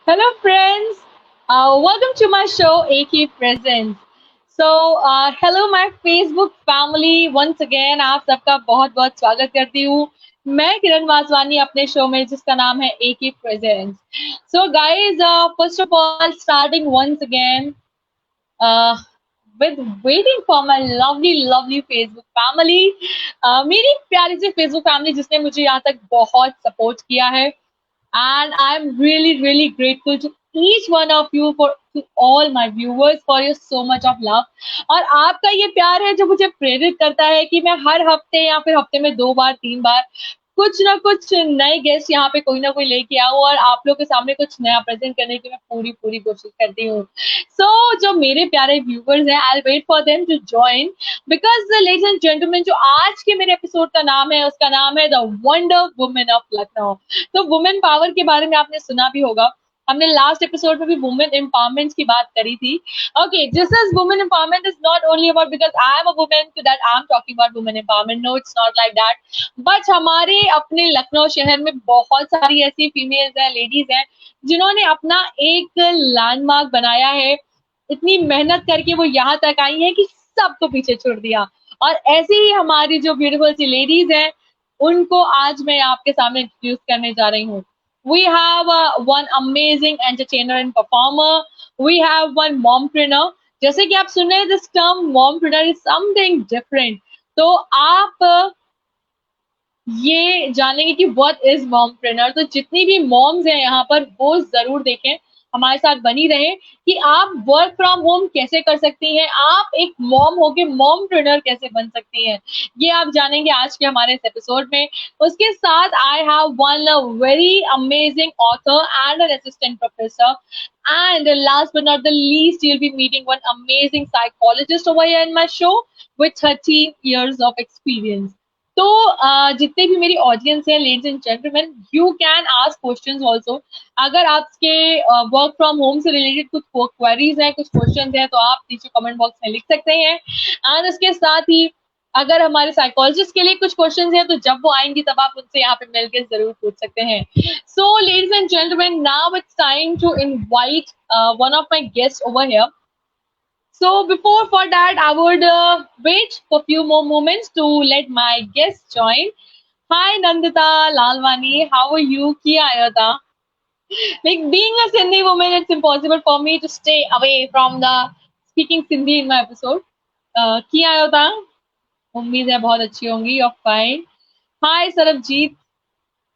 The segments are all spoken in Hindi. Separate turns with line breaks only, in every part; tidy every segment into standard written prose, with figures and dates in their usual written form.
Hello, friends. Welcome to my show, AK Presents. Hello, my Facebook family. Once again, आप सबका बहुत बहुत स्वागत करती हूँ. मैं किरण वासवानी अपने शो में जिसका नाम है AK Presents. So, guys, first of all, starting once again uh, with waiting for my lovely Facebook family. मेरी प्यारी सी Facebook family जिसने मुझे यहाँ तक बहुत सपोर्ट किया है. And I'm really grateful to each one of you for to all my viewers for your so much of love. और आपका ये प्यार है जो मुझे प्रेरित करता है कि मैं हर हफ्ते या फिर हफ्ते में 2 बार 3 बार कुछ ना कुछ नए गेस्ट यहाँ पे कोई ना कोई लेके आऊं और आप लोग के सामने कुछ नया प्रेजेंट करने की मैं पूरी कोशिश करती हूँ. जो मेरे प्यारे व्यूवर्स हैं, I wait for them to join because ladies and gentleman, जो आज के मेरे एपिसोड का नाम है उसका नाम है the wonder women of Lucknow. तो वुमेन पावर के बारे में आपने सुना भी होगा. हमने लास्ट एपिसोड में भी वुमेन एम्पावरमेंट की बात करी थी. Okay, this is women empowerment is not only about because I am a women so that I am talking about women empowerment. No, it's not like that. But हमारे अपने लखनऊ शहर में बहुत सारी ऐसी फीमेल्स हैं, लेडीज हैं, जिन्होंने अपना एक लैंडमार्क बनाया है. इतनी मेहनत करके वो यहाँ तक आई है कि सबको पीछे छोड़ दिया. और ऐसे ही हमारी जो ब्यूटीफुल सी लेडीज हैं, उनको आज मैं आपके सामने इंट्रोड्यूस करने जा रही हूँ. We have one amazing entertainer and performer. We have one mompreneur. जैसे कि आप सुन रहे हैं, this term mompreneur is something different. तो आप ये जानेंगे कि व्हाट इज मॉमप्रेन्योर. तो जितनी भी मॉम्स हैं यहाँ पर वो जरूर देखें, हमारे साथ बनी रहे कि आप वर्क फ्रॉम होम कैसे कर सकती हैं, आप एक मॉम होके मॉमप्रेन्योर कैसे बन सकती हैं. ये आप जानेंगे आज के हमारे इस एपिसोड में. उसके साथ I have one very amazing author and an assistant professor. And last but not the least, you'll be meeting one amazing psychologist over here in my show with 13 years of experience. तो जितने भी मेरी ऑडियंस है, ladies and gentleman, you can ask questions also. अगर आपके वर्क फ्रॉम होम से रिलेटेड कुछ क्वेरीज हैं, कुछ क्वेश्चंस हैं, तो आप नीचे कमेंट बॉक्स में लिख सकते हैं. एंड इसके साथ ही अगर हमारे साइकोलॉजिस्ट के लिए कुछ क्वेश्चंस हैं, तो जब वो आएंगी तब आप उनसे यहाँ पे मिलकर जरूर पूछ सकते हैं. So ladies and gentleman, now it's time to invite one of my guest over here. So before for that, I would wait for few more moments to let my guests join. Hi Nandita Lalwani, how are you? Ki aaya tha? Like being a Sindhi woman, it's impossible for me to stay away from the speaking Sindhi in my episode. Ki aaya tha? उम्मीद है बहुत अच्छी होंगी. You're fine. Hi Sarabjeet.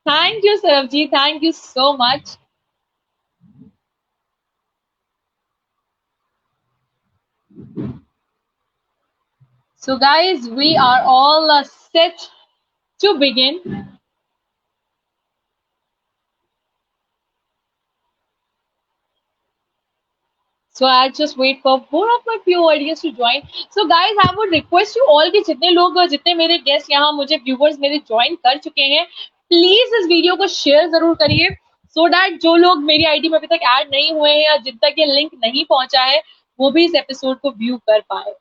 Thank you Sarabjeet. Thank you so much. So guys, we are all set to begin. So I just wait for more of my few audience to join. So guys, I would request you all कि जितने लोग जितने मेरे गेस्ट यहाँ मुझे व्यूवर्स मेरे ज्वाइन कर चुके हैं, प्लीज इस वीडियो को शेयर जरूर करिए सो दैट जो लोग मेरी आईडी में अभी तक ऐड नहीं हुए हैं या जिन तक ये लिंक नहीं पहुंचा है, वो भी इस एपिसोड को व्यू कर पाए.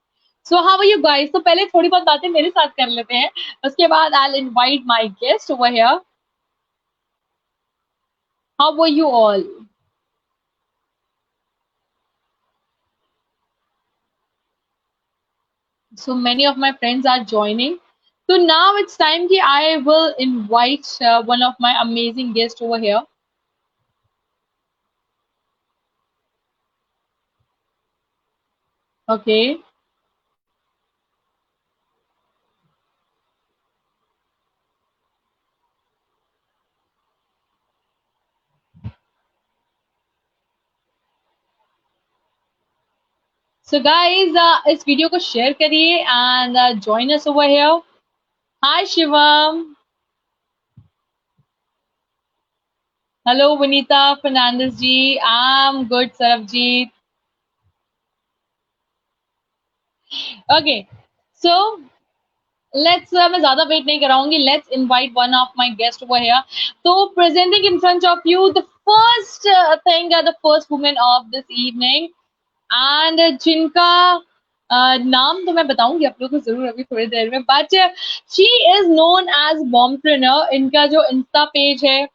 So how are you guys? तो पहले थोड़ी बहुत बातें मेरे साथ कर लेते हैं, उसके बाद I will invite my guest over here. How are you all? So many of my friends are joining. So now it's time that I will invite one of my amazing guests over here. Okay. So guys, इस वीडियो को शेयर करिए and join us over here. Hi Shivam. Hello Vanita Fernandez ji. I'm good Sarabjeet. Okay. So let's मैं ज़्यादा वेट नहीं कराऊंगी. Let's invite one of my guests over here. So presenting in front of you the first thing, the first woman of this evening. And जिनका नाम तो मैं बताऊंगी आप लोगों को जरूर अभी थोड़ी देर में, but she is known as mompreneur. इनका जो इंस्टा पेज है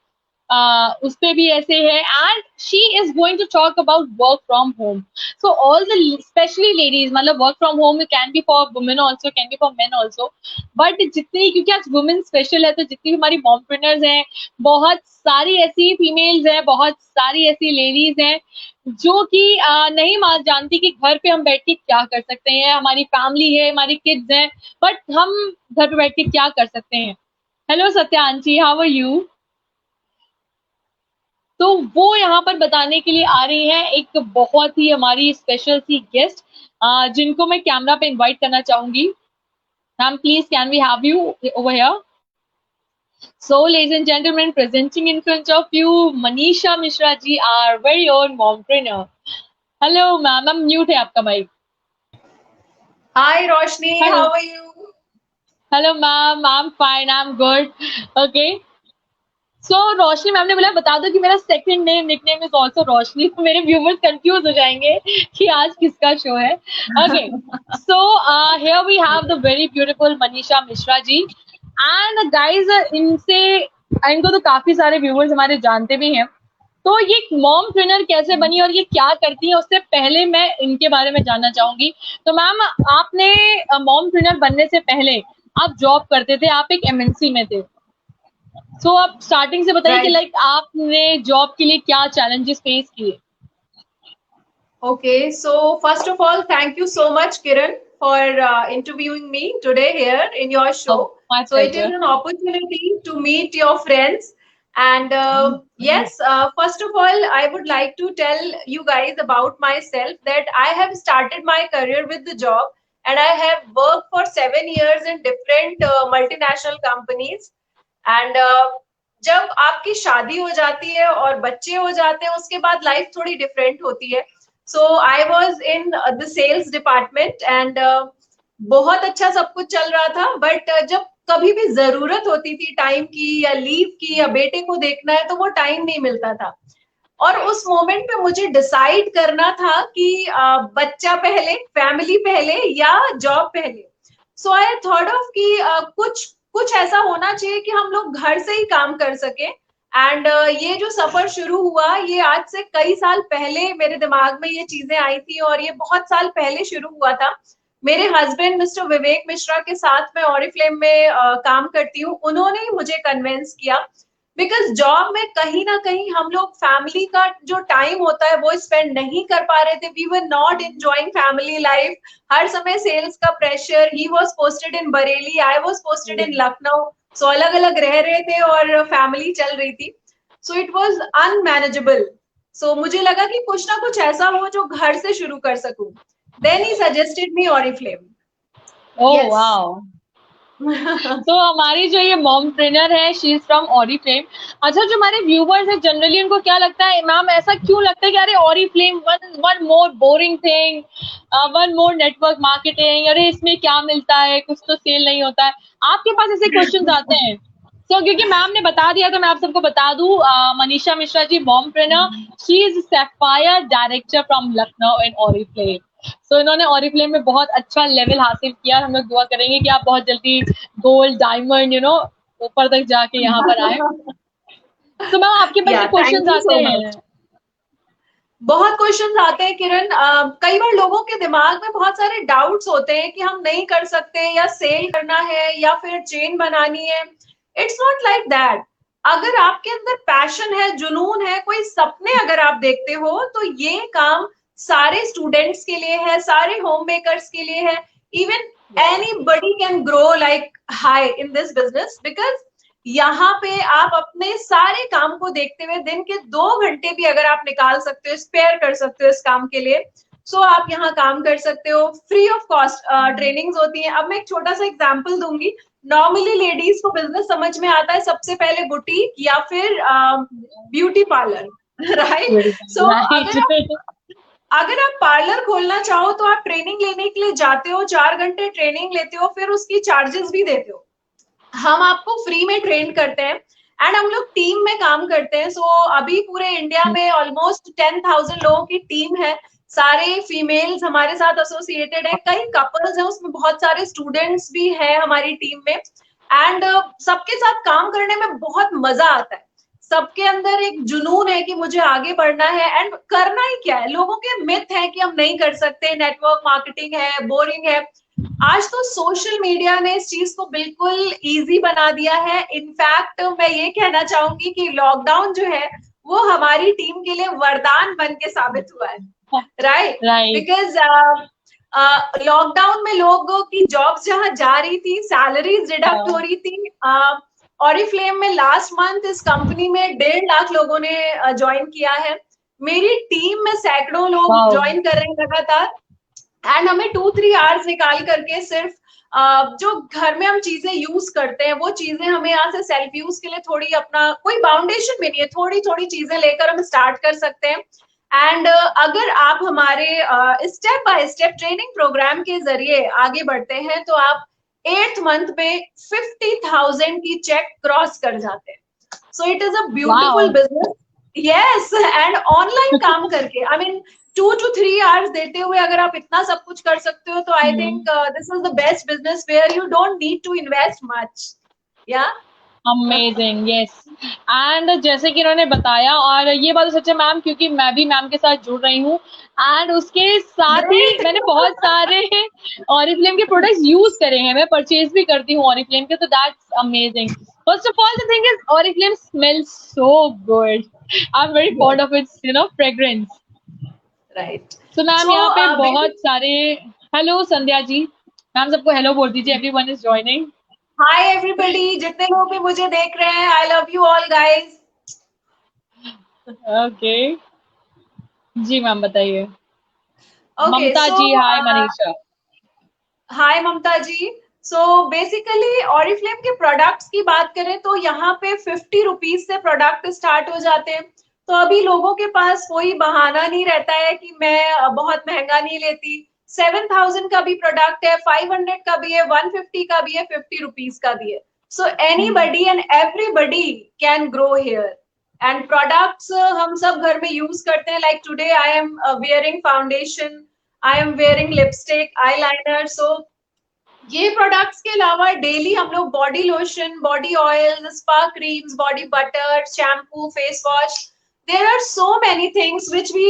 उस पे भी ऐसे है, and she is going to talk about work from home. So all the specially ladies, मतलब work from home can be for women also, can be for men also, but जितनी, क्योंकि आज वुमेन स्पेशल है, तो जितनी भी हमारी मॉमप्रेन्योर्स हैं, बहुत सारी ऐसी फीमेल्स हैं, बहुत सारी ऐसी लेडीज हैं जो कि नहीं मान जानती कि घर पे हम बैठ के क्या कर सकते हैं, हमारी फैमिली है, हमारी किड्स हैं, बट हम घर पे बैठ के क्या कर सकते हैं. Hello Satyanshi, how are you? तो वो यहाँ पर बताने के लिए आ रही हैं, एक बहुत ही हमारी स्पेशल सी गेस्ट, जिनको मैं कैमरा पे इनवाइट करना चाहूंगी. Ma'am please, can we have you over here? So, ladies and gentlemen, presenting in front of you, Manisha Mishra ji, our very own mompreneur. Hello, ma'am. I'm mute है आपका mic.
Hi, Roshni.
Hello.
How are you?
Hello, ma'am. I'm fine. I'm good. Okay. So Roshni ma'am ने बोला बता दो कि मेरा second name nickname is also Roshni, तो मेरे व्यूवर्स कंफ्यूज हो जाएंगे कि आज किसका शो है. Okay, so here we have the very beautiful Manisha Mishra ji, and guys इनसे, इनको तो काफी सारे व्यूवर्स हमारे जानते भी हैं. तो ये मॉम ट्रेनर कैसे बनी और ये क्या करती है, उससे पहले मैं इनके बारे में जानना चाहूंगी. तो मैम, आपने मॉम ट्रेनर बनने से पहले आप जॉब करते थे, आप एक एमएनसी में थे. सो आप स्टार्टिंग से बताइए कि लाइक आपने जॉब के लिए क्या चैलेंजेस फेस किए.
Okay, so first of all, thank you so much, Kiran, for interviewing me today here in your show.
My
So it
pleasure.
is an opportunity to meet your friends. And yes, first of all, I would like to tell you guys about myself that I have started my career with the job, and I have worked for 7 years in different multinational companies. And जब आपकी शादी हो जाती है और बच्चे हो जाते हैं, उसके बाद लाइफ थोड़ी डिफरेंट होती है. So I was in the sales department and बहुत अच्छा सब कुछ चल रहा था. बट जब कभी भी जरूरत होती थी टाइम की या लीव की या बेटे को देखना है, तो वो टाइम नहीं मिलता था. और उस मोमेंट पे मुझे डिसाइड करना था कि बच्चा पहले, फैमिली पहले या जॉब पहले. सो आई थॉट ऑफ कि कुछ कुछ ऐसा होना चाहिए कि हम लोग घर से ही काम कर सके. एंड ये जो सफर शुरू हुआ, ये आज से कई साल पहले मेरे दिमाग में ये चीजें आई थी, और ये बहुत साल पहले शुरू हुआ था. मेरे हस्बैंड मिस्टर विवेक मिश्रा के साथ मैं ऑरिफ्लेम में काम करती हूँ. उन्होंने ही मुझे कन्विंस किया, बिकॉज जॉब में कहीं ना कहीं हम लोग फैमिली का जो टाइम होता है वो स्पेंड नहीं कर पा रहे थे. We were not enjoying family life. हर समय सेल्स का pressure. He was posted in Bareilly, I was posted in Lucknow. So अलग अलग रह रहे थे और फैमिली चल रही थी. So it was unmanageable. So मुझे लगा कि कुछ ना कुछ ऐसा हो जो घर से शुरू कर सकूं. Then he suggested me Oriflame.
Oh wow. तो हमारी जो ये मॉम ट्रेनर है, शी इज फ्रॉम ऑरिफ्लेम. अच्छा, जो हमारे व्यूवर्स है जनरली उनको क्या लगता है मैम, ऐसा क्यों लगता है कि अरे Oriflame, one more boring thing, one more network marketing, अरे इसमें क्या मिलता है, कुछ तो सेल नहीं होता है. आपके पास ऐसे क्वेश्चंस आते हैं? तो क्योंकि मैम ने बता दिया तो मैं आप सबको बता दूं, Manisha Mishra ji mom trainer, she is sapphire director from Lucknow in Oriflame. So इन्होंने ऑरिफ्लेम में बहुत अच्छा लेवल हासिल किया. हम लोग दुआ करेंगे कि आप बहुत जल्दी गोल्ड, डायमंड, ऊपर तक जाके यहाँ पर आए. तो मैम आपके पास क्वेश्चंस आते हैं?
बहुत क्वेश्चंस आते हैं किरण. कई बार लोगों के दिमाग में बहुत सारे डाउट्स होते हैं कि हम नहीं कर सकते, या सेल करना है, या फिर चेन बनानी है. It's not like that. अगर आपके अंदर पैशन है, जुनून है, कोई सपने अगर आप देखते हो, तो ये काम सारे स्टूडेंट्स के लिए है, सारे होम मेकर्स के लिए है. Even anybody can grow like high in this business, because यहाँ पे आप अपने सारे काम को देखते हुए दिन के 2 घंटे भी अगर आप निकाल सकते हो, स्पेयर कर सकते हो इस काम के लिए, सो आप यहाँ काम कर सकते हो. फ्री ऑफ कॉस्ट ट्रेनिंग्स होती हैं. अब मैं एक छोटा सा एग्जांपल दूंगी. नॉर्मली लेडीज को बिजनेस समझ में आता है सबसे पहले बुटीक या फिर ब्यूटी पार्लर, राइट? सो अगर आप पार्लर खोलना चाहो तो आप ट्रेनिंग लेने के लिए जाते हो, 4 घंटे ट्रेनिंग लेते हो, फिर उसकी चार्जेस भी देते हो. हम आपको फ्री में ट्रेन करते हैं एंड हम लोग टीम में काम करते हैं. सो अभी पूरे इंडिया में ऑलमोस्ट 10,000 लोगों की टीम है. सारे फीमेल्स हमारे साथ एसोसिएटेड है, कई कपल्स हैं, उसमें बहुत सारे स्टूडेंट्स भी हैं हमारी टीम में. एंड सबके साथ काम करने में बहुत मजा आता है. सबके अंदर एक जुनून है कि मुझे आगे बढ़ना है एंड करना ही क्या है। लोगों के मिथ है कि हम नहीं कर सकते, नेटवर्क मार्केटिंग है, बोरिंग है। आज तो सोशल मीडिया ने इस चीज को बिल्कुल इजी बना दिया है। इनफैक्ट मैं ये कहना चाहूंगी कि लॉकडाउन जो है वो हमारी टीम के लिए वरदान बन के साबित हुआ है, राइट?
राइट।
बिकॉज लॉकडाउन में लोगों की जॉब्स जहां जा रही थी, सैलरीज डिडक्ट हो रही थी। ऑरिफ्लेम में लास्ट मंथ इस कंपनी में 1.5 लाख लोगों ने ज्वाइन किया है। मेरी टीम में सैकड़ों लोग
वाओ।
ज्वाइन कर रहे हैं लगातार। एंड हमें 2-3 आवर्स निकाल करके सिर्फ जो घर में हम चीजें यूज करते हैं वो चीजें हमें यहाँ से सेल्फ यूज के लिए थोड़ी, अपना कोई फाउंडेशन भी नहीं है, थोड़ी थोड़ी चीजें लेकर हम स्टार्ट कर सकते हैं। एंड अगर आप हमारे step by step training program के जरिए आगे बढ़ते हैं तो आप 8th मंथ में 50,000 की चेक क्रॉस कर जाते हैं। So it is a beautiful business. Yes, and online काम करके, आई मीन 2 to 3 आवर्स देते हुए अगर आप इतना सब कुछ कर सकते हो तो I think this is the best business where you don't need to invest much. या
अमेजिंग, यस। एंड जैसे कि इन्होंने बताया, और ये बात तो सच है मैम, क्योंकि मैं भी मैम के साथ जुड़ रही हूँ एंड उसके साथ ही
ग्रेट।
मैंने बहुत सारे ऑरिफ्लेम के प्रोडक्ट्स यूज करे हैं, मैं परचेज भी करती हूँ ऑरिफ्लेम के, तो that's amazing. First of all the thing is Oriflame smells so good. I am very fond of its fragrance.
Right.
So ma'am
so
यहाँ पे बहुत सारे, हेलो संध्या जी, मैम सबको हेलो बोल दीजिए, everyone is joining.
Hi everybody, जितने लोग भी मुझे देख रहे हैं, I love you all guys.
Okay जी मैम, बताइए।
Okay,
Mamta
so
ji, hi Manisha.
Hi Mamta ji. So basically Oriflame के प्रोडक्ट्स की बात करें तो यहाँ पे 50 रुपीज से प्रोडक्ट स्टार्ट हो जाते हैं। तो अभी लोगों के पास कोई बहाना नहीं रहता है कि मैं बहुत महंगा नहीं लेती। 7,000 का भी प्रोडक्ट है, 500 का भी है, 150 का भी है, 50 रुपीज का भी है। So anybody and everybody can grow here. And products हम सब घर में यूज करते हैं। Like today I am wearing foundation, I am wearing lipstick, eyeliner. So ये प्रोडक्ट्स के अलावा डेली हम लोग body lotion, body oil, spa creams, body butter, shampoo, face wash, there are so many things which we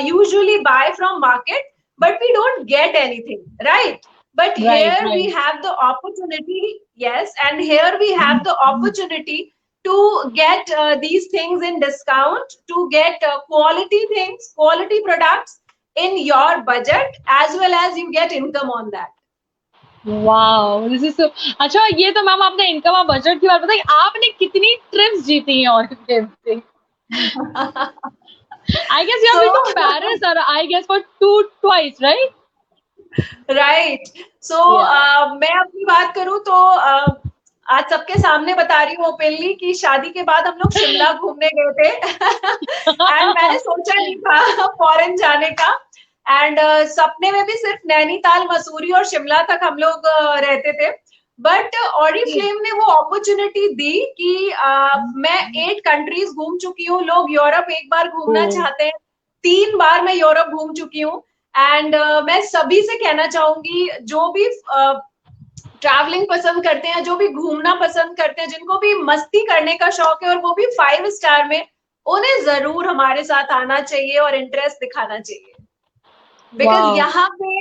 usually buy from market but we don't get anything, right? But
right
here we
right.
have the opportunity. Yes, and here we have the opportunity to get these things in discount, to get quality things, quality products in your budget, as well as you get income on that.
Wow, this is so. अच्छा, ये तो मैम आपने इनकम और बजट की बात बताई, आपने कितनी ट्रिप्स जीती हैं ऑरिफ्लेम से? I guess you have been to
So
Paris, और I guess for two twice, right?
Right. So मैं अपनी बात करूं तो आज सबके सामने बता रही हूँ ओपनली कि शादी के बाद हम लोग शिमला घूमने गए थे। एंड मैंने सोचा नहीं था फॉरेन जाने का। एंड सपने में भी सिर्फ नैनीताल, मसूरी और शिमला तक हम लोग रहते थे। बट ऑरिफ्लेम ने वो अपॉर्चुनिटी दी कि मैं 8 कंट्रीज घूम चुकी हूँ। लोग यूरोप एक बार घूमना चाहते हैं, 3 बार मैं यूरोप घूम चुकी हूँ। एंड मैं सभी से कहना चाहूंगी, जो भी ट्रैवलिंग पसंद करते हैं, जो भी घूमना पसंद करते हैं, जिनको भी मस्ती करने का शौक है और वो भी 5 स्टार में, उन्हें जरूर हमारे साथ आना चाहिए और इंटरेस्ट दिखाना चाहिए। बिकॉज यहाँ पे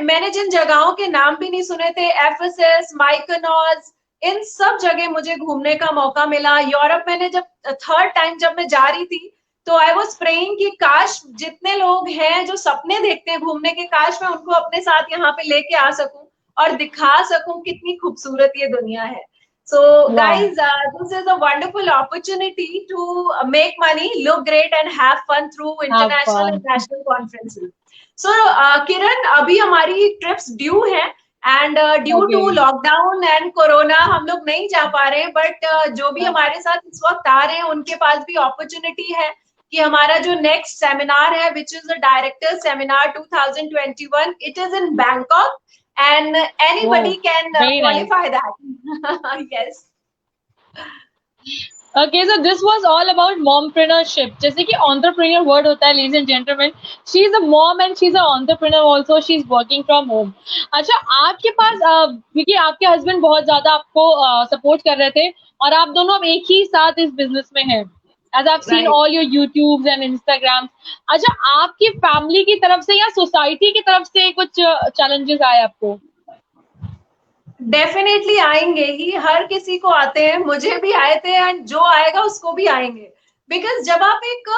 मैंने जिन जगहों के नाम भी नहीं सुने थे, एफएसएस, माइकोनॉस, इन सब जगह मुझे घूमने का मौका मिला। यूरोप मैंने जब 3rd टाइम जब मैं जा रही थी तो आई वॉज प्रेइंग कि काश जितने लोग हैं जो सपने देखते हैं घूमने के, काश मैं उनको अपने साथ यहाँ पे लेके आ सकूं और दिखा सकूं कितनी खूबसूरत ये दुनिया है। So guys, this is a wonderful opportunity to make money, look great and have fun through international and national conferences. So Kiran, अभी हमारी trips due हैं and due to lockdown and corona हम लोग नहीं जा पा रहे हैं, but जो भी हमारे साथ इस वक्त आ रहे हैं उनके पास भी opportunity है कि हमारा जो नेक्स्ट सेमिनार है, which is the Director Seminar 2021, it is in Bangkok and anybody can qualify that. Yes.
Okay, so this was all about mompreneurship. जैसे कि entrepreneur word होता है, ladies and gentlemen. She is a mom and she's an entrepreneur also. She's working from home. अच्छा, आपके पास क्योंकि आपके हस्बैंड बहुत ज्यादा आपको सपोर्ट कर रहे थे और आप दोनों अब एक ही साथ इस बिजनेस में हैं. As I've seen
right.
all your YouTubes and Instagrams. अच्छा, आपकी फैमिली की तरफ से या सोसाइटी की तरफ से कुछ चैलेंजेस आए आपको?
डेफिनेटली आएंगे ही, हर किसी को आते हैं, मुझे भी आए थे एंड जो आएगा उसको भी आएंगे। बिकॉज जब आप एक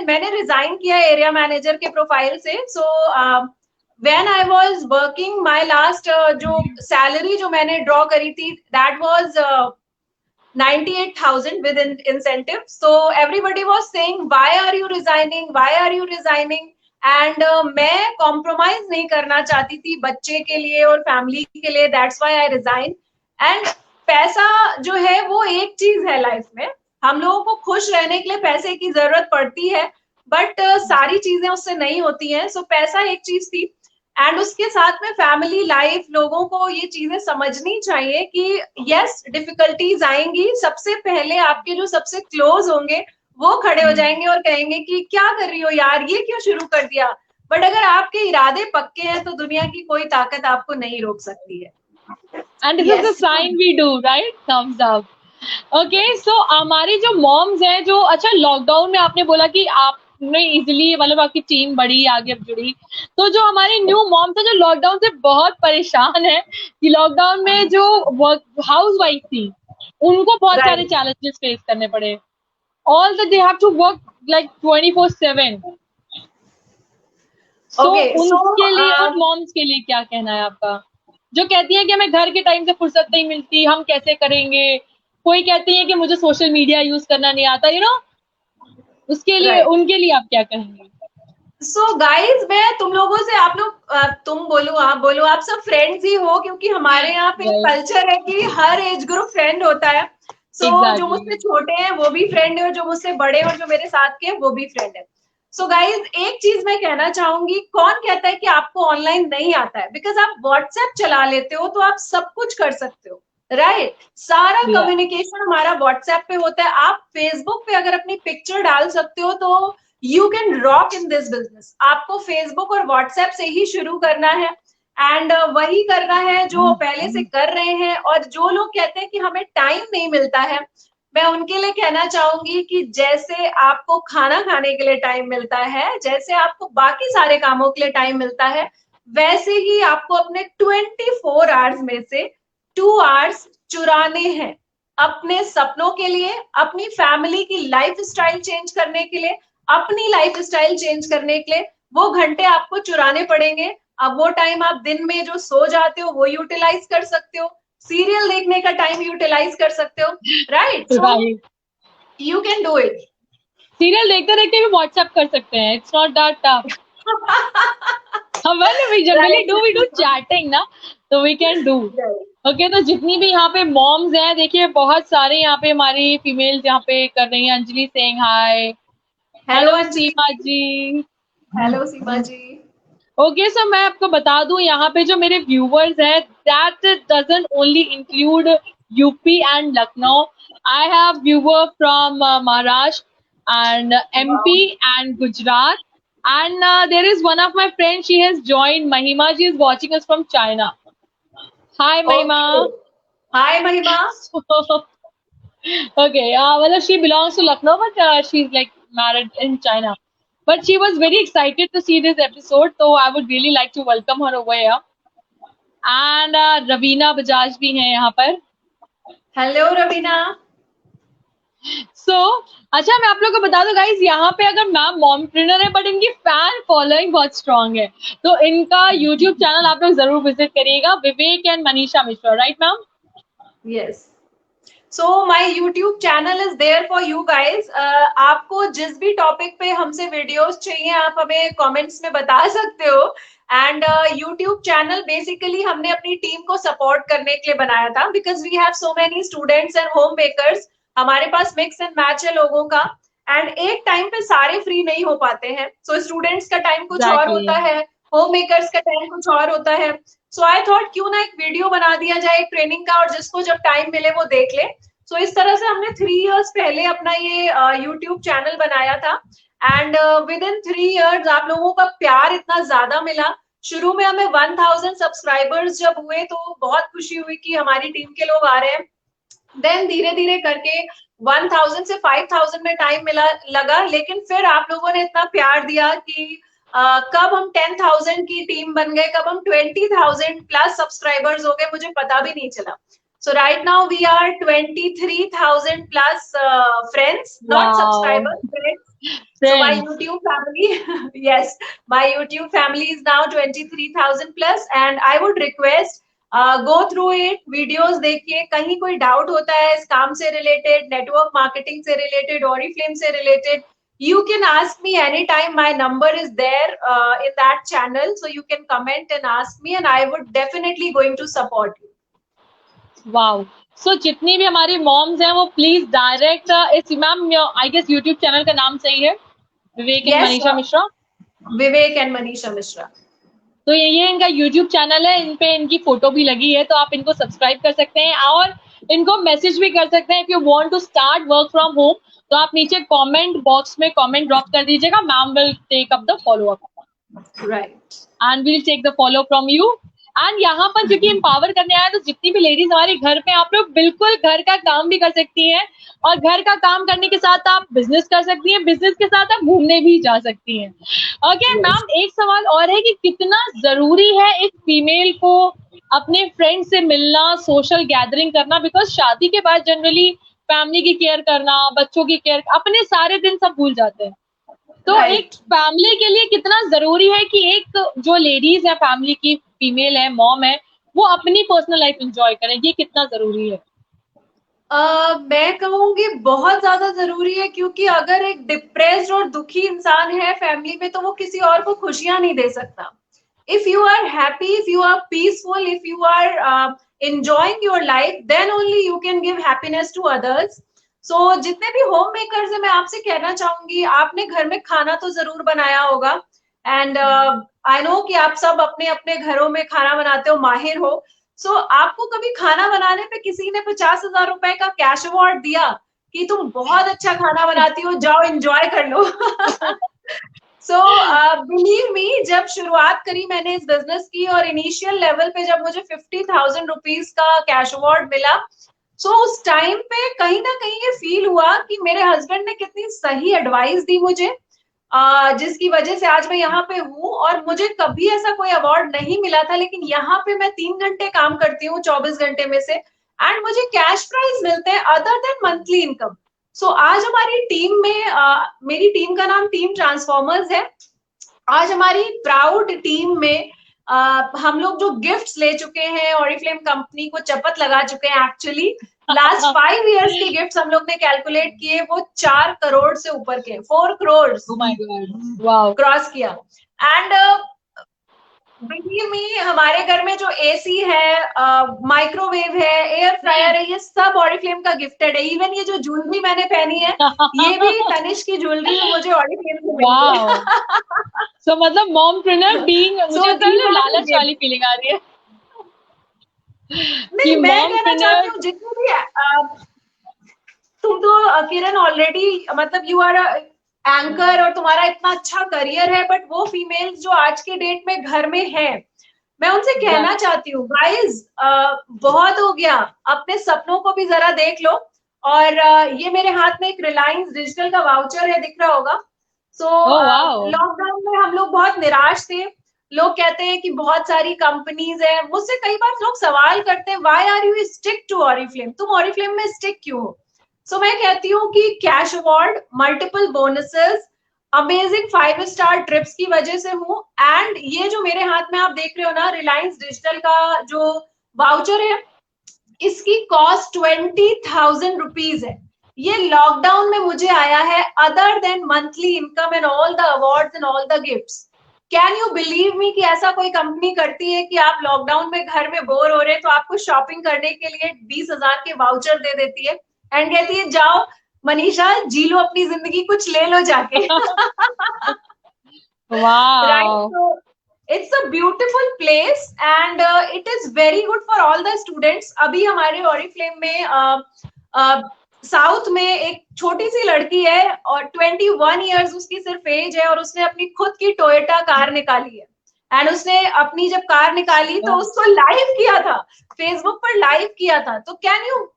मैंने रिजाइन किया एरिया मैनेजर के प्रोफाइल से, so when I was working my last जो सैलरी जो मैंने ड्रॉ करी थी that was 98,000 with incentive. So everybody was saying, why are you resigning? Why are you resigning? And मैं कॉम्प्रोमाइज नहीं करना चाहती थी बच्चे के लिए और फैमिली के लिए, that's why I resign. And पैसा जो है वो एक चीज है लाइफ में, हम लोगों को खुश रहने के लिए पैसे की जरूरत पड़ती है, बट सारी चीजें उससे नहीं होती हैं। सो पैसा एक चीज थी, एंड उसके साथ में फैमिली लाइफ, लोगों को ये चीजें समझनी चाहिए कि यस डिफिकल्टीज आएंगी, सबसे पहले आपके जो सबसे क्लोज होंगे वो खड़े हो जाएंगे और कहेंगे कि क्या कर रही हो यार, ये क्यों शुरू कर दिया। बट अगर आपके इरादे पक्के हैं तो दुनिया की कोई ताकत आपको नहीं रोक सकती है।
And this is the sign we do, right? Thumbs up. Okay, so हमारी जो मॉम्स हैं जो, अच्छा लॉकडाउन में आपने बोला कि आपने इजिली मतलब आपकी टीम बढ़ी आगे जुड़ी, तो जो हमारी न्यू मॉम्स है जो लॉकडाउन से बहुत परेशान है कि लॉकडाउन में जो वर्क हाउस वाइफ थी उनको बहुत सारे चैलेंजेस फेस करने पड़े. All that they have to work like 24/7. So उनके लिए और मॉम्स के लिए क्या कहना है आपका, जो कहती है कि हमें घर के टाइम से फुर्सत नहीं मिलती, हम कैसे करेंगे. कोई कहती है कि मुझे सोशल मीडिया यूज करना नहीं आता, उसके लिए उनके लिए आप क्या कहेंगे?
सो गाइज मैं तुम लोगों से, आप लोग तुम बोलो आप बोलो, आप सब फ्रेंड्स ही हो, क्योंकि हमारे यहाँ पे कल्चर है कि हर एज ग्रुप फ्रेंड होता है. सो जो मुझसे छोटे हैं वो भी फ्रेंड है, और जो मुझसे बड़े और जो मेरे साथ के वो भी फ्रेंड है. सो गाइज एक चीज मैं कहना चाहूंगी, कौन कहता है कि आपको ऑनलाइन नहीं आता है? बिकॉज आप व्हाट्सएप चला लेते हो तो आप सब कुछ कर सकते हो, राइट? सारा कम्युनिकेशन हमारा व्हाट्सएप पे होता है. आप फेसबुक पे अगर अपनी पिक्चर डाल सकते हो तो you can rock in this business. आपको फेसबुक और व्हाट्सएप से ही शुरू करना है, एंड वही करना है जो पहले से कर रहे हैं. और जो लोग कहते हैं कि हमें टाइम नहीं मिलता है, मैं उनके लिए कहना चाहूंगी कि जैसे आपको खाना खाने के लिए टाइम मिलता है, जैसे आपको बाकी सारे कामों के लिए टाइम मिलता है, वैसे ही आपको अपने 24 आवर्स में से 2 आवर्स चुराने हैं अपने सपनों के लिए, अपनी फैमिली की लाइफ स्टाइल चेंज करने के लिए, अपनी लाइफ स्टाइल चेंज करने के लिए. वो घंटे आपको चुराने पड़ेंगे. अब वो टाइम आप दिन में जो सो जाते हो वो यूटिलाइज कर सकते हो, सीरियल देखने का टाइम यूटिलाइज कर सकते हो, right? So you can do it.
Serial देखते देखते भी व्हाट्सएप कर सकते हैं, it's not that tough. we do chatting ना, तो we can do. ओके, तो जितनी भी यहाँ पे मॉम्स हैं, देखिए बहुत सारे यहाँ पे हमारी फीमेल्स यहाँ पे कर रही हैं. Anjali saying hi. हेलो सीमा जी.
हेलो सीमा जी.
ओके, सो मैं आपको बता दूं यहाँ पे जो मेरे व्यूवर्स हैं, that doesn't only include UP and Lucknow. I have viewer from Maharashtra and MP and Gujarat, and there is one of my friends, she has joined, Mahima. She is watching us from China. Hi Mahima.
Hi Mahima.
Okay, well she belongs to Lucknow, but she's like married in China. But she was very excited to see this episode, so I would really like to welcome her over here. And Ravina Bajaj bhi hai yahan par.
Hello Ravina.
So, अच्छा मैं आप लोगों को बता दूं गाइस, यहाँ पे अगर मैम मॉमप्रेन्योर है बट इनकी फैन फॉलोइंग बहुत स्ट्रांग है, तो इनका यूट्यूब चैनल आप लोग जरूर विजिट करिएगा, Vivek and Manisha Mishra, right ma'am?
Yes. So my YouTube channel is there for you guys. आपको जिस भी टॉपिक पे हमसे वीडियोस चाहिए आप हमें कमेंट्स में बता सकते हो. एंड यूट्यूब चैनल बेसिकली हमने अपनी टीम को सपोर्ट करने के लिए बनाया था, because we have so many students and home makers. हमारे पास मिक्स एंड मैच है लोगों का, एंड एक टाइम पे सारे फ्री नहीं हो पाते हैं. सो स्टूडेंट्स का टाइम कुछ और होता है, होम मेकर्स का टाइम कुछ और होता है. सो आई थॉट क्यों ना एक वीडियो बना दिया जाए ट्रेनिंग का, और जिसको जब टाइम मिले वो देख ले. सो इस तरह से हमने 3 इयर्स पहले अपना ये यूट्यूब चैनल बनाया था एंड विद इन 3 इयर्स आप लोगों का प्यार इतना ज्यादा मिला। शुरू में हमें 1000 सब्सक्राइबर्स जब हुए तो बहुत खुशी हुई कि हमारी टीम के लोग आ रहे हैं। देन धीरे धीरे करके 1000 से 5000 में टाइम मिला लगा, लेकिन फिर आप लोगों ने इतना प्यार दिया कि कब हम 10,000 की टीम बन गए, कब हम 20,000 प्लस सब्सक्राइबर्स हो गए, मुझे पता भी नहीं चला। So right now we are 23,000 plus friends, not
Wow.
subscribers, friends. So my YouTube family, yes, my YouTube family is now 23,000 plus, and I would request go through it, videos देखिए, कहीं कोई डाउट होता है इस काम से रिलेटेड, नेटवर्क मार्केटिंग से रिलेटेड, ऑरिफ्लेम से related, you can ask me anytime. My number is there in that channel, so you can comment and ask me, and I would definitely going to support you.
Wow, so जितनी भी हमारी मॉम्स हैं वो प्लीज डायरेक्ट इस ma'am, I guess YouTube channel का नाम सही है, विवेक एंड मनीषा मिश्रा।
विवेक एंड मनीषा मिश्रा।
तो ये इनका यूट्यूब चैनल है, इन पे इनकी फोटो भी लगी है, तो आप इनको सब्सक्राइब कर सकते हैं और इनको मैसेज भी कर सकते हैं। If you want to start work from home तो आप नीचे कमेंट बॉक्स में कमेंट ड्रॉप कर दीजिएगा, ma'am will take up the follow up,
right,
and will take the follow from you. And यहाँ पर क्योंकि एम्पावर करने आया, तो जितनी भी लेडीज हमारे घर पे, आप लोग बिल्कुल घर का काम भी कर सकती हैं, और घर का काम करने के साथ आप बिजनेस कर सकती हैं, बिजनेस के साथ आप घूमने भी जा सकती हैं। ओके मैम, एक सवाल और है कि कितना जरूरी है एक फीमेल को अपने फ्रेंड से मिलना, सोशल गैदरिंग करना, बिकॉज शादी के बाद जनरली फैमिली की केयर करना, बच्चों की केयर, अपने सारे दिन सब भूल जाते हैं। तो एक फैमिली के लिए कितना जरूरी है कि एक जो लेडीज है फैमिली की, फीमेल है, मॉम है, वो अपनी पर्सनल लाइफ एंजॉय करें, ये कितना जरूरी है?
मैं कहूंगी बहुत ज्यादा जरूरी है, क्योंकि अगर एक डिप्रेस्ड और दुखी इंसान है फैमिली में तो वो किसी और को खुशियां नहीं दे सकता। If you are happy, if you are peaceful, if you are enjoying your life, then only you can give happiness to others. So जितने भी होम मेकर्स है, मैं आपसे कहना चाहूंगी, आपने घर में खाना तो जरूर बनाया होगा, एंड आई नो कि आप सब अपने अपने घरों में खाना बनाते हो, माहिर हो। सो आपको कभी खाना बनाने पे किसी ने 50,000 रुपए का कैश अवार्ड दिया कि तुम बहुत अच्छा खाना बनाती हो, जाओ एंजॉय कर लो? सो बिलीव मी, जब शुरुआत करी मैंने इस बिजनेस की और इनिशियल लेवल पे जब मुझे 50,000 रुपीज का कैश अवार्ड मिला, सो उस टाइम पे कहीं ना कहीं ये फील हुआ कि मेरे हस्बैंड ने कितनी सही एडवाइस दी मुझे, जिसकी वजह से आज मैं यहाँ पे हूँ। और मुझे कभी ऐसा कोई अवार्ड नहीं मिला था, लेकिन यहाँ पे मैं 3 घंटे काम करती हूँ 24 घंटे में से, एंड मुझे कैश प्राइज मिलते हैं अदर देन मंथली इनकम। सो आज हमारी टीम में, मेरी टीम का नाम टीम ट्रांसफॉर्मर्स है। आज हमारी प्राउड टीम में हम लोग जो गिफ्ट्स ले चुके हैं, ऑरिफ्लेम कंपनी को चपत लगा चुके हैं, एक्चुअली लास्ट 5 इयर्स के गिफ्ट्स हम लोग ने कैलकुलेट किए, वो 4 करोड़ से ऊपर के, 4 करोड़ क्रॉस किया। एंड बिलीव मी, हमारे घर में जो एसी है, माइक्रोवेव है, एयर फ्रायर है, ये सब ऑरिफ्लेम का गिफ्टेड है। इवन ये जो ज्वेलरी मैंने पहनी है, ये भी तनिष्क की ज्वेलरी है, मुझे ऑरिफ्लेम से मिली है।
सो मतलब मॉमप्रेन्योर बीइंग, मुझे लालच वाली फीलिंग आ रही है।
नहीं, मैं कहना चाहती हूँ जितने भी तुम तो किरण ऑलरेडी, मतलब यू आर एंकर और तुम्हारा इतना अच्छा करियर है, बट वो फीमेल्स जो आज के डेट में घर में है, मैं उनसे कहना चाहती हूँ, गाइस बहुत हो गया, अपने सपनों को भी जरा देख लो। और ये मेरे हाथ में एक रिलायंस डिजिटल का वाउचर है, दिख रहा होगा। सो लॉकडाउन में हम लोग बहुत निराश थे। लोग कहते हैं कि बहुत सारी कंपनीज है, मुझसे कई बार लोग सवाल करते हैं, why are you stick to Oriflame, तुम ऑरिफ्लेम में स्टिक क्यों हो? सो मैं कहती हूँ कि cash award, multiple bonuses, amazing 5 star trips की वजह से हूँ। एंड ये जो मेरे हाथ में आप देख रहे हो ना, रिलायंस डिजिटल का जो वाउचर है, इसकी कॉस्ट 20,000 रुपीज है। ये लॉकडाउन में मुझे आया है, other than monthly income and all the awards and all the gifts. Can you believe me कि ऐसा कोई कंपनी करती है कि आप लॉकडाउन में घर में बोर हो रहे हैं तो आपको शॉपिंग करने के लिए 20,000 के वाउचर दे देती है, एंड कहती है जाओ मनीषा जी लो अपनी जिंदगी, कुछ ले लो जाके।
Wow.
So it's a beautiful place and it is very good for all the students. अभी हमारे ऑरिफ्लेम में साउथ में एक छोटी सी लड़की है और 21 ईयर्स उसकी सिर्फ एज है और उसने अपनी खुद की टोयोटा कार निकाली है। एंड उसने अपनी जब कार निकाली तो उसको लाइव किया था, फेसबुक पर लाइव किया था। तो कैन यू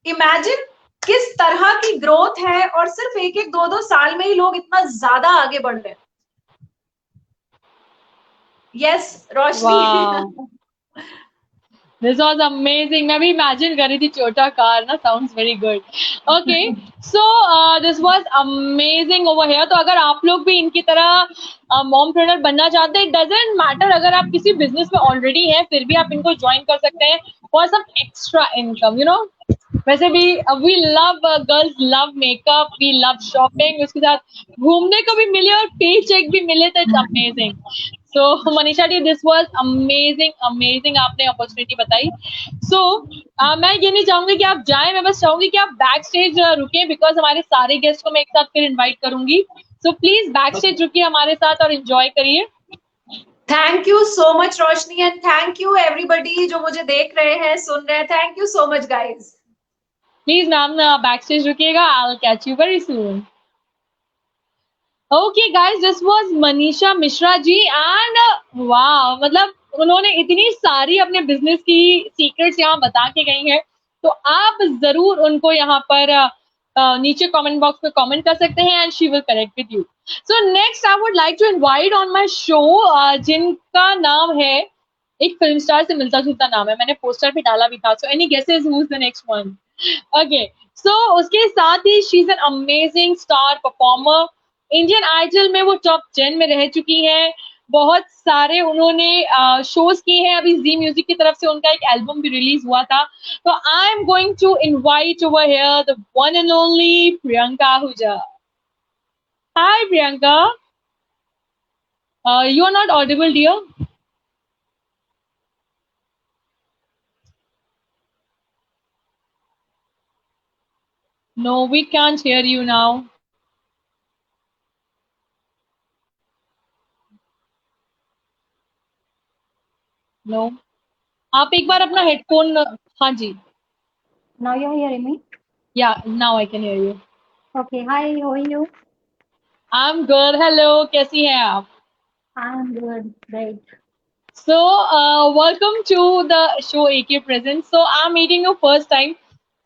इमेजिन किस तरह की ग्रोथ है, और सिर्फ एक एक दो दो साल में ही लोग इतना ज्यादा आगे बढ़ रहे हैं। Yes Roshni.
This was amazing. मैं भी imagine कर रही थी छोटा कार ना, sounds very good. Okay, so this was amazing over here. तो अगर आप लोग भी इनकी तरह mompreneur बनना चाहते हैं, it doesn't matter अगर आप किसी business में already हैं, फिर भी आप इनको join कर सकते हैं for some extra income, you know. वैसे भी we love girls love makeup, we love shopping, उसके साथ घूमने को भी मिले और paycheck भी मिले तो it's amazing. So Manisha the, this was amazing आपने अपॉर्चुनिटी बताई। So मैं ये नहीं चाहूंगी कि आप जाएं, मैं बस चाहूंगी कि आप बैक स्टेज रुके, बिकॉज हमारे सारे गेस्ट को मैं एक साथ फिर इनवाइट करूंगी। सो प्लीज बैक स्टेज रुकिए हमारे साथ और एंजॉय करिए।
Thank you so much Roshni, and thank you everybody जो मुझे देख रहे हैं, सुन रहे हैं। Thank you so much guys.
Please ma'am back stage रुकिएगा, I will catch you very soon. Okay guys, this was Manisha Mishra ji and वाह, मतलब उन्होंने इतनी सारी अपने बिजनेस की सीक्रेट्स यहाँ बता के गई हैं, तो आप जरूर उनको यहाँ पर नीचे कमेंट बॉक्स में कमेंट कर सकते हैं and she will connect with you. So next I would like to invite on my show जिनका नाम है, एक फिल्म स्टार से मिलता जुलता नाम है, मैंने पोस्टर पे डाला भी था। So any guesses who is the next one? Okay, so उसके साथ ही she is an amazing star performer. Indian Idol में वो टॉप 10 में रह चुकी हैं, बहुत सारे उन्होंने शोज किए हैं। अभी जी म्यूजिक की तरफ से उनका एक एल्बम भी रिलीज हुआ था। तो I am going to invite over here the one and only Priyanka Ahuja. Hi Priyanka, you are not audible dear. No, we can't hear you now. No. आप एक बार अपना हेडफोन, हाँ जी।
Now you're hearing me?
Yeah, now I can hear you.
Okay. Hi, how are you?
I'm good. Hello, कैसी हैं आप?
I'm good. Great.
So, welcome to the show AK Presents. So, I'm meeting you first time.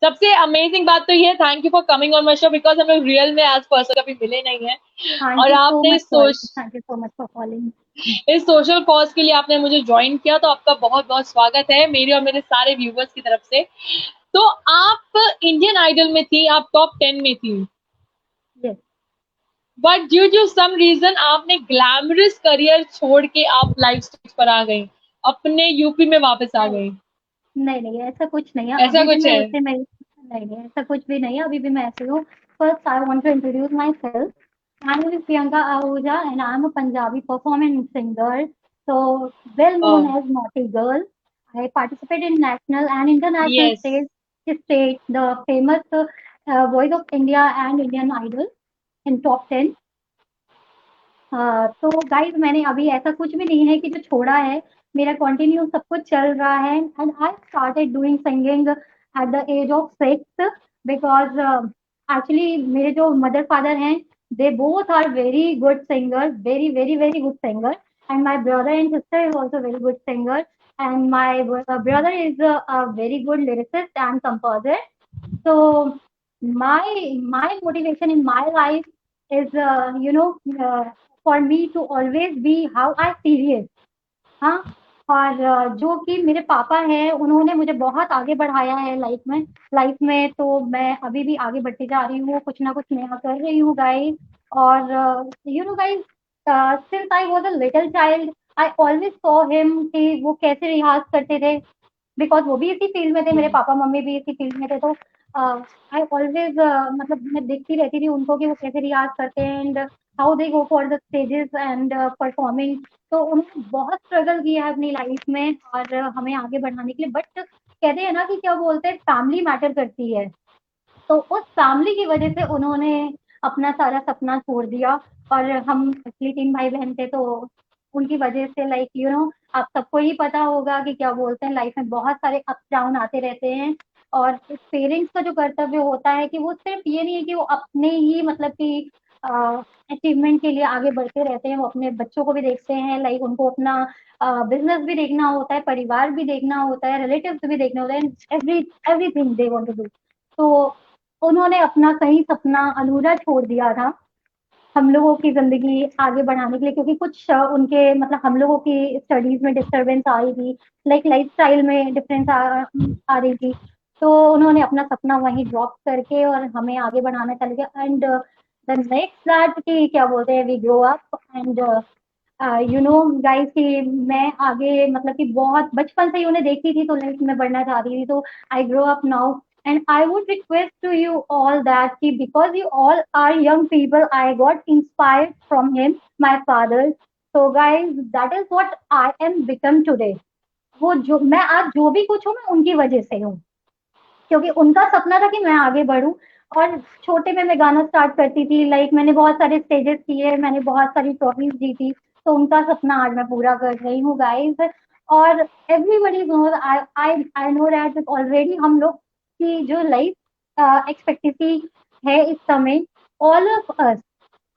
सबसे अमेजिंग बात तो ये, thank you for coming on my show, because हम लोग रियल में एज पर्सन कभी मिले नहीं है और आपने
thank you so much for calling.
इस सोशल कॉज के लिए आपने मुझे ज्वाइन किया, तो आपका बहुत बहुत स्वागत है मेरे और मेरे सारे व्यूवर्स की तरफ से। तो आप इंडियन आइडल में थी, आप टॉप 10 में थी,
yes.
But due to some reason आपने ग्लैमरस करियर छोड़ के आप लाइव स्टेज पर आ गई, अपने यूपी में वापस आ गई।
नहीं, ऐसा कुछ नहीं है।
ऐसा कुछ है?
नहीं, ऐसा कुछ भी नहीं है, अभी भी मैं ऐसे हूँ। First I want to introduce myself. My name is Priyanka Ahuja and I am a Punjabi performance singer, so well known as Naughty Girl. I participate in national and international stage, the famous Voice of India and Indian Idol in top 10. तो गाइज मैंने अभी ऐसा कुछ भी नहीं है कि जो छोड़ा है, मेरा कंटिन्यू सब कुछ चल रहा है। And I started doing singing at the age of 6 because actually मेरे जो मदर फादर हैं, they both are very good singers, very good singer, and my brother and sister is also very good singer, and my brother is a very good lyricist and composer. So my motivation in my life is for me to always be how I serious. हाँ, और जो कि मेरे पापा हैं, उन्होंने मुझे बहुत आगे बढ़ाया है लाइफ में, तो मैं अभी भी आगे बढ़ती जा रही हूँ, कुछ ना कुछ नया कर रही हूँ गाइस। और you know guys, since I was a little child, I always saw him कि वो कैसे रियाज करते थे, बिकॉज वो भी इसी फील्ड में थे, मेरे पापा मम्मी भी इसी फील्ड में थे। तो आई ऑलवेज मतलब मैं देखती रहती थी उनको कि वो कैसे रियाज करते हैं and how they go for the stages and performing. तो उन्होंने बहुत स्ट्रगल किया है अपनी लाइफ में और हमें आगे बढ़ाने के लिए। बट कहते हैं ना कि क्या बोलते हैं, फैमिली मैटर करती है, तो उस फैमिली की वजह से उन्होंने अपना सारा सपना छोड़ दिया। और हम एक्चुअली 3 भाई बहन थे, तो उनकी वजह से लाइक आप सबको ही पता होगा कि क्या बोलते हैं, लाइफ में बहुत सारे अप डाउन आते रहते हैं। और पेरेंट्स का जो कर्तव्य होता है कि वो सिर्फ ये नहीं है कि वो अपने ही मतलब कि अचीवमेंट के लिए आगे बढ़ते रहते हैं, वो अपने बच्चों को भी देखते हैं, लाइक उनको अपना बिजनेस भी देखना होता है, परिवार भी देखना होता है, रिलेटिव्स भी देखना होता है, everything they want to do. तो उन्होंने अपना कहीं सपना अधूरा छोड़ दिया था हम लोगों की जिंदगी आगे बढ़ाने के लिए, क्योंकि कुछ उनके मतलब हम लोगों की स्टडीज में डिस्टरबेंस आ रही थी, लाइक लाइफस्टाइल में डिफरेंस आ रही थी। तो उन्होंने अपना सपना वहीं ड्रॉप करके और हमें आगे बढ़ाना चल गया। एंड द नेक्स्ट दैट कि क्या बोलते हैं, we grow up and you know guys कि मैं आगे मतलब कि बहुत बचपन से ही उन्हें देखती थी तो लाइफ में बढ़ना चाहती थी, तो I grow up now. And I would request to you all that because you all are young people, I got inspired from him, my father. So guys, that is what I am become today. वो जो मैं आज जो भी कुछ हूँ मैं उनकी वजह से हूँ, क्योंकि उनका सपना था कि मैं आगे बढ़ूं। और छोटे में मैं गाना स्टार्ट करती थी, लाइक मैंने बहुत सारे स्टेजेस किए, मैंने बहुत सारी ट्रॉफीज जीती, तो उनका सपना आज मैं पूरा कर रही हूँ गाइस। और everybody knows, I know that already हम लोग की जो लाइफ एक्सपेक्टेंसी है इस समय, all of us,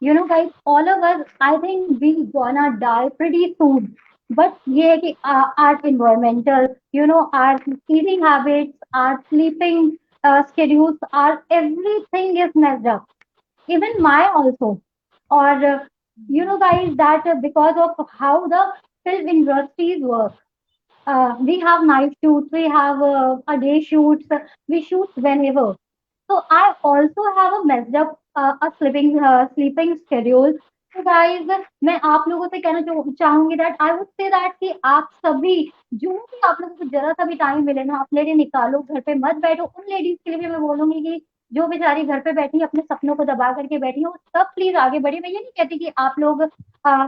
you know guys, all of us, I think we gonna die pretty soon. But ये है कि our environmental, you know, our eating habits, our sleeping schedules, our everything is messed up. Even my also. Or you know guys that because of how the film industries work, we have night shoots, we have a day shoots, we shoot whenever. So I also have a messed up a sleeping schedule. So guys, मैं आप लोगों से कहना चाहूंगी that I would say that कि आप सभी जो भी आप लोगों को जरा सा भी टाइम मिले ना अपने लिए निकालो, घर पे मत बैठो। उन लेडीज के लिए भी मैं बोलूंगी कि जो बेचारी घर पे बैठी अपने सपनों को दबा करके बैठी है, वो सब प्लीज आगे बढ़े। मैं ये नहीं कहती कि आप लोग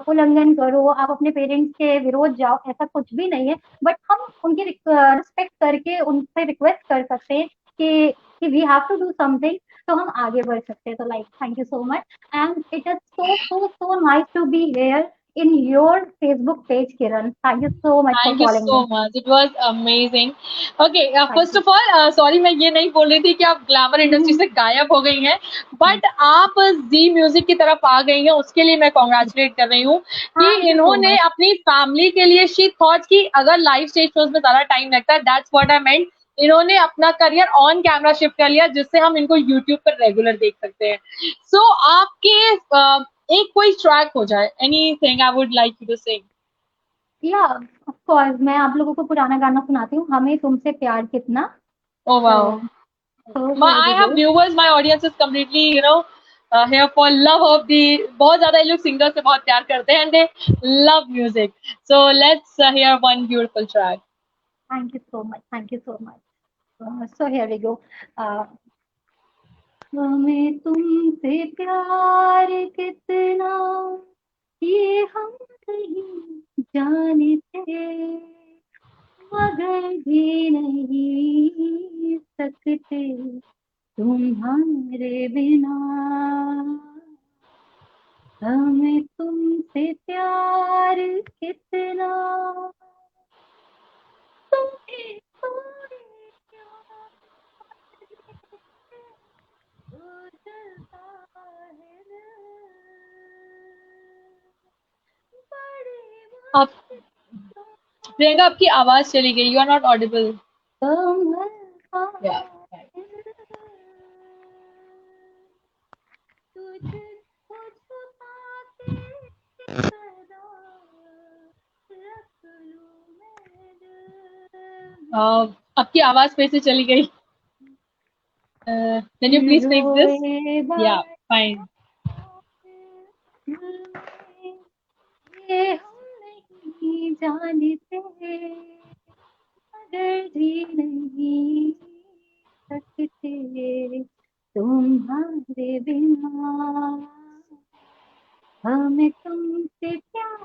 उल्लंघन करो, आप अपने पेरेंट्स के विरोध जाओ, ऐसा कुछ भी नहीं है। बट हम उनकी रिस्पेक्ट करके उनसे रिक्वेस्ट कर सकते हैं कि we have to do something, तो हम आगे बढ़ सकते हैं। तो like thank you so much and it is so nice to be here in your Facebook page, Kiran. Thank you so much for
thank you
calling
so
me.
Much, it was amazing. Okay,
Thank
first of all sorry, मैं ये नहीं बोल रही थी कि आप ग्लैमर इंडस्ट्री
you.
से गायब हो गई हैं, बट आप जी म्यूजिक की तरफ आ गई हैं, उसके लिए मैं कॉन्ग्रेचुलेट कर रही हूँ कि
Thank you so
इन्होंने
much.
अपनी फैमिली के लिए शी थॉट कि अगर लाइव स्टेज शोज में ज्यादा टाइम लगता है, दैट्स व्हाट आई मेंट, इन्होंने अपना करियर ऑन कैमरा शिफ्ट कर लिया, जिससे हम इनको यूट्यूब पर रेगुलर देख सकते हैं। सो आपके एक कोई ट्रैक हो जाए, anything I would like you to sing.
या ऑफ कोर्स मैं आप लोगों को पुराना गाना सुनाती हूँ, हमें तुमसे प्यार कितना।
ओ
तो
wow,
here
I
we
have
go.
viewers, my audience is completely, here for love of the, बहुत ज्यादा ये लोग सिंगर से बहुत प्यार करते हैं and they love music. So let's hear one beautiful track.
Thank you so much, thank you so much. So here we go. हमें तुमसे प्यार कितना ये हम नहीं जानते, मगर जी नहीं सकते तुम्हारे बिना। हमें तुमसे प्यार कितना, तुम्हें थोड़ी प्यार हो जलता है दिल, बड़ी
आप,
मुश्किल
प्रियंका आपकी आवाज चली गई, you are not audible.
संभलता
Yeah.
है तुझको छुपा के सदा रख लूं मैं दिल
आपकी आवाज फिर से चली गई. Can you
में।
please fix this?
रोए
Yeah,
बार
fine.
ये हम नहीं जानते, मगर जी नहीं सकते तुम्हारे बिना। हमें तुमसे प्यार।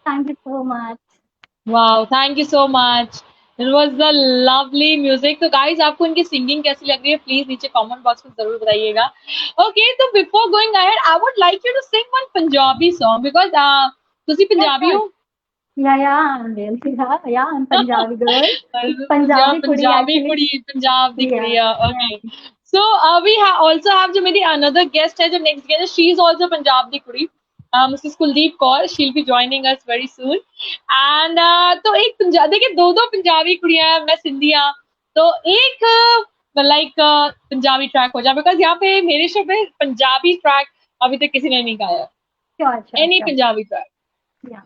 Thank you so much.
Wow, thank you so much. It was the lovely music. तो guys, आपको इनकी सिंगिंग कैसी लग रही है, प्लीज नीचे कमेंट बॉक्स में जरूर बताइएगा. Okay, तो before going ahead, I would like you to sing one Punjabi song because ਤੁਸੀਂ
Yes,
ਪੰਜਾਬੀ
sir.
हो?
I'm Punjabi girl. Punjabi kudi
Punjabi
actually.
kudi, Punjab di kudi.
Yeah, yeah.
Okay. So we also have जो मेरी another guest है, जो next guest है, she is also Punjab di kudi. Mrs. Kuldeep Kaur, she'll be joining us very soon. And तो एक पंजाब, देखिए दो पंजाबी कुड़ियां हैं, मैं सिंधिया, तो एक पंजाबी ट्रैक हो जाए, बिकॉज यहाँ पे मेरे शो पे पंजाबी ट्रैक अभी तक किसी ने नहीं गाया.
Sure.
Any Punjabi track.
Yeah.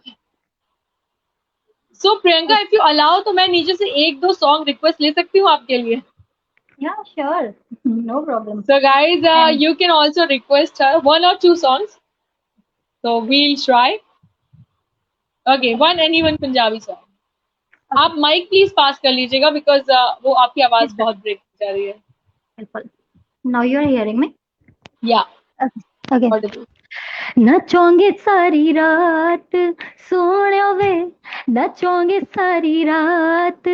So Priyanka, if you allow तो मैं नीचे से एक दो सॉन्ग रिक्वेस्ट ले सकती हूँ आपके लिए.
Yeah, sure. No problem.
So guys, you can also request her 1 or 2 songs. So we'll try. Okay, anyone Punjabi song.
Okay.
आप माइक प्लीज पास कर लीजिएगा, बिकॉज वो आपकी आवाज बहुत ब्रेक हो जा रही है.
Helpful. Now you're hearing me?
Yeah.
Okay.
Audible.
नचोंगे सारी रात सोने वे, नचोंगे सारी रात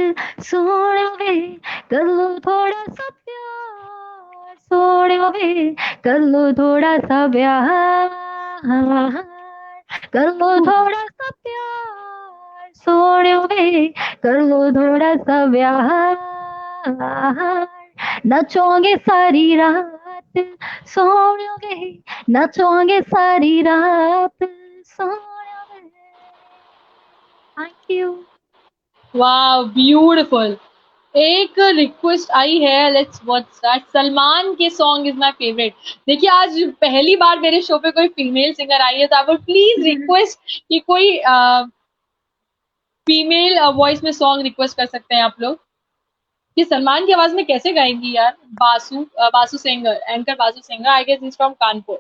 सोने वे, कर लो थोड़ा सा प्यार सोने वे, कर लो थोड़ा सा प्यार, कर लो थोड़ा सा प्यार सोने वे, कर लो थोड़ा सा प्यार, नचोंगे सारी रात सोओगे, नचोंगे सारी रात सोओगे. Thank you.
Wow, beautiful. एक रिक्वेस्ट आई है, लेट्स व्हाट्स दैट. सलमान के सॉन्ग इज माय फेवरेट. देखिए आज पहली बार मेरे शो पे कोई फीमेल सिंगर आई है, तो आई वुड प्लीज रिक्वेस्ट कि कोई फीमेल वॉइस में सॉन्ग रिक्वेस्ट कर सकते हैं आप लोग. कि सलमान की आवाज में कैसे गाएंगी यार. Basu singer, anchor Basu singer, I guess is from Kanpur.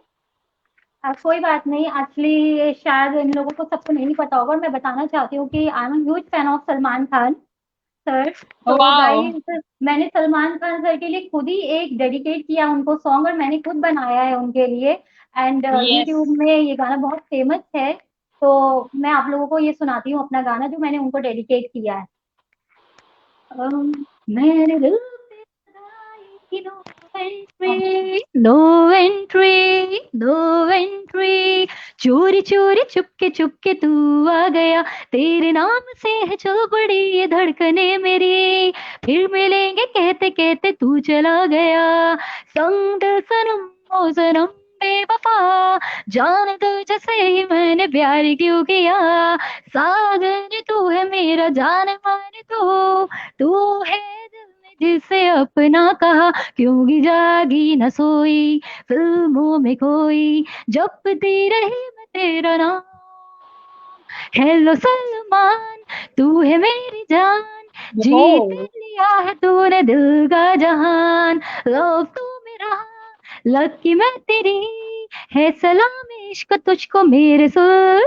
कोई बात नहीं. एक्चुअली शायद इन लोगों को सबको नहीं पता होगा, मैं बताना चाहती हूँ कि I am huge fan of Salman Khan sir. तो गाइस, मैंने सलमान खान सर के लिए खुद ही एक डेडिकेट किया उनको सॉन्ग, और मैंने खुद बनाया है उनके लिए. एंड यूट्यूब में ये गाना बहुत फेमस है, तो मैं आप लोगों को ये सुनाती हूँ अपना गाना जो मैंने उनको डेडिकेट किया है. मैंने दिल पे नो एंट्री, नो एंट्री, चोरी चोरी चुपके चुपके तू आ गया, तेरे नाम से है चल पड़ी ये धड़कने मेरी, फिर मिलेंगे कहते कहते तू चला गया, संग दिल सनम ओ सनम बेवफा, जान तुझे से ही मैंने प्यार क्यों किया, साजन तू है मेरा जान मान तू है दिल में जिसे अपना कहा, क्यों की जागी न सोई फिल्मों में कोई, जपती रही मैं तेरा नाम. हेलो सलमान, तू है मेरी जान, जीत लिया है तूने दिल का जहान, लव तू मेरा, लकी मैं तेरी, है सलाम इश्क तुझको मेरे सुल्तान.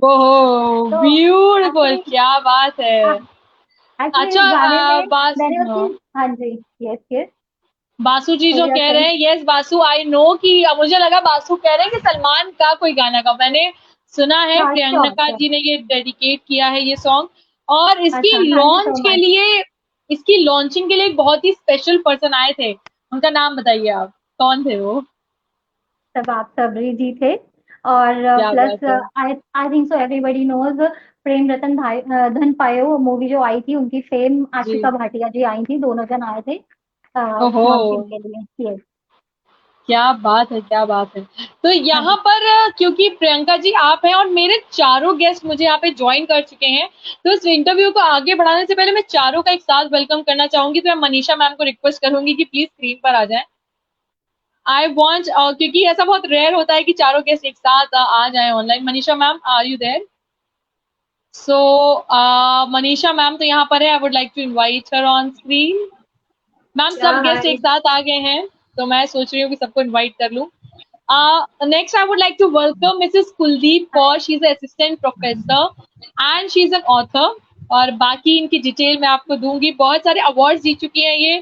ओह ब्यूटीफुल, क्या बात है. अच्छा,
हाँ जी, यस
बासु जी जो कह रहे हैं, यस बासु, आई नो कि मुझे लगा बासु कह रहे हैं कि सलमान का कोई गाना का. मैंने सुना है प्रियंका जी ने ये डेडिकेट किया है ये सॉन्ग, और इसकी लॉन्च के लिए, इसकी लॉन्चिंग के लिए एक बहुत ही स्पेशल पर्सन आए थे. उनका नाम बताइए आप, कौन थे वो?
शबाब सबरी जी थे. और plus I think so everybody knows Prem Ratan Dhan Payo movie जो आई थी, उनकी फेम आशिका भाटिया जी आई थी, दोनों जन आए थे के लिए.
क्या बात है, क्या बात है. तो यहाँ पर क्योंकि प्रियंका जी आप हैं और मेरे चारों गेस्ट मुझे यहाँ पे ज्वाइन कर चुके हैं, तो इस इंटरव्यू को आगे बढ़ाने से पहले मैं चारों का एक साथ वेलकम करना चाहूंगी. तो मैं मनीषा मैम को रिक्वेस्ट करूंगी कि प्लीज स्क्रीन पर आ जाएं. आई वॉन्ट, क्योंकि ऐसा बहुत रेयर होता है कि चारों गेस्ट एक साथ आ जाएं online. Manisha ma'am, are you there? So Manisha ma'am तो यहाँ पर है. I would like to invite her on screen. Ma'am सब गेस्ट एक साथ आ गए हैं, तो मैं सोच रही हूँ कि सबको इनवाइट कर लूं. Next I would like to welcome Mrs Kuldeep Kaur. She is assistant professor and she is an author. और बाकी इनकी डिटेल मैं आपको दूंगी. बहुत सारे अवार्ड्स जीत चुकी हैं ये.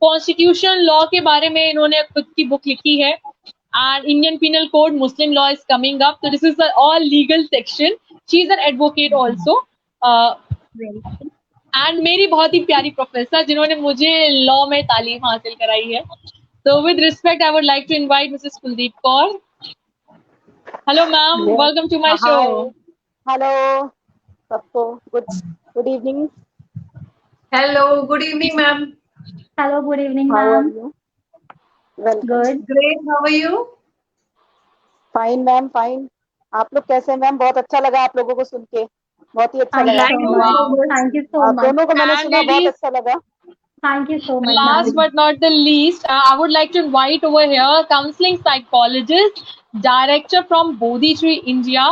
कॉन्स्टिट्यूशन लॉ के बारे में इन्होंने खुद की बुक लिखी है, and Indian penal code, Muslim law is coming up. तो this is all legal section. She is an advocate also, and मेरी बहुत ही प्यारी प्रोफेसर जिन्होंने मुझे लॉ में तालीम हासिल कराई है. So with respect, I would like to invite Mrs. Kuldeep Kaur. Hello, ma'am. Welcome to my show.
Hello सबको, good good evening.
Hello, good evening, ma'am.
Hello, good evening,
how are
ma'am.
You? Welcome.
Good.
Great. How are you?
Fine ma'am, fine. आप लोग कैसे हैं मैम? बहुत अच्छा लगा आप लोगों को सुन के, बहुत ही अच्छा
Thank you
लगा.
so
Thank you
much.
so
Wow.
much.
Thank you so
आप
much.
दोनों को मैंने
And
सुना, बहुत
ladies,
अच्छा लगा.
Thank you so much,
last
ma'am.
but not the least, I would like to invite over here counseling psychologist, director from Bodhi Tree, India,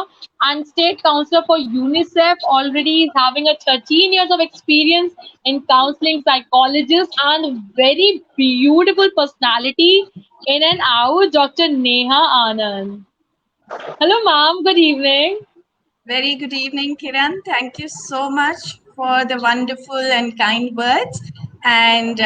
and state counselor for UNICEF. Already is having a 13 years of experience in counseling psychologist and very beautiful personality in and out, Dr. Neha Anand. Hello, ma'am. Good evening.
Very good evening, Kiran. Thank you so much for the wonderful and kind words. And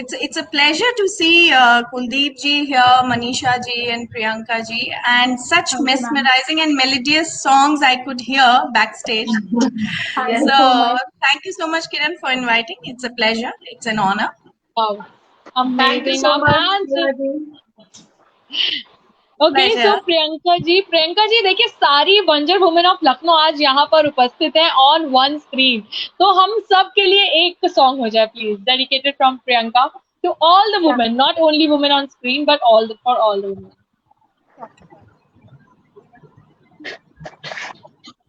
it's a pleasure to see Kuldeep ji here, Manisha ji, and Priyanka ji, and such
Thank you, ma'am.
mesmerizing and melodious songs I could hear backstage.
Thank
Yes.
you
So
so much.
thank you so much, Kiran, for inviting. It's a pleasure. It's an honor.
Wow.
Thank you
Amazing,
so
ma'am.
much,
And so,
Priya ji.
Okay so
Pleasure.
Priyanka ji देखिए सारी बंजर वुमेन ऑफ लखनऊ आज यहाँ पर उपस्थित हैं ऑन वन स्क्रीन. तो हम सब के लिए एक सॉन्ग हो जाए please, dedicated from Priyanka to all the
Yeah.
Women, not only women on screen but all for all the women.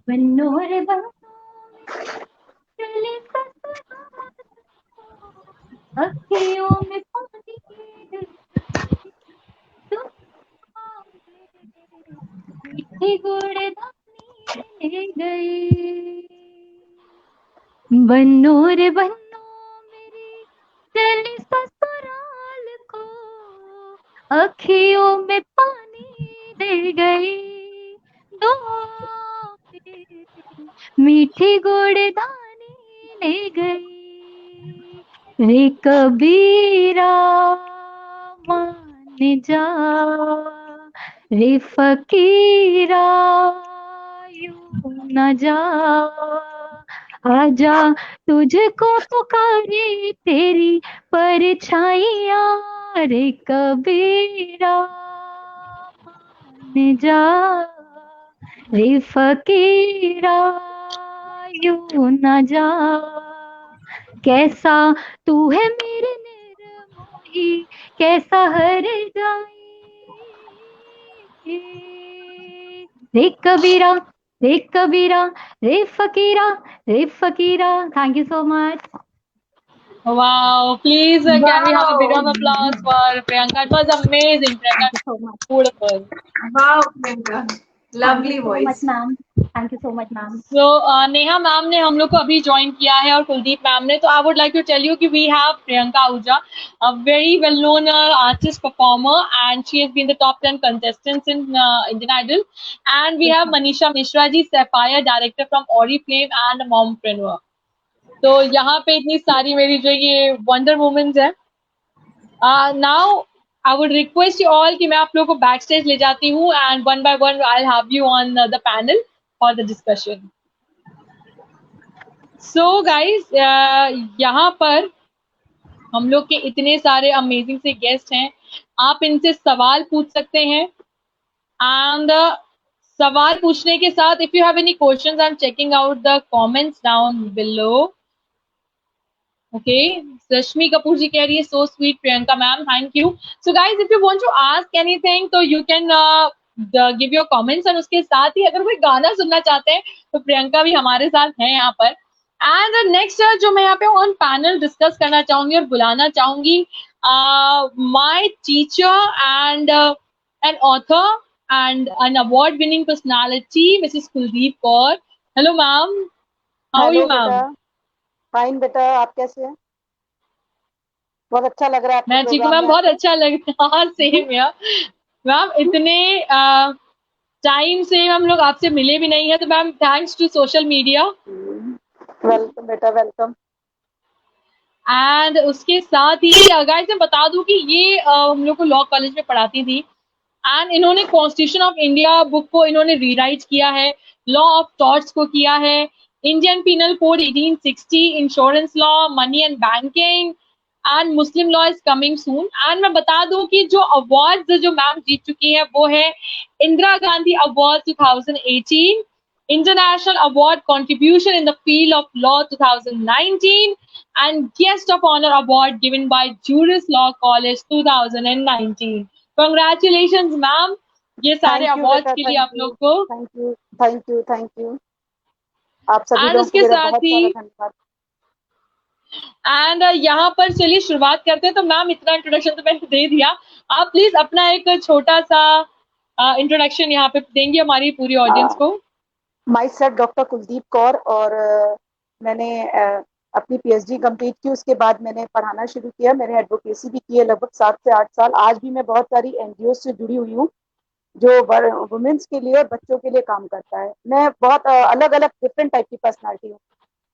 बन्नो रे बन्नो चले अखियों में पानी मीठी गुड़दानी ले गई. बन्नो रे बन्नो मेरी चली ससुराल को अखियों में पानी दे गई. दुआ में मीठी गुड़दानी ले गई. रे कबीरा मान जा, रे फकीरा यूं न जा. आजा तुझको पुकारे तेरी परछाइयाँ. रे कबीरा मान जा, रे फकीरा यूं न जा. कैसा तू है मेरे निर्मोही, कैसा हर जाई. रे कबीरा, रे कबीरा, रे फकीरा, रे फकीरा. Thank you so much.
Wow, please can we have a big round
Wow.
of applause for Priyanka? It was amazing, Priyanka.
Thank you so much.
Beautiful.
Wow, Priyanka. Lovely
Thank you so much,
voice.
ma'am. Thank you so much, ma'am.
So Neha ma'am ने हम लोग को अभी ज्वाइन किया है और कुलदीप मैम ने. तो I would like to tell you कि we have Priyanka Ahuja, a very well known artist performer, and she has been the top 10 contestants in Indian Idol. And we have Manisha Mishra ji, Sapphire director from Oriflame and mompreneur. तो यहाँ पे इतनी सारी मेरी जो ये वंडर वुमेन्स है. Now I would request you all कि मैं आप लोगों को बैक स्टेज ले जाती हूँ and one by one I have you on the panel for the discussion. So guys यहाँ पर हम लोग के इतने सारे अमेजिंग से गेस्ट हैं. आप इनसे सवाल पूछ सकते हैं एंड सवाल पूछने के साथ if you have any questions I am checking out the comments down below. Okay, Rashmi Kapoor ji keh rahi hai, so sweet Priyanka ma'am, thank you. So guys, if you want to ask anything, तो you can give your comments. और उसके साथ ही अगर कोई गाना सुनना चाहते हैं तो प्रियंका भी हमारे साथ हैं यहाँ पर. एंड नेक्स्ट जो मैं यहाँ पे ऑन पैनल डिस्कस करना चाहूंगी और बुलाना चाहूंगी my teacher and an author and an award winning personality, Mrs. Kuldeep Kaur. Hello ma'am, how are you ma'am?
Fine बेटा, आप कैसे हैं? बहुत अच्छा लग रहा है.
मैं ठीक हूँ मैम, बहुत अच्छा लग रहा है. सेम यार मैम, इतने टाइम से हम लोग आपसे मिले भी नहीं है. तो ma'am thanks to social media.
Welcome बेटा, वेलकम.
एंड उसके साथ ही गाइस मैं बता दूं कि ये हम लोग को लॉ कॉलेज में पढ़ाती थी एंड इन्होंने कॉन्स्टिट्यूशन ऑफ इंडिया बुक को इन्होंने रीराइट किया है, लॉ ऑफ टॉर्ट्स को किया है, Indian penal code 1860, insurance law, money and banking and Muslim law is coming soon. And मैं बता दूं कि जो अवार्ड जो मैम जीत चुकी हैं वो है Indira Gandhi award 2018, International Award Contribution in the Field of Law 2019, and Guest of Honor Award given by Juris Law College 2019. Congratulations, ma'am. ये सारे
थैंक यू
अवार्ड्स
बेटा,
के लिए
थैंक
आप
यू,
लोग को।
Thank you, thank you, thank you. आप सभी
एंड
लोगों को
उसके
मेरा
साथ
बहुत
ही
सारा धन्यवाद।
एंड यहाँ पर चलिए शुरुआत करते हैं। तो मैम इतना इंट्रोडक्शन तो मैंने दे दिया, आप प्लीज अपना एक छोटा सा इंट्रोडक्शन यहाँ पे देंगे हमारी पूरी ऑडियंस को।
My self doctor Kuldeep Kaur, और मैंने अपनी पीएचडी कंप्लीट की। उसके बाद मैंने पढ़ाना शुरू किया। मैंने एडवोकेसी भी की है लगभग 7 से 8 साल। आज भी मैं बहुत सारी एनजीओ से जुड़ी हुई हूँ जो वुमेन्स के लिए, बच्चों के लिए काम करता है। मैं बहुत अलग अलग डिफरेंट टाइप की पर्सनालिटी हूँ।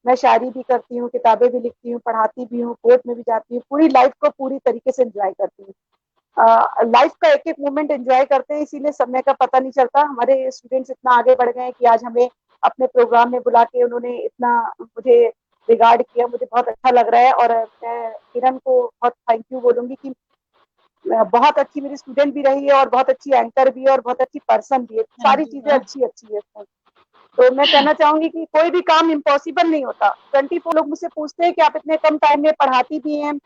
मैं शायरी भी करती हूँ, किताबें भी लिखती हूँ, पढ़ाती भी हूँ, कोर्ट में भी जाती हूँ। पूरी लाइफ को पूरी तरीके से एंजॉय करती हूँ। लाइफ का एक एक मोमेंट एंजॉय करते हैं, इसीलिए समय का पता नहीं चलता। हमारे स्टूडेंट्स इतना आगे बढ़ गए हैं कि आज हमें अपने प्रोग्राम में बुला के उन्होंने इतना मुझे रिगार्ड किया। मुझे बहुत अच्छा लग रहा है। और मैं किरण को बहुत थैंक यू बोलूंगी कि बहुत अच्छी मेरी स्टूडेंट भी रही है, और बहुत अच्छी एंकर भी है, और बहुत अच्छी पर्सन भी है। सारी चीजें अच्छी अच्छी है इसमें। तो मैं कहना चाहूंगी कि कोई भी काम इम्पॉसिबल नहीं होता। 24 लोग मुझसे पूछते हैं कि आप इतने कम टाइम में पढ़ाती भी हैं,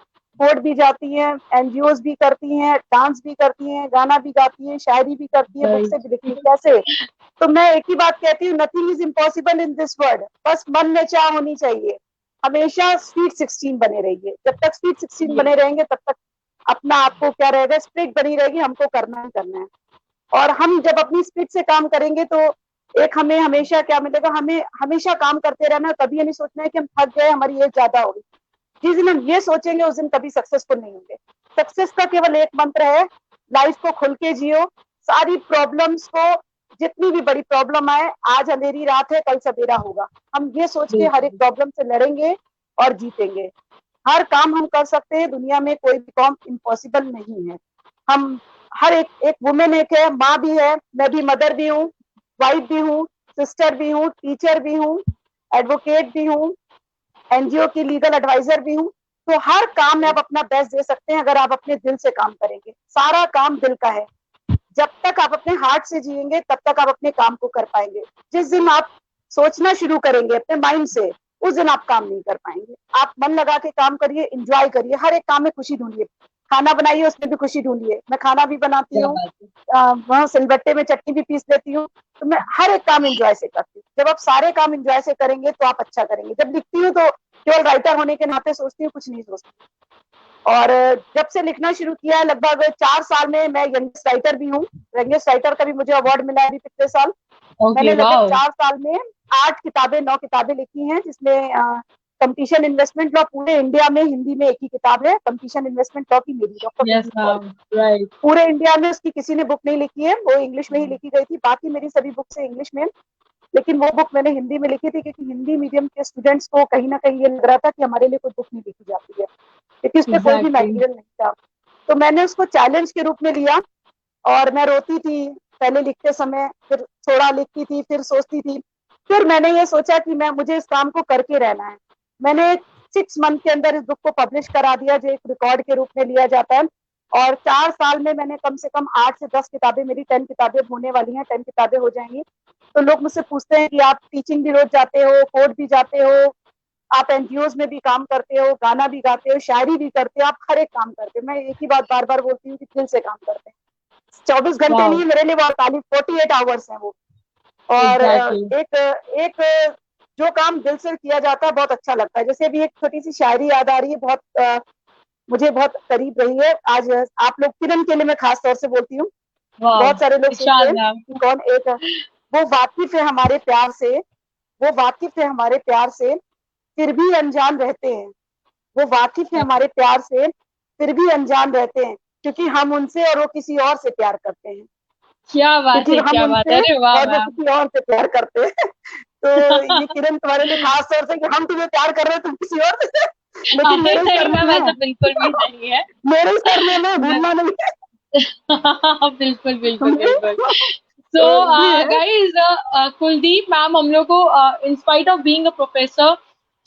कोर्ट भी जाती हैं, एनजीओज भी करती हैं, डांस भी करती हैं, गाना भी गाती हैं, शायरी भी करती हैं, बुक से भी लिखती हैं, कैसे? तो मैं एक ही बात कहती हूँ, nothing is impossible in this world. बस मन में चाह होनी चाहिए। हमेशा स्वीट 16 बने रहिए। जब तक स्वीट 16 बने रहेंगे तब तक अपना आपको क्या रहेगा, स्प्रिट बनी रहेगी, हमको करना ही करना है। और हम जब अपनी स्प्रिट से काम करेंगे तो एक हमें हमेशा क्या मिलेगा, हमें हमेशा काम करते रहना। कभी ये नहीं सोचना है कि हम थक गए, हमारी एज ज्यादा होगी। जिस दिन हम ये सोचेंगे उस दिन कभी सक्सेसफुल नहीं होंगे। सक्सेस का केवल एक मंत्र है, लाइफ को खुल के जियो। सारी प्रॉब्लम्स को, जितनी भी बड़ी प्रॉब्लम आए, आज अंधेरी रात है कल सवेरा होगा, हम ये सोच के हर एक प्रॉब्लम से लड़ेंगे और जीतेंगे। हर काम हम कर सकते हैं, दुनिया में कोई भी काम इम्पॉसिबल नहीं है। हम हर एक वुमेन एक है, माँ भी है, मैं भी मदर भी हूँ, वाइफ भी हूँ, सिस्टर भी हूँ, टीचर भी हूँ, एडवोकेट भी हूँ, एनजीओ की लीगल एडवाइजर भी हूँ। तो हर काम में आप अपना बेस्ट दे सकते हैं अगर आप अपने दिल से काम करेंगे। सारा काम दिल का है। जब तक आप अपने हार्ट से जिएंगे तब तक आप अपने काम को कर पाएंगे। जिस दिन आप सोचना शुरू करेंगे अपने माइंड से, उस दिन आप काम नहीं कर पाएंगे। आप मन लगा के काम करिए, एंजॉय करिए, हर एक काम में खुशी ढूंढिए। खाना बनाइए, उसमें भी खुशी ढूंढिए। मैं खाना भी बनाती हूँ, वहाँ सिलबट्टे में चटनी भी पीस लेती हूँ। तो मैं हर एक काम एंजॉय से करती हूँ। जब आप सारे काम एंजॉय से करेंगे तो आप अच्छा करेंगे। जब लिखती हूँ तो केवल राइटर होने के नाते सोचती हूँ, कुछ नहीं सोचती। और जब से लिखना शुरू किया है, लगभग 4 साल में, मैं यंगेस्ट राइटर भी हूँ। यंगेस्ट राइटर का भी मुझे अवार्ड मिला है अभी पिछले साल। मैंने लगभग 4 साल में 8 किताबें 9 किताबें लिखी हैं, जिसमें कंपटीशन इन्वेस्टमेंट लॉ पूरे इंडिया में हिंदी में एक ही किताब है, कंपटीशन इन्वेस्टमेंट लॉ की, मेरी डॉक्टर। पूरे इंडिया में उसकी किसी ने बुक नहीं लिखी है, वो इंग्लिश में ही लिखी गई थी। बाकी मेरी सभी बुक्स है इंग्लिश में, लेकिन वो बुक मैंने हिंदी में लिखी थी क्योंकि हिंदी मीडियम के स्टूडेंट्स को कहीं ना कहीं ये लग रहा था कि हमारे लिए कोई बुक नहीं लिखी जाती है, क्योंकि उसमें कोई भी मटेरियल नहीं था। तो मैंने उसको चैलेंज के रूप में लिया, और मैं रोती थी पहले लिखते समय, फिर थोड़ा लिखती थी, फिर सोचती थी। फिर मैंने ये सोचा कि मुझे इस काम को करके रहना है। मैंने 6 मंथ के अंदर इस बुक को पब्लिश करा दिया, जो एक रिकॉर्ड के रूप में लिया जाता है। और 4 साल में मैंने कम से कम 8 से 10 किताबें, मेरी 10 किताबें होने वाली हैं, 10 किताबें हो जाएंगी। तो लोग मुझसे पूछते हैं कि आप टीचिंग भी रोज जाते हो, कोर्ट भी जाते हो, आप एनजीओज में भी काम करते हो, गाना भी गाते हो, शायरी भी करते हो, आप हर एक काम करते हो। मैं एक ही बात बार बार बोलती हूँ कि दिल से काम करते हैं। 24 घंटे नहीं, मेरे लिए 48 आवर्स हैं वो। और एक जो काम दिल से किया जाता है बहुत अच्छा लगता है। जैसे अभी एक छोटी सी शायरी याद आ रही है, बहुत मुझे बहुत करीब रही है। आज आप लोग, किरण के लिए मैं खास तौर से बोलती हूँ। बहुत सारे लोग सोचते हैं कि कौन एक, वो वाकिफ है हमारे प्यार से, वो वाकिफ है हमारे प्यार से, फिर भी अनजान रहते हैं। वो वाकिफ है हमारे प्यार से, फिर भी अनजान रहते हैं, क्योंकि हम उनसे और वो किसी और से प्यार करते हैं।
क्या बात है, क्या बात है, अरे वाह,
और वो किसी और से प्यार करते हैं। तो ये किरण तुम्हारे लिए खास तौर से, कि हम तुम्हें प्यार कर रहे हैं, तुम किसी और से। लेकिन मेरे
सरनेम ऐसा बिल्कुल भी नहीं है,
मेरे सरनेम है, भूलना नहीं है।
बिल्कुल बिल्कुल बिल्कुल। So guys, कुलदीप मैम हम लोग को, in spite of being a professor,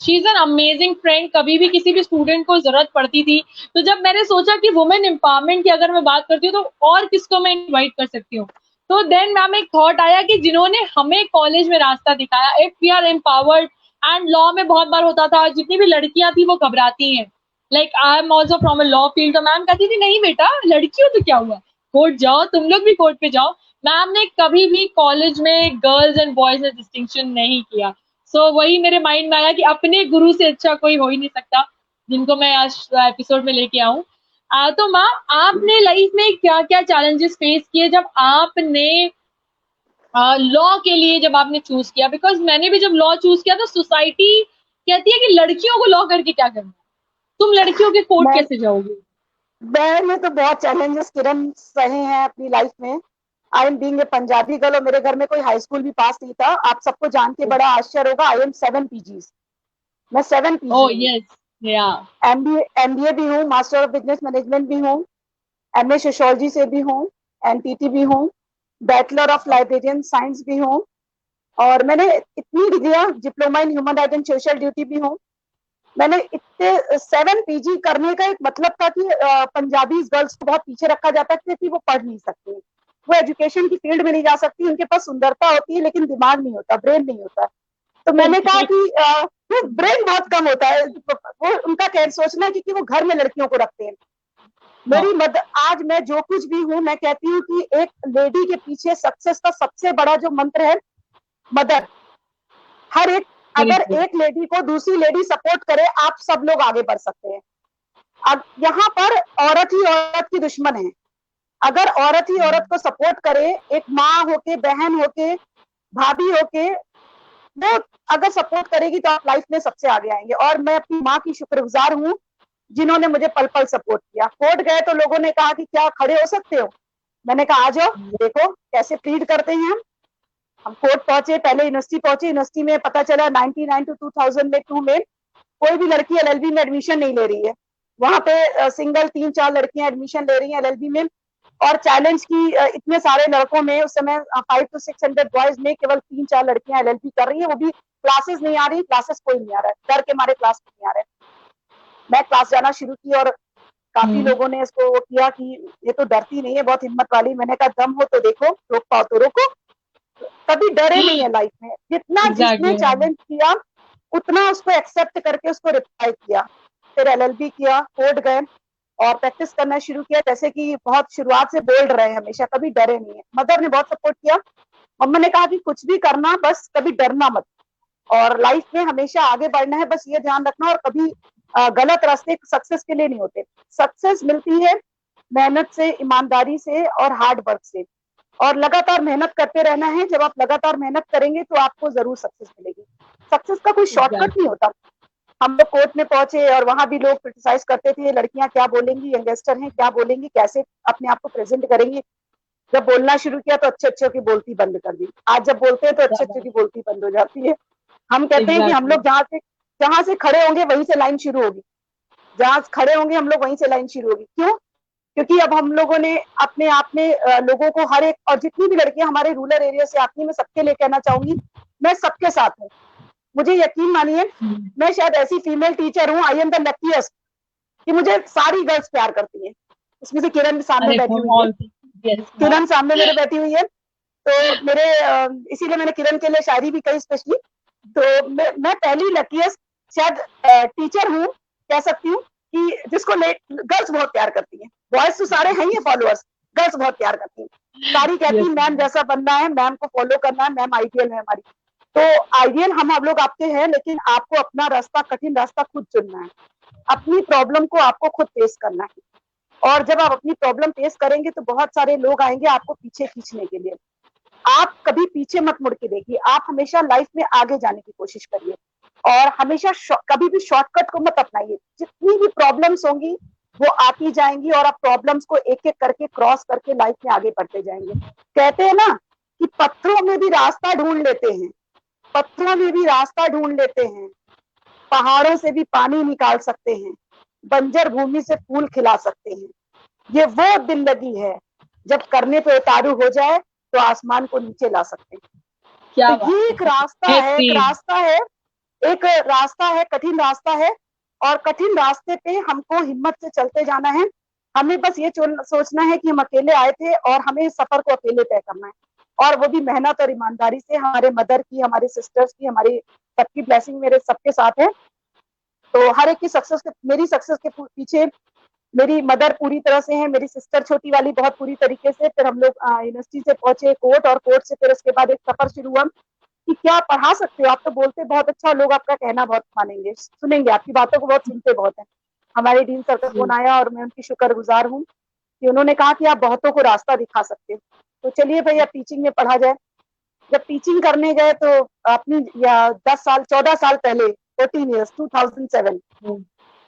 she is an amazing friend. कभी भी किसी भी स्टूडेंट को जरूरत पड़ती थी, तो जब मैंने सोचा कि वुमेन एम्पावरमेंट की अगर मैं बात करती हूँ तो और किसको मैं इनवाइट कर सकती हूँ, तो देन मैम एक थॉट आया कि जिन्होंने हमें कॉलेज में रास्ता दिखाया, if we are empowered. And law में बहुत बार होता था, जितनी भी लड़कियां थी वो घबराती हैं, like I am also from a law field, तो मैम कहती थी नहीं बेटा लड़की हो तो क्या हुआ, कोर्ट जाओ, तुम लोग भी कोर्ट पे जाओ। मैम ने कभी भी कॉलेज में गर्ल्स एंड बॉयज में डिस्टिंक्शन नहीं किया। सो वही मेरे माइंड में आया कि अपने गुरु से अच्छा कोई हो ही नहीं सकता, जिनको मैं आज एपिसोड में लेके आऊं। तो माँ, आपने लाइफ में क्या क्या चैलेंजेस फेस किए जब आपने लॉ के लिए जब आपने चूज किया? बिकॉज मैंने भी जब लॉ चूज किया तो सोसाइटी कहती है कि लड़कियों को लॉ करके क्या करना, तुम लड़कियों के कोर्ट
मैं
कैसे जाओगे?
मैंने तो बहुत चैलेंजेस किरण सहे हैं अपनी लाइफ में। I am being a Punjabi girl और मेरे घर में कोई हाई स्कूल भी पास नहीं था। आप सबको जान के बड़ा आश्चर्य होगा, आई एम 7 पीजीज। मैं 7
ओह
पीजी हूँ।
यस, या
एमबीए भी हूँ, मास्टर ऑफ बिजनेस मैनेजमेंट भी हूँ, एमए सोशियोलॉजी से भी हूँ, एनटीटी भी हूँ, बैचलर ऑफ लाइब्रेरियन साइंस भी हूँ, और मैंने इतनी डिग्रियां, diploma in human right and social duty भी हूँ। मैंने इतने 7 पीजी करने का एक मतलब था कि पंजाबी गर्ल्स को बहुत पीछे रखा जाता है क्योंकि वो पढ़ नहीं सकती, वो एजुकेशन की फील्ड में नहीं जा सकती, उनके पास सुंदरता होती है लेकिन दिमाग नहीं होता, ब्रेन नहीं होता। तो मैंने कहा कि वो ब्रेन बहुत कम होता है, वो उनका सोचना है क्योंकि वो घर में लड़कियों को रखते हैं। मेरी आज मैं जो कुछ भी हूँ, मैं कहती हूँ कि एक लेडी के पीछे सक्सेस का सबसे बड़ा जो मंत्र है, मदर। हर एक, अगर एक लेडी को दूसरी लेडी सपोर्ट करे, आप सब लोग आगे बढ़ सकते हैं। अब यहाँ पर औरत ही औरत की दुश्मन है। अगर औरत ही औरत को सपोर्ट करे, एक माँ होके, बहन होके, भाभी होके, वो अगर सपोर्ट करेगी तो आप लाइफ में सबसे आगे आएंगे। और मैं अपनी माँ की शुक्रगुजार हूँ जिन्होंने मुझे पल पल सपोर्ट किया। कोर्ट गए तो लोगों ने कहा कि क्या खड़े हो सकते हो, मैंने कहा आ जाओ, देखो कैसे प्लीड करते हैं हम कोर्ट पहुंचे, पहले यूनिवर्सिटी पहुंचे, यूनिवर्सिटी में पता चला 99 to 2002 में कोई भी लड़की एलएलबी में एडमिशन नहीं ले रही है। वहां पे सिंगल 3-4 लड़कियां एडमिशन ले रही हैं एलएलबी में, और चैलेंज की इतने सारे लड़कों में उस समय 500 to 600 बॉयज में केवल 3-4 लड़कियां एलएलबी कर रही है, वो भी क्लासेस नहीं आ रही, क्लासेस कोई नहीं आ रहा है, डर के मारे क्लास नहीं आ रहे। मैं क्लास जाना शुरू की और काफी लोगों ने इसको किया कि ये तो डरती नहीं है, बहुत हिम्मत वाली। मैंने कहा दम हो तो देखो, रोक पाओ तो रोको। कभी डरे नहीं है लाइफ में, जितना जिसने चैलेंज किया उतना उसको एक्सेप्ट करके उसको रिप्लाई किया। फिर एलएलबी किया, कोर्ट गए और प्रैक्टिस करना शुरू किया। जैसे कि बहुत शुरुआत से बोल्ड रहे, हमेशा कभी डरे नहीं है। मदर ने बहुत सपोर्ट किया। मम्मा ने कहा कि कुछ भी करना, बस कभी डरना मत, और लाइफ में हमेशा आगे बढ़ना है, बस ये ध्यान रखना, और कभी गलत रास्ते सक्सेस के लिए नहीं होते। सक्सेस मिलती है मेहनत से, ईमानदारी से और हार्ड वर्क से, और लगातार मेहनत करते रहना है। जब आप लगातार मेहनत करेंगे तो आपको जरूर सक्सेस मिलेगी। सक्सेस का कोई शॉर्टकट नहीं होता। हम लोग कोर्ट में पहुंचे और वहां भी लोग क्रिटिसाइज करते थे, लड़कियां क्या बोलेंगी, यंगस्टर हैं क्या बोलेंगी, कैसे अपने आप को प्रेजेंट करेंगी। जब बोलना शुरू किया तो अच्छे अच्छे की बोलती बंद कर दी। आज जब बोलते हैं तो अच्छे अच्छे की बोलती बंद हो जाती है। हम कहते हैं कि हम लोग जहां से खड़े होंगे वहीं से लाइन शुरू होगी, जहां खड़े होंगे हम लोग वहीं से लाइन शुरू होगी। क्यों? क्योंकि अब हम लोगों ने अपने आप में लोगों को, हर एक, और जितनी भी लड़कियां हमारे रूरल एरिया से आती है, मैं सबके लिए कहना चाहूंगी, मैं सबके साथ हूँ। मुझे यकीन मानिए, मैं शायद ऐसी फीमेल टीचर हूँ, आई एम द लकीएस्ट, कि मुझे सारी गर्ल्स प्यार करती हैं। इसमें से किरण सामने बैठी हुई है, किरण सामने मेरे बैठी हुई है, तो मेरे इसीलिए मैंने किरण के लिए शायरी भी कही स्पेशली। तो मैं पहली लकीएस्ट शायद टीचर हूँ, कह सकती हूँ, कि जिसको गर्ल्स बहुत प्यार करती हैं। बॉयज तो सारे हैं ही फॉलोअर्स, गर्ल्स बहुत प्यार करती हैं। सारी कहती है मैम जैसा बनना है, मैम को फॉलो करना है, मैम आइडियल है हमारी। तो आइडियल हम लोग आपके हैं, लेकिन आपको अपना रास्ता, कठिन रास्ता खुद चुनना है। अपनी प्रॉब्लम को आपको खुद फेस करना है, और जब आप अपनी प्रॉब्लम फेस करेंगे तो बहुत सारे लोग आएंगे आपको पीछे खींचने के लिए। आप कभी पीछे मत मुड़ के देखिए, आप हमेशा लाइफ में आगे जाने की कोशिश करिए, और हमेशा कभी भी शॉर्टकट को मत अपनाइए। जितनी भी प्रॉब्लम्स होंगी वो आती जाएंगी, और आप प्रॉब्लम्स को एक एक करके क्रॉस करके लाइफ में आगे बढ़ते जाएंगे। कहते हैं ना कि पत्थरों में भी रास्ता ढूंढ लेते हैं, पत्थरों में भी रास्ता ढूंढ लेते हैं, पहाड़ों से भी पानी निकाल सकते हैं, बंजर भूमि से फूल खिला सकते हैं। ये वो दिल लगी है, जब करने पे उतारू हो जाए तो आसमान को नीचे ला सकते हैं। तो ये एक रास्ता है, एक रास्ता है एक रास्ता है, कठिन रास्ता है, और कठिन रास्ते पे हमको हिम्मत से चलते जाना है। हमें बस ये सोचना है कि हम अकेले आए थे और हमें इस सफर को अकेले तय करना है, और वो भी मेहनत और ईमानदारी से। हमारे मदर की, हमारे सिस्टर्स की, हमारी सबकी ब्लेसिंग मेरे सबके साथ है। तो हर एक की सक्सेस मेरी सक्सेस के पीछे मेरी मदर पूरी तरह से है, मेरी सिस्टर छोटी वाली बहुत पूरी तरीके से। फिर हम लोग यूनिवर्सिटी से पहुंचे कोर्ट, और कोर्ट से फिर उसके बाद एक सफर शुरू हुआ कि क्या पढ़ा सकते हो आप, तो बोलते बहुत अच्छा, लोग आपका कहना बहुत मानेंगे, सुनेंगे, आपकी बातों को बहुत सुनते बहुत है। हमारे डीन सर का फोन आया और मैं उनकी शुक्रगुजार हूँ कि उन्होंने कहा कि आप बहुतों को रास्ता दिखा सकते हो, तो चलिए भैया टीचिंग में पढ़ा जाए। जब टीचिंग करने गए तो अपनी 14 साल पहले, 14 ईयर्स, 2007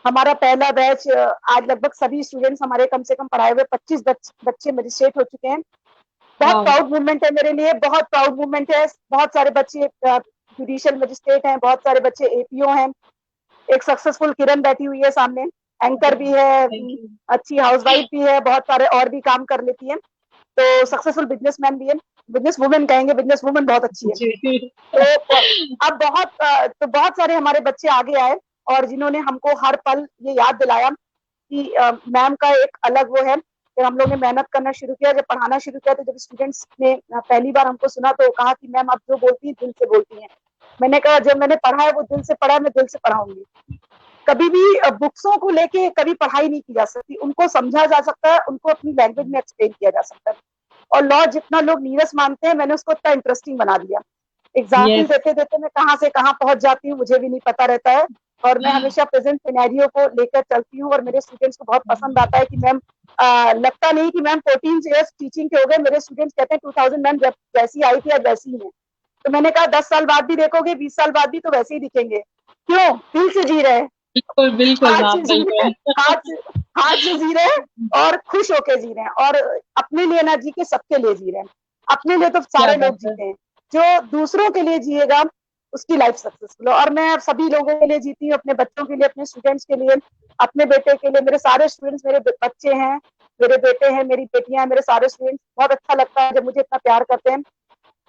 हमारा पहला बैच। आज लगभग सभी स्टूडेंट्स हमारे कम से कम पढ़ाए हुए 25 बच्चे मजिस्ट्रेट हो चुके हैं। बहुत प्राउड मूवमेंट है मेरे लिए, बहुत प्राउड मूवमेंट है। बहुत सारे बच्चे जुडिशियल मजिस्ट्रेट हैं, बहुत सारे बच्चे एपीओ हैं। एक सक्सेसफुल किरण बैठी हुई है सामने, एंकर भी है, अच्छी हाउसवाइफ भी है, बहुत सारे और भी काम कर लेती है, तो सक्सेसफुल बिजनेसमैन भी है, बिजनेस वुमेन कहेंगे, बिजनेस वुमन बहुत अच्छी है। तो अब बहुत सारे हमारे बच्चे आगे आए और जिन्होंने हमको हर पल ये याद दिलाया कि मैम का एक अलग वो है। फिर हम लोग ने मेहनत करना शुरू किया, जब पढ़ाना शुरू किया तो जब स्टूडेंट्स ने पहली बार हमको सुना तो कहा कि मैम आप जो बोलती हैं दिल से बोलती हैं। मैंने कहा जब मैंने पढ़ा है वो दिल से पढ़ा है, मैं दिल से पढ़ाऊंगी। कभी भी बुक्सों को लेके कभी पढ़ाई नहीं की जा सकती, उनको समझा जा सकता है, उनको अपनी लैंग्वेज में एक्सप्लेन किया जा सकता है। और लॉ जितना लोग नीरस मानते हैं, मैंने उसको इतना इंटरेस्टिंग बना दिया। एग्जाम्पल देते देते मैं कहाँ से कहाँ पहुंच जाती हूँ मुझे भी नहीं पता रहता है, और मैं हमेशा प्रेजेंट सिनेरियो को लेकर चलती हूँ, और मेरे स्टूडेंट्स को बहुत पसंद आता है कि मैम लगता नहीं कि मैम 14 ईयर्स टीचिंग के हो गए। मेरे स्टूडेंट्स कहते हैं 2000 मैम जैसी आई थी अब वैसी ही है। तो मैंने कहा 10 साल बाद भी देखोगे, 20 साल बाद भी, तो वैसे ही दिखेंगे। क्यों? दिल से जी रहे हैं,
बिल्कुल बिल्कुल
हाथ से जी रहे हैं और खुश होके जी रहे हैं, और अपने लिए ना जी के सबके लिए जी रहे हैं। अपने लिए तो सारे लोग जीते हैं, जो दूसरों के लिए जिएगा उसकी लाइफ सक्सेसफुल हो। और मैं सभी लोगों के लिए जीती हूँ, अपने बच्चों के लिए, अपने स्टूडेंट्स के लिए, अपने बेटे के लिए। मेरे सारे स्टूडेंट्स मेरे बच्चे हैं, मेरे बेटे हैं, मेरी बेटियां हैं, मेरे सारे स्टूडेंट्स। बहुत अच्छा लगता है जब मुझे इतना प्यार करते हैं।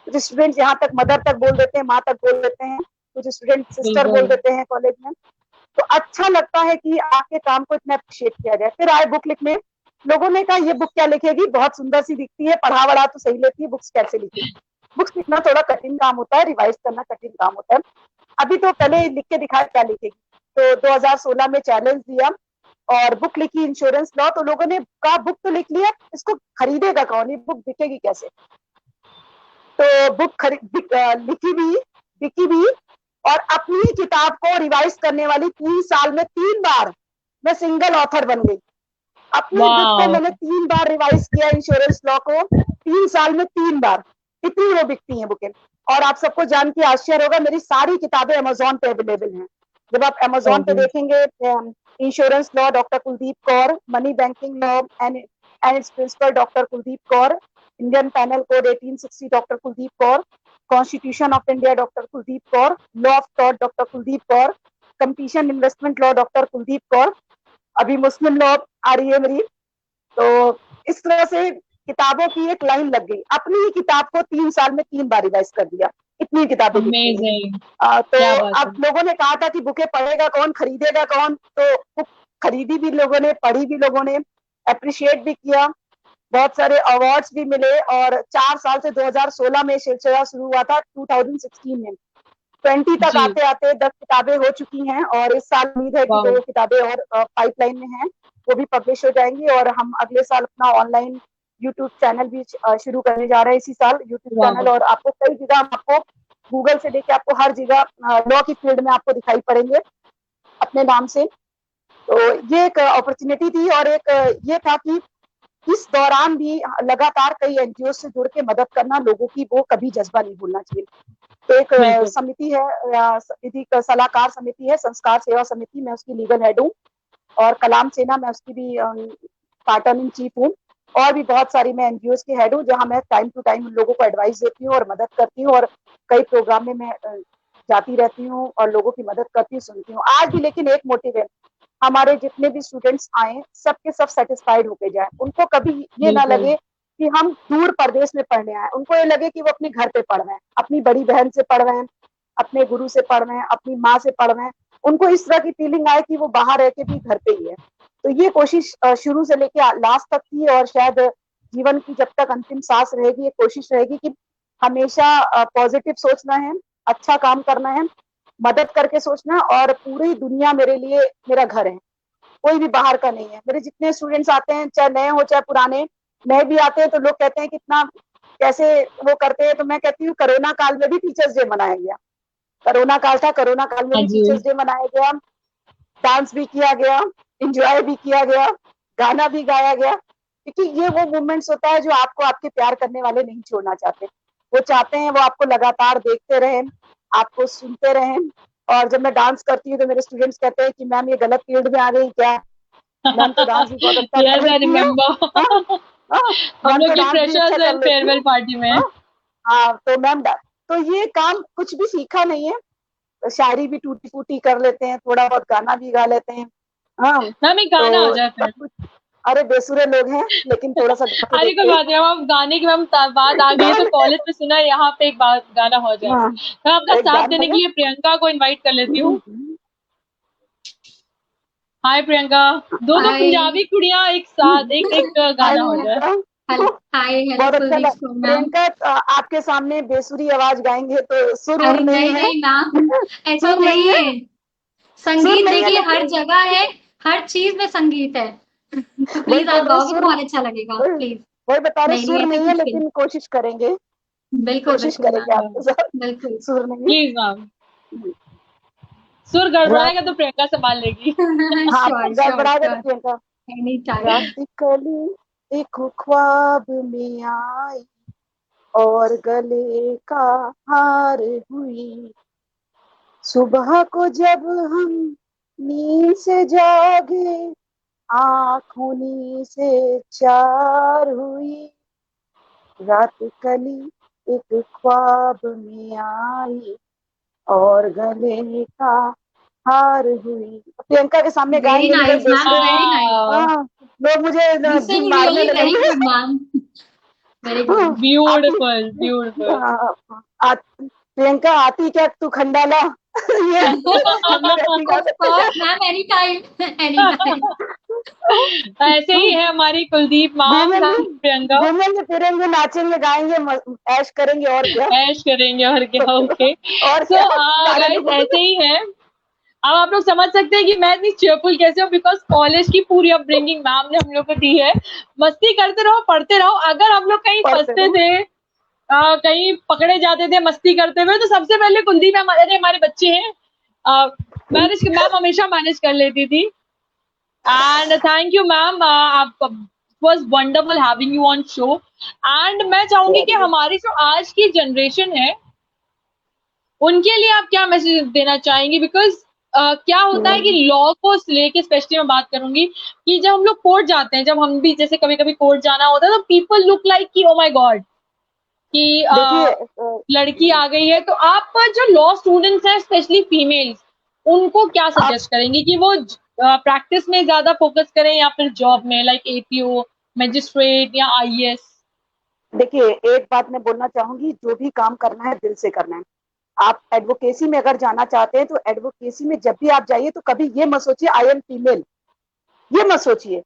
कुछ स्टूडेंट्स यहाँ तक मदर तक बोल देते हैं, माँ तक बोल देते हैं, कुछ स्टूडेंट सिस्टर बोल देते हैं कॉलेज में। तो अच्छा लगता है कि आपके काम को इतना अप्रिशिएट किया जाए। फिर आए बुक लिखने, लोगों ने कहा ये बुक क्या लिखेगी, बहुत सुंदर सी दिखती है, पढ़ा वढ़ा तो सही लेती है, बुक्स कैसे लिखेगी। बुक्स लिखना थोड़ा कठिन काम होता है, रिवाइज करना कठिन काम होता है। अभी तो पहले लिख के दिखाया क्या लिखेगी। तो 2016 में चैलेंज दिया और बुक लिखी इंश्योरेंस लॉ। तो लोगों ने कहा बुक तो लिख लिया, इसको खरीदेगा कौन, ये बुक बिकेगी कैसे। तो बुक लिखी भी, बिकी भी, और अपनी किताब को रिवाइज करने वाली 3 साल में 3 बार मैं सिंगल ऑथर बन गई। अपनी बुक को मैंने 3 बार रिवाइज किया, इंश्योरेंस लॉ को 3 साल में 3 बार। इतनी वो बिकती हैं बुकें। और आप सबको जान के आश्चर्य होगा, मेरी सारी किताबें अमेजोन पे अवेलेबल हैं। जब आप अमेजोन पे देखेंगे insurance law doctor Kuldeep Kaur, money banking law and its principle doctor Kuldeep Kaur, Indian penal code 1860 doctor Kuldeep Kaur, constitution of India doctor Kuldeep Kaur, law of thought doctor Kuldeep Kaur, competition investment law doctor Kuldeep Kaur, अभी मुस्लिम लॉ आ रही है मेरी। तो इस तरह से किताबों की एक लाइन लग गई। अपनी ही किताब को 3 साल में 3 बार रिवाइज कर दिया, इतनी किताबें लिखी। तो अब लोगों ने कहा था कि बुकें पढ़ेगा कौन, खरीदेगा कौन, तो बुक खरीदी भी लोगों ने, पढ़ी भी लोगों ने, अप्रिशिएट भी किया, बहुत सारे अवार्ड्स भी मिले। और 4 साल से 2016 में सिलसिला शुरू हुआ था, 2016 में 20 तक आते आते 10 किताबें हो चुकी हैं, और इस साल उम्मीद है कि 2 किताबें और पाइपलाइन में हैं, वो भी पब्लिश हो जाएंगी। और हम अगले साल अपना ऑनलाइन यूट्यूब चैनल भी शुरू करने जा रहे हैं इसी साल, यूट्यूब चैनल। और आपको कई जगह, आपको गूगल से लेके आपको हर जगह लॉ की फील्ड में आपको दिखाई पड़ेंगे अपने नाम से। तो ये एक अपॉर्चुनिटी थी। और एक ये था कि इस दौरान भी लगातार कई एनजीओ से जुड़ के मदद करना, लोगों की वो कभी जज्बा नहीं भूलना चाहिए। तो एक समिति है, विधिक सलाहकार समिति है, संस्कार सेवा समिति, मैं उसकी लीगल हेड हूँ। और कलाम सेना, मैं उसकी भी पार्टनर इन चीफ हूँ। और भी बहुत सारी मैं एनजीओ की हेड हूँ, जहाँ मैं टाइम टू टाइम उन लोगों को एडवाइस देती हूँ और मदद करती हूँ। और कई प्रोग्राम में मैं जाती रहती हूँ और लोगों की मदद करती हूँ, सुनती हूँ। आज भी लेकिन एक मोटिव है, हमारे जितने भी स्टूडेंट्स आए सबके सब सेटिस्फाइड होके जाए। उनको कभी ये ना लगे कि हम दूर प्रदेश में पढ़ने आए, उनको ये लगे कि वो अपने घर पे पढ़ रहे हैं, अपनी बड़ी बहन से पढ़ रहे हैं, अपने गुरु से पढ़ रहे हैं, अपनी माँ से पढ़ रहे हैं, उनको इस तरह की फीलिंग आए कि वो बाहर रह के भी घर पे ही है। तो ये कोशिश शुरू से लेके लास्ट तक की, और शायद जीवन की जब तक अंतिम सांस रहेगी ये कोशिश रहेगी कि हमेशा पॉजिटिव सोचना है, अच्छा काम करना है, मदद करके सोचना है, और पूरी दुनिया मेरे लिए मेरा घर है, कोई भी बाहर का नहीं है। मेरे जितने स्टूडेंट्स आते हैं, चाहे नए हो चाहे पुराने, नए भी आते हैं तो लोग कहते हैं कितना कैसे वो करते हैं, तो मैं कहती हूँ कोरोना काल में भी टीचर्स डे मनाया गया। कोरोना काल था, कोरोना काल में
हाँ
भी
जी।
टीचर्स डे मनाया गया, डांस भी किया गया, एंजॉय भी किया गया, गाना भी गाया गया, क्योंकि ये वो मोमेंट्स होता है जो आपको आपके प्यार करने वाले नहीं छोड़ना चाहते। वो चाहते हैं वो आपको लगातार देखते रहें, आपको सुनते रहें। और जब मैं डांस करती हूँ तो मेरे स्टूडेंट्स कहते हैं कि मैम ये गलत फील्ड में आ गई क्या, मैम तो डांस भी बहुत अच्छा
Yes,
कर
I
लेती है।
remember. हम
मैम
लोग
तो
की
डांस भी अच्छा
फ्रेशर्स
कर
एंड
लेती
फेयरवेल
है।
पार्टी में।
हाँ, तो मैम तो ये काम कुछ भी सीखा नहीं है, शायरी भी टूटी फूटी कर लेते हैं, थोड़ा बहुत गाना भी गा लेते हैं। हाँ,
मैम एक गाना हो
तो
जाए फिर।
सब कुछ, अरे बेसुरे लोग हैं लेकिन थोड़ा सा गा के
अरे कोई
देखते
बात नहीं, हम गाने की मैम बात आ गई है तो कॉलेज में सुना है, यहाँ पे एक बात गाना हो जाए।
हाँ,
मैं अपना
एक
साथ
गाना
देने
हो
के लिए प्रियंका को इनवाइट कर लेती हूँ।
जाए।
हाय प्रियंका, दो
Hi.
पंजाबी कुड़ियां एक साथ एक गाना हो जाए।
Hello. Hi. Hello.
बहुत अच्छा
Kuldeep
लगा।
from ma'am.
प्रियंका आपके सामने बेसुरी आवाज गाएंगे तो सुर
अरे
उर नहीं
नहीं
है,
नहीं मैम, ऐसा
सुर
नहीं
नहीं है,
है।
सुर
संगीत
नहीं है,
देखिए हर
लेकिन
जगह है, हर चीज में संगीत है। तो
वही
प्लीज आप
बोल रहे
गाओगे तो
सुर,
बहुत अच्छा लगेगा, प्लीज।
वही बता रहे
नहीं नहीं
सुर
ऐसे
नहीं है,
कुछ भी
लेकिन कोशिश करेंगे,
बिल्कुल
कोशिश
बिल्कुल
करेंगे
मैम,
आपके साथ।
बिल्कुल।
सुर नहीं
प्लीज मैम, सुर
रात,
गड़बड़ाएगा तो प्रियंका संभाल लेगी।
हाँ
श्योर श्योर
गड़बड़ा गए तो
श्योर,
प्रियंका।
Any time.
रात कली एक ख्वाब में आई और गले का हार हुई, सुबह को जब हम नींद से जागे आँखों नींद से चार हुई, रात कली एक ख्वाब में आई और गले का हार हुई। प्रियंका के सामने
वेरी
गाएंगे नहीं
नाइस
तो
मैम,
दूसरे
वेरी नाइस।
हाँ, लोग मुझे
दिस इज
मारने
रियली वेरी
लगेंगे।
Good ma'am, very good.
आती
ब्यूटीफुल ब्यूटीफुल।
प्रियंका आती क्या तू खंडाला। ये हम लोग ऐसे ही गा
ऑफ
सकते
course ma'am, any time any time.
ऐसे ही है हमारी कुलदीप मैम,
घूमेंगे,
प्रियंका।
घूमेंगे फिरेंगे नाचेंगे गाएंगे ऐश करेंगे, और क्या।
ऐश करेंगे और क्या। ओके,
और
सो
क्या, सारे
गाइस
लोगों
ऐसे ही है। अब आप लोग समझ सकते हैं कि मैं इतनी चेयरफुल कैसे हूँ, बिकॉज कॉलेज की पूरी अपब्रिंगिंग मैम ने हम लोग को दी है। मस्ती करते रहो, पढ़ते रहो। अगर हम लोग कहीं
पढ़ते
फंसते
रहो।
थे, कहीं पकड़े जाते थे मस्ती करते हुए, तो सबसे पहले कुलदीप मैम, अरे हमारे बच्चे हैं, मैनेज मैम हमेशा मैनेज कर लेती थी। एंड थैंक यू मैम, आप was wonderful having you on show. And मैं चाहूंगी कि हमारी जो आज की जनरेशन है उनके लिए आप क्या मैसेज देना चाहेंगे, बिकॉज क्या होता है कि लॉ को लेके स्पेशली मैं बात करूंगी कि जब हम लोग कोर्ट जाते हैं, जब हम भी जैसे कभी कभी कोर्ट जाना होता है, तो पीपल लुक लाइक कि ओ माय गॉड कि
देखिए
लड़की आ गई है। तो आप जो लॉ स्टूडेंट्स हैं स्पेशली फीमेल्स, उनको क्या सजेस्ट करेंगे कि वो प्रैक्टिस में ज्यादा फोकस करें या फिर जॉब में, लाइक एपीओ, मजिस्ट्रेट या आईएएस?
देखिए एक बात मैं बोलना चाहूंगी, जो भी काम करना है दिल से करना है। आप एडवोकेसी में अगर जाना चाहते हैं तो एडवोकेसी में जब भी आप जाइए तो कभी ये मत सोचिए आई एम फीमेल, ये मत सोचिए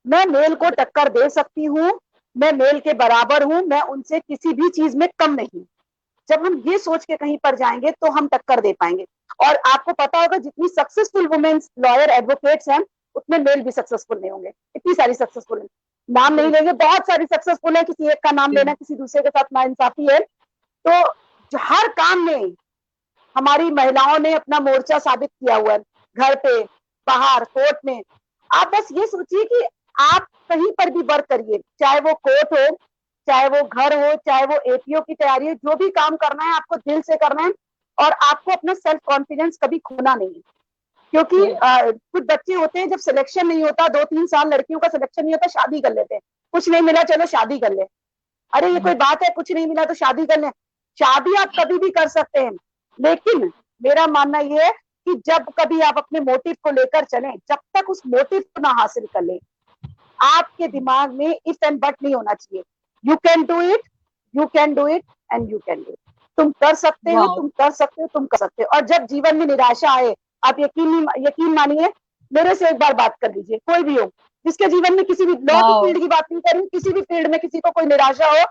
मैं मेल को टक्कर दे सकती हूँ, मैं मेल के बराबर हूँ, मैं उनसे किसी भी चीज में कम नहीं। जब हम ये सोच के कहीं पर जाएंगे तो हम टक्कर दे पाएंगे। और आपको पता होगा जितनी सक्सेसफुल वुमेन्स लॉयर एडवोकेट्स हैं उतने मेल भी सक्सेसफुल नहीं होंगे। इतनी सारी सक्सेसफुल है, नाम नहीं लेंगे, बहुत सारी सक्सेसफुल है, किसी एक का नाम लेना किसी दूसरे के साथ नाइंसाफी है। तो हर काम में हमारी महिलाओं ने अपना मोर्चा साबित किया हुआ है, घर पे, बाहर, कोर्ट में। आप बस ये सोचिए कि आप कहीं पर भी वर्क करिए, चाहे वो कोर्ट हो, चाहे वो घर हो, चाहे वो एपीओ की तैयारी हो, जो भी काम करना है आपको दिल से करना है। और आपको अपना सेल्फ कॉन्फिडेंस कभी खोना नहीं है, क्योंकि कुछ बच्चे होते हैं जब सिलेक्शन नहीं होता, 2-3 साल लड़कियों का सिलेक्शन नहीं होता, शादी कर लेते हैं। कुछ नहीं मिला चलो शादी कर ले, अरे ये कोई बात है, कुछ नहीं मिला तो शादी कर ले। शादी आप कभी भी कर सकते हैं, लेकिन मेरा मानना यह है कि जब कभी आप अपने मोटिव को लेकर चलें, जब तक उस मोटिव को ना हासिल कर लें, आपके दिमाग में इफ एंड बट नहीं होना चाहिए। You can do it, you can do it and you can do it. तुम कर सकते हो,
वाह
तुम कर सकते हो, तुम कर सकते हो। और जब जीवन में निराशा आए, आप यकीन मानिए, मेरे से एक बार बात कर लीजिए, कोई भी हो जिसके जीवन में किसी भी लॉ की
वाह
फील्ड की बात नहीं कर रही, किसी भी फील्ड में किसी को कोई निराशा हो,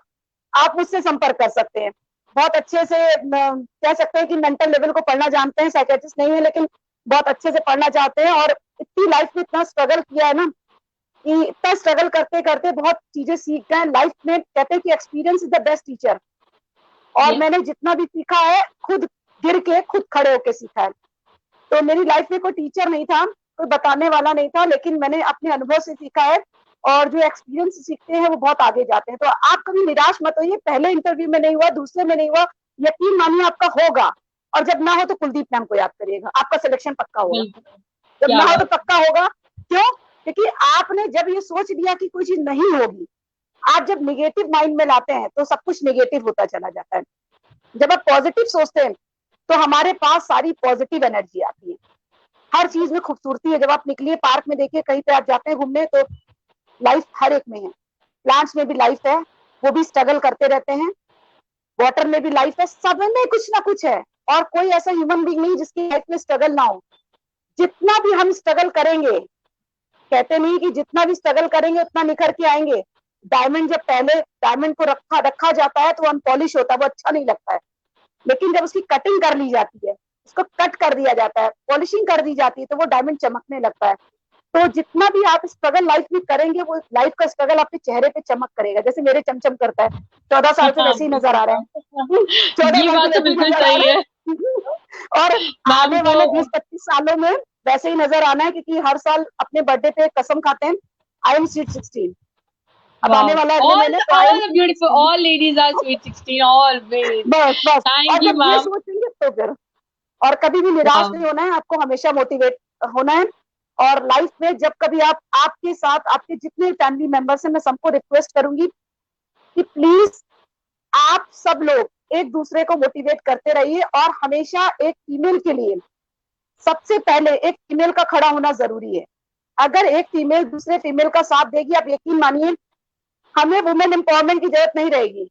आप मुझसे संपर्क कर सकते हैं। बहुत अच्छे से कह सकते हैं कि मेंटल लेवल को पढ़ना जानते हैं, साइकेट्रिस्ट नहीं है लेकिन बहुत अच्छे से पढ़ना चाहते हैं, और इतनी लाइफ में इतना स्ट्रगल किया है ना, कि इतना स्ट्रगल करते करते बहुत चीजें सीख गए लाइफ में। कहते हैं कि experience is the best teacher, और
Yes.
मैंने जितना भी सीखा है खुद गिर के, खुद खड़े होके सीखा है। तो मेरी लाइफ में कोई टीचर नहीं था, कोई बताने वाला नहीं था, लेकिन मैंने अपने अनुभव से सीखा है, और जो एक्सपीरियंस सीखते हैं वो बहुत आगे जाते हैं। तो आप कभी निराश मत होइए, पहले इंटरव्यू में नहीं हुआ, दूसरे में नहीं हुआ, यकीन मानिए आपका होगा, और जब ना हो तो कुलदीप मैम को याद करिएगा, आपका सिलेक्शन पक्का होगा।
बिल्कुल,
जब
क्या
ना हो तो
बात।
पक्का होगा। क्यों? क्योंकि आपने जब ये सोच लिया कि कोई चीज नहीं होगी, आप जब निगेटिव माइंड में लाते हैं तो सब कुछ निगेटिव होता चला जाता है। जब आप पॉजिटिव सोचते हैं तो हमारे पास सारी पॉजिटिव एनर्जी आती है। हर चीज में खूबसूरती है। जब आप निकलिए पार्क में, देखिए कहीं पे आप जाते हैं घूमने, तो लाइफ हर एक में है। प्लांट्स में भी लाइफ है, वो भी स्ट्रगल करते रहते हैं। वाटर में भी लाइफ है, सब में कुछ ना कुछ है, और कोई ऐसा ह्यूमन बीइंग नहीं जिसकी लाइफ में स्ट्रगल ना हो। जितना भी हम स्ट्रगल करेंगे, कहते नहीं कि जितना भी स्ट्रगल करेंगे उतना निखर के आएंगे। डायमंड जब पहले डायमंड को रखा जाता है तो वो अनपॉलिश होता है, वो अच्छा नहीं लगता है, लेकिन जब उसकी कटिंग कर ली जाती है, उसको कट कर दिया जाता है, पॉलिशिंग कर दी जाती है, तो वो डायमंड चमकने लगता है। तो जितना भी आप स्ट्रगल लाइफ में करेंगे, वो लाइफ का स्ट्रगल आपके चेहरे पे चमक करेगा, जैसे मेरे चमचम करता है। 14 साल से
हाँ,
वैसे ही नजर
बिल्कुल
आ रहे
मैम।
हैं। 14
ये
साल से
बात तो
वैसे ही
बिल्कुल
नजर आ
सही
रहे
है
हैं, और
मैम
आने
को।
वाले 20-25 सालों में वैसे ही नजर आना है, क्योंकि हर साल अपने बर्थडे पे कसम खाते हैं, आई एम स्वीट 16। अब आने
वाह,
वाला अगले
all
महीने, तो I M
all the
sweet
beautiful,
16।
all ladies are sweet 16 always.
बस बस, और
Thank you
जब ये
मैम।
सोचेंगे तो फिर, और कभी भी निराश
वाह
नहीं होना है, आपको हमेशा मोटिवेट होना है। और लाइफ में जब कभी आपके साथ आपके जितने फैमिली मेंबर्स हैं, मैं सबको रिक्वेस्ट करूंगी कि प्लीज आप सब लोग एक दूसरे को मोटिवेट करते रहिए, और हमेशा एक फीमेल के लिए सबसे पहले एक फीमेल का खड़ा होना जरूरी है। अगर एक फीमेल दूसरे फीमेल का साथ देगी, आप यकीन मानिए हमें वुमेन एम्पावरमेंट की जरूरत नहीं रहेगी,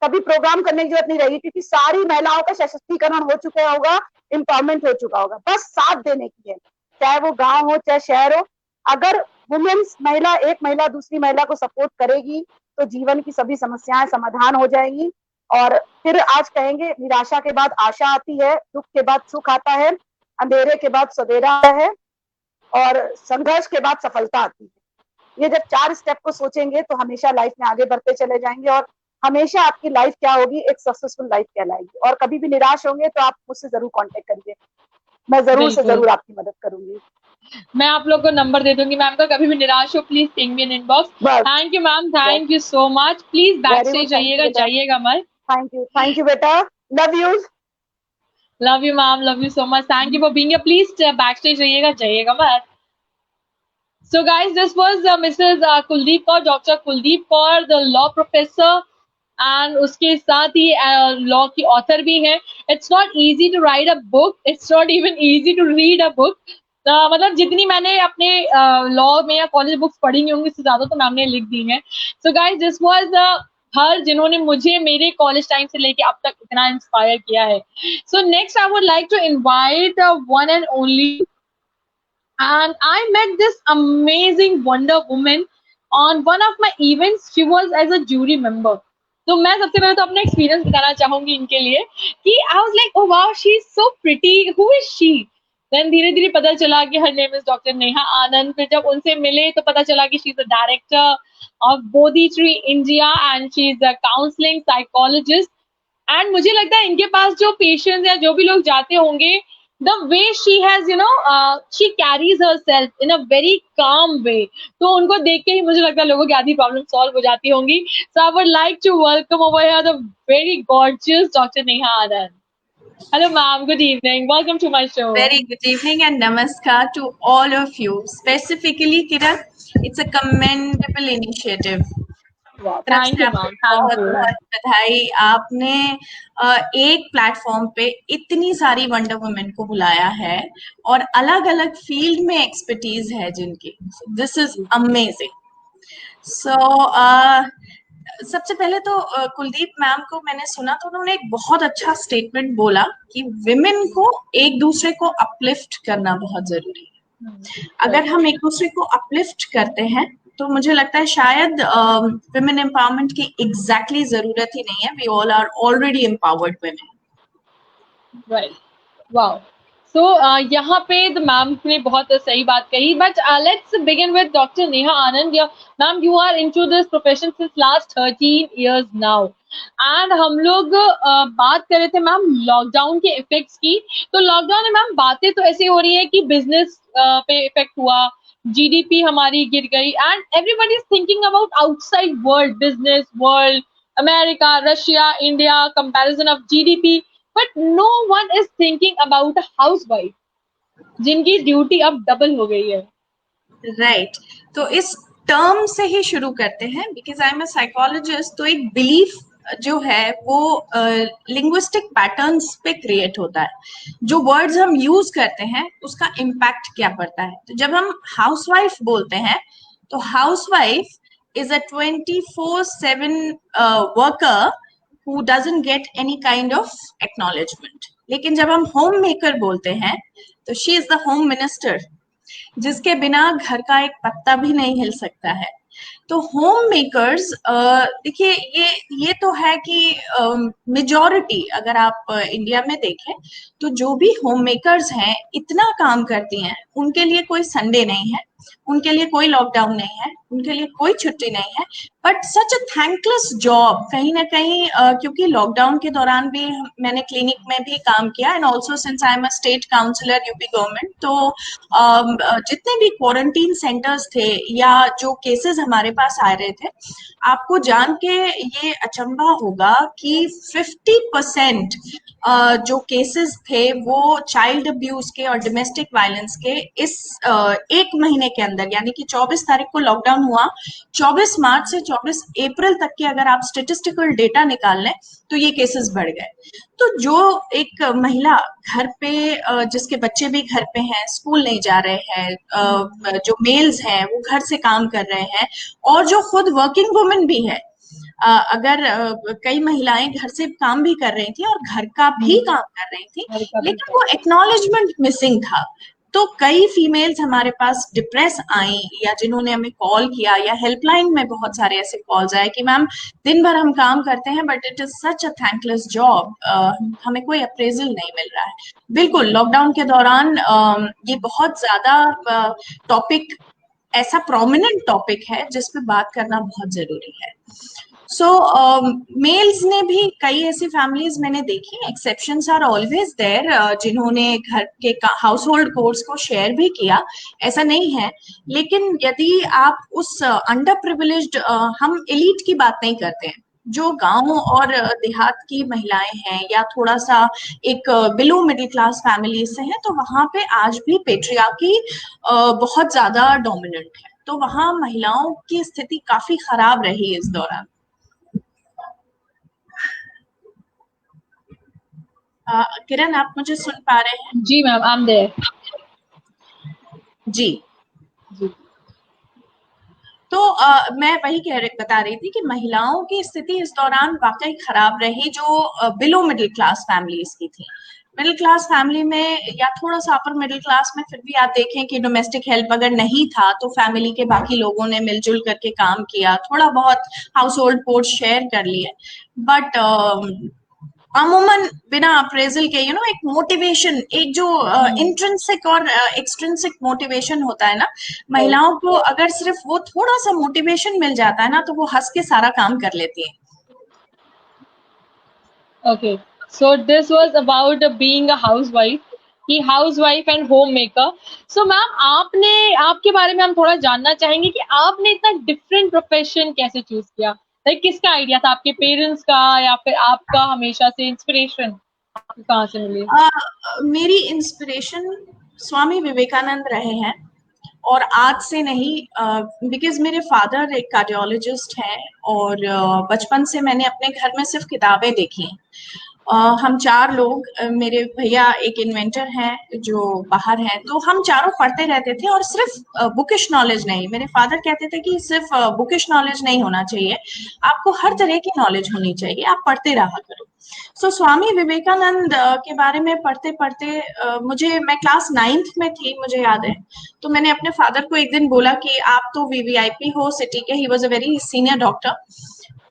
कभी प्रोग्राम करने की जरूरत नहीं रहेगी, क्योंकि सारी महिलाओं का सशक्तिकरण हो चुका होगा, एम्पावरमेंट हो चुका होगा। बस साथ देने की है, चाहे वो गांव हो चाहे शहर हो। अगर वुमेन्स महिला, एक महिला दूसरी महिला को सपोर्ट करेगी, तो जीवन की सभी समस्याएं समाधान हो जाएंगी। और फिर आज कहेंगे, निराशा के बाद आशा आती है, दुख के बाद सुख आता है, अंधेरे के बाद सवेरा आता है, और संघर्ष के बाद सफलता आती है। ये जब 4 स्टेप को सोचेंगे तो हमेशा लाइफ में आगे बढ़ते चले जाएंगे, और हमेशा आपकी लाइफ क्या होगी, एक सक्सेसफुल लाइफ कहलाएगी। और कभी भी निराश होंगे तो आप मुझसे जरूर कांटेक्ट करिए, मैं जरूर से
बिल्कुल।
जरूर आपकी मदद करूंगी।
मैं आप लोग को नंबर दे दूंगी मैम का, कभी भी निराश हो please ping me in inbox.
बस
thank you ma'am, thank you so much. Please back
very good,
stage
thank you
रहिएगा,
बेटा,
जाइएगा मत।
थैंक यू बेटा, love you.
Love you ma'am, love you so much, thank you for being here. Please back stage रहिएगा, जाइएगा मत। So guys, this was Mrs. Kuldeep Kaur, Dr. Kuldeep Kaur, the law professor, and उसके साथ ही लॉ की ऑथर भी है। It's not easy to write a book, it's not even easy to read a book. मतलब जितनी मैंने अपने लॉ में या कॉलेज बुक्स पढ़ी होंगी, उससे ज्यादा तो मैम ने लिख दी है। So guys, this was her जिन्होंने मुझे मेरे कॉलेज टाइम से लेके अब तक इतना इंस्पायर किया है। So next I would like to invite one and only, and I met this amazing Wonder Woman on one of my events. She was as a jury member. तो मैं सबसे पहले तो अपना एक्सपीरियंस बताना चाहूंगी इनके लिए कि I was like, oh wow, she is so pretty, who is she. Then धीरे धीरे पता चला कि her name is doctor Neha Anand. फिर जब उनसे मिले तो पता चला कि she is a director of Bodhi tree India and she is a counselling psychologist. And मुझे लगता है इनके पास जो पेशेंट्स या जो भी लोग जाते होंगे, the way she has, she carries herself in a very calm way, तो उनको देख के ही मुझे लगता है लोगों की आधी प्रॉब्लम सॉल्व हो जाती होंगी। So I would like to welcome over here the very gorgeous Dr. Neha Anand. Hello ma'am, good evening, welcome to my show.
Very good evening and namaskar to all of you. Specifically, Kiran, it's a commendable initiative.
Wow,
तरफ
thank
से
you
आपको
ma'am, thank
बहुत
you.
बहुत बधाई। आपने एक प्लेटफॉर्म पे इतनी सारी वंडर वुमेन को बुलाया है, और अलग अलग फील्ड में एक्सपर्टीज है जिनकी। This is amazing. सो सबसे पहले तो कुलदीप मैम को मैंने सुना तो उन्होंने एक बहुत अच्छा स्टेटमेंट बोला कि विमेन को एक दूसरे को अपलिफ्ट करना बहुत जरूरी है। अगर हम एक दूसरे को अपलिफ्ट करते हैं तो मुझे लगता है शायद विमेन एम्पावरमेंट की एग्जैक्टली जरूरत ही नहीं है। We all are already empowered women.
Right, wow. So यहाँ पे द मैम ने बहुत सही बात कही, but let's begin with doctor Neha Anand. Ma'am, you are into this profession since last 13 years now, and हम लोग बात कर रहे थे मैम लॉकडाउन के इफेक्ट्स की। तो लॉकडाउन में मैम बातें तो ऐसी हो रही है कि बिजनेस पे इफेक्ट हुआ, जीडीपी हमारी गिर गई, and everybody is thinking about outside world, business world, America, Russia, India, comparison of GDP, but no one is thinking about a housewife जिनकी ड्यूटी अब डबल हो गई है।
राइट, तो इस टर्म से ही शुरू करते हैं, because I am a psychologist. तो एक बिलीफ जो है वो लिंग्विस्टिक पैटर्न्स पे क्रिएट होता है। जो वर्ड्स हम यूज करते हैं उसका इम्पैक्ट क्या पड़ता है। तो जब हम हाउसवाइफ बोलते हैं तो housewife is a 24/7 worker who doesn't get any kind of acknowledgement। लेकिन जब हम होम मेकर बोलते हैं तो she is the home minister, जिसके बिना घर का एक पत्ता भी नहीं हिल सकता है। तो होम मेकर्स, देखिए ये तो है कि मेजॉरिटी अगर आप इंडिया में देखें तो जो भी होम मेकर्स हैं इतना काम करती हैं, उनके लिए कोई संडे नहीं है, उनके लिए कोई लॉकडाउन नहीं है, उनके लिए कोई छुट्टी नहीं है। But such a thankless job कहीं ना कहीं, क्योंकि लॉकडाउन के दौरान भी मैंने क्लिनिक में भी काम किया, and also since I am a state counsellor UP government, तो जितने भी क्वारंटीन सेंटर्स थे या जो केसेस हमारे पास आ रहे थे, आपको जान के ये अचंभा होगा कि 50% जो केसेस थे वो चाइल्ड अब्यूज के और डोमेस्टिक वायलेंस के इस एक महीने के अंदर, यानी कि 24 तारीख को लॉकडाउन हुआ, 24 मार्च से 24 अप्रैल तक के अगर आप स्टेटिस्टिकल डेटा निकाल लें तो ये केसेस बढ़ गए। तो जो एक महिला घर पे, जिसके बच्चे भी घर पे हैं, स्कूल नहीं जा रहे हैं, जो मेल्स हैं वो घर से काम कर रहे हैं, और जो खुद वर्किंग वुमेन भी है, अगर कई महिलाएं घर से काम भी कर रही थी और घर का भी काम कर रही थी, लेकिन वो एक्नॉलेजमेंट मिसिंग था। तो कई फीमेल्स हमारे पास डिप्रेस आई, या जिन्होंने हमें कॉल किया, या हेल्पलाइन में बहुत सारे ऐसे कॉल्स आए कि मैम दिन भर हम काम करते हैं but it is such a thankless job, हमें कोई अप्रेजल नहीं मिल रहा है। बिल्कुल, लॉकडाउन के दौरान ये बहुत ज्यादा टॉपिक, ऐसा प्रोमिनेंट टॉपिक है जिस पे बात करना बहुत जरूरी है। सो मेल्स ने भी, कई ऐसी फैमिलीज मैंने देखी, एक्सेप्शंस आर ऑलवेज देयर, जिन्होंने घर के हाउस होल्ड कोर्स को शेयर भी किया, ऐसा नहीं है। लेकिन यदि आप उस अंडर प्रिविलेज्ड, हम एलीट की बात नहीं करते हैं, जो गांव और देहात की महिलाएं हैं या थोड़ा सा एक बिलो मिडिल क्लास फैमिली से हैं, तो वहां पे आज भी पेट्रियार्की बहुत ज्यादा डोमिनेंट है। तो वहां महिलाओं की स्थिति काफी खराब रही इस दौरान। किरण, आप मुझे सुन पा रहे हैं?
जी मैम, आई एम देयर।
जी, तो मैं वही बता रही थी कि महिलाओं की स्थिति इस दौरान वाकई खराब रही, जो बिलो मिडिल क्लास फैमिलीज की थी। मिडिल क्लास फैमिली में या थोड़ा सा अपर मिडिल क्लास में फिर भी आप देखें कि डोमेस्टिक हेल्प अगर नहीं था तो फैमिली के बाकी लोगों ने मिलजुल करके काम किया, थोड़ा बहुत हाउस होल्ड कोर्स शेयर कर लिए, बट अमूमन बिना अप्रेजल के, एक मोटिवेशन, एक जो इंट्रिंसिक और एक्सट्रिंसिक मोटिवेशन होता है ना, महिलाओं को अगर सिर्फ वो थोड़ा सा मोटिवेशन मिल जाता है ना तो वो हंस के सारा काम कर लेती है।
Okay, so this was about being a housewife, कि housewife and home maker. So ma'am, आपके बारे में हम थोड़ा जानना चाहेंगे कि आपने इतना डिफरेंट प्रोफेशन कैसे चूज किया? लाइक किसका आइडिया था, आपके पेरेंट्स का या फिर आपका हमेशा से इंस्पिरेशन आपको कहाँ से मिली?
मेरी इंस्पिरेशन स्वामी विवेकानंद रहे हैं, और आज से नहीं, बिकॉज मेरे फादर एक कार्डियोलॉजिस्ट हैं, और बचपन से मैंने अपने घर में सिर्फ किताबें देखी। हम 4 लोग, मेरे भैया एक इन्वेंटर हैं जो बाहर हैं, तो हम चारों पढ़ते रहते थे। और सिर्फ बुकिश नॉलेज नहीं, मेरे फादर कहते थे कि सिर्फ बुकिश नॉलेज नहीं होना चाहिए, आपको हर तरह की नॉलेज होनी चाहिए, आप पढ़ते रहा करो। सो स्वामी विवेकानंद के बारे में पढ़ते पढ़ते मैं क्लास 9th में थी, मुझे याद है। तो मैंने अपने फादर को एक दिन बोला कि आप तो वीवीआईपी हो सिटी के, he was a very senior doctor,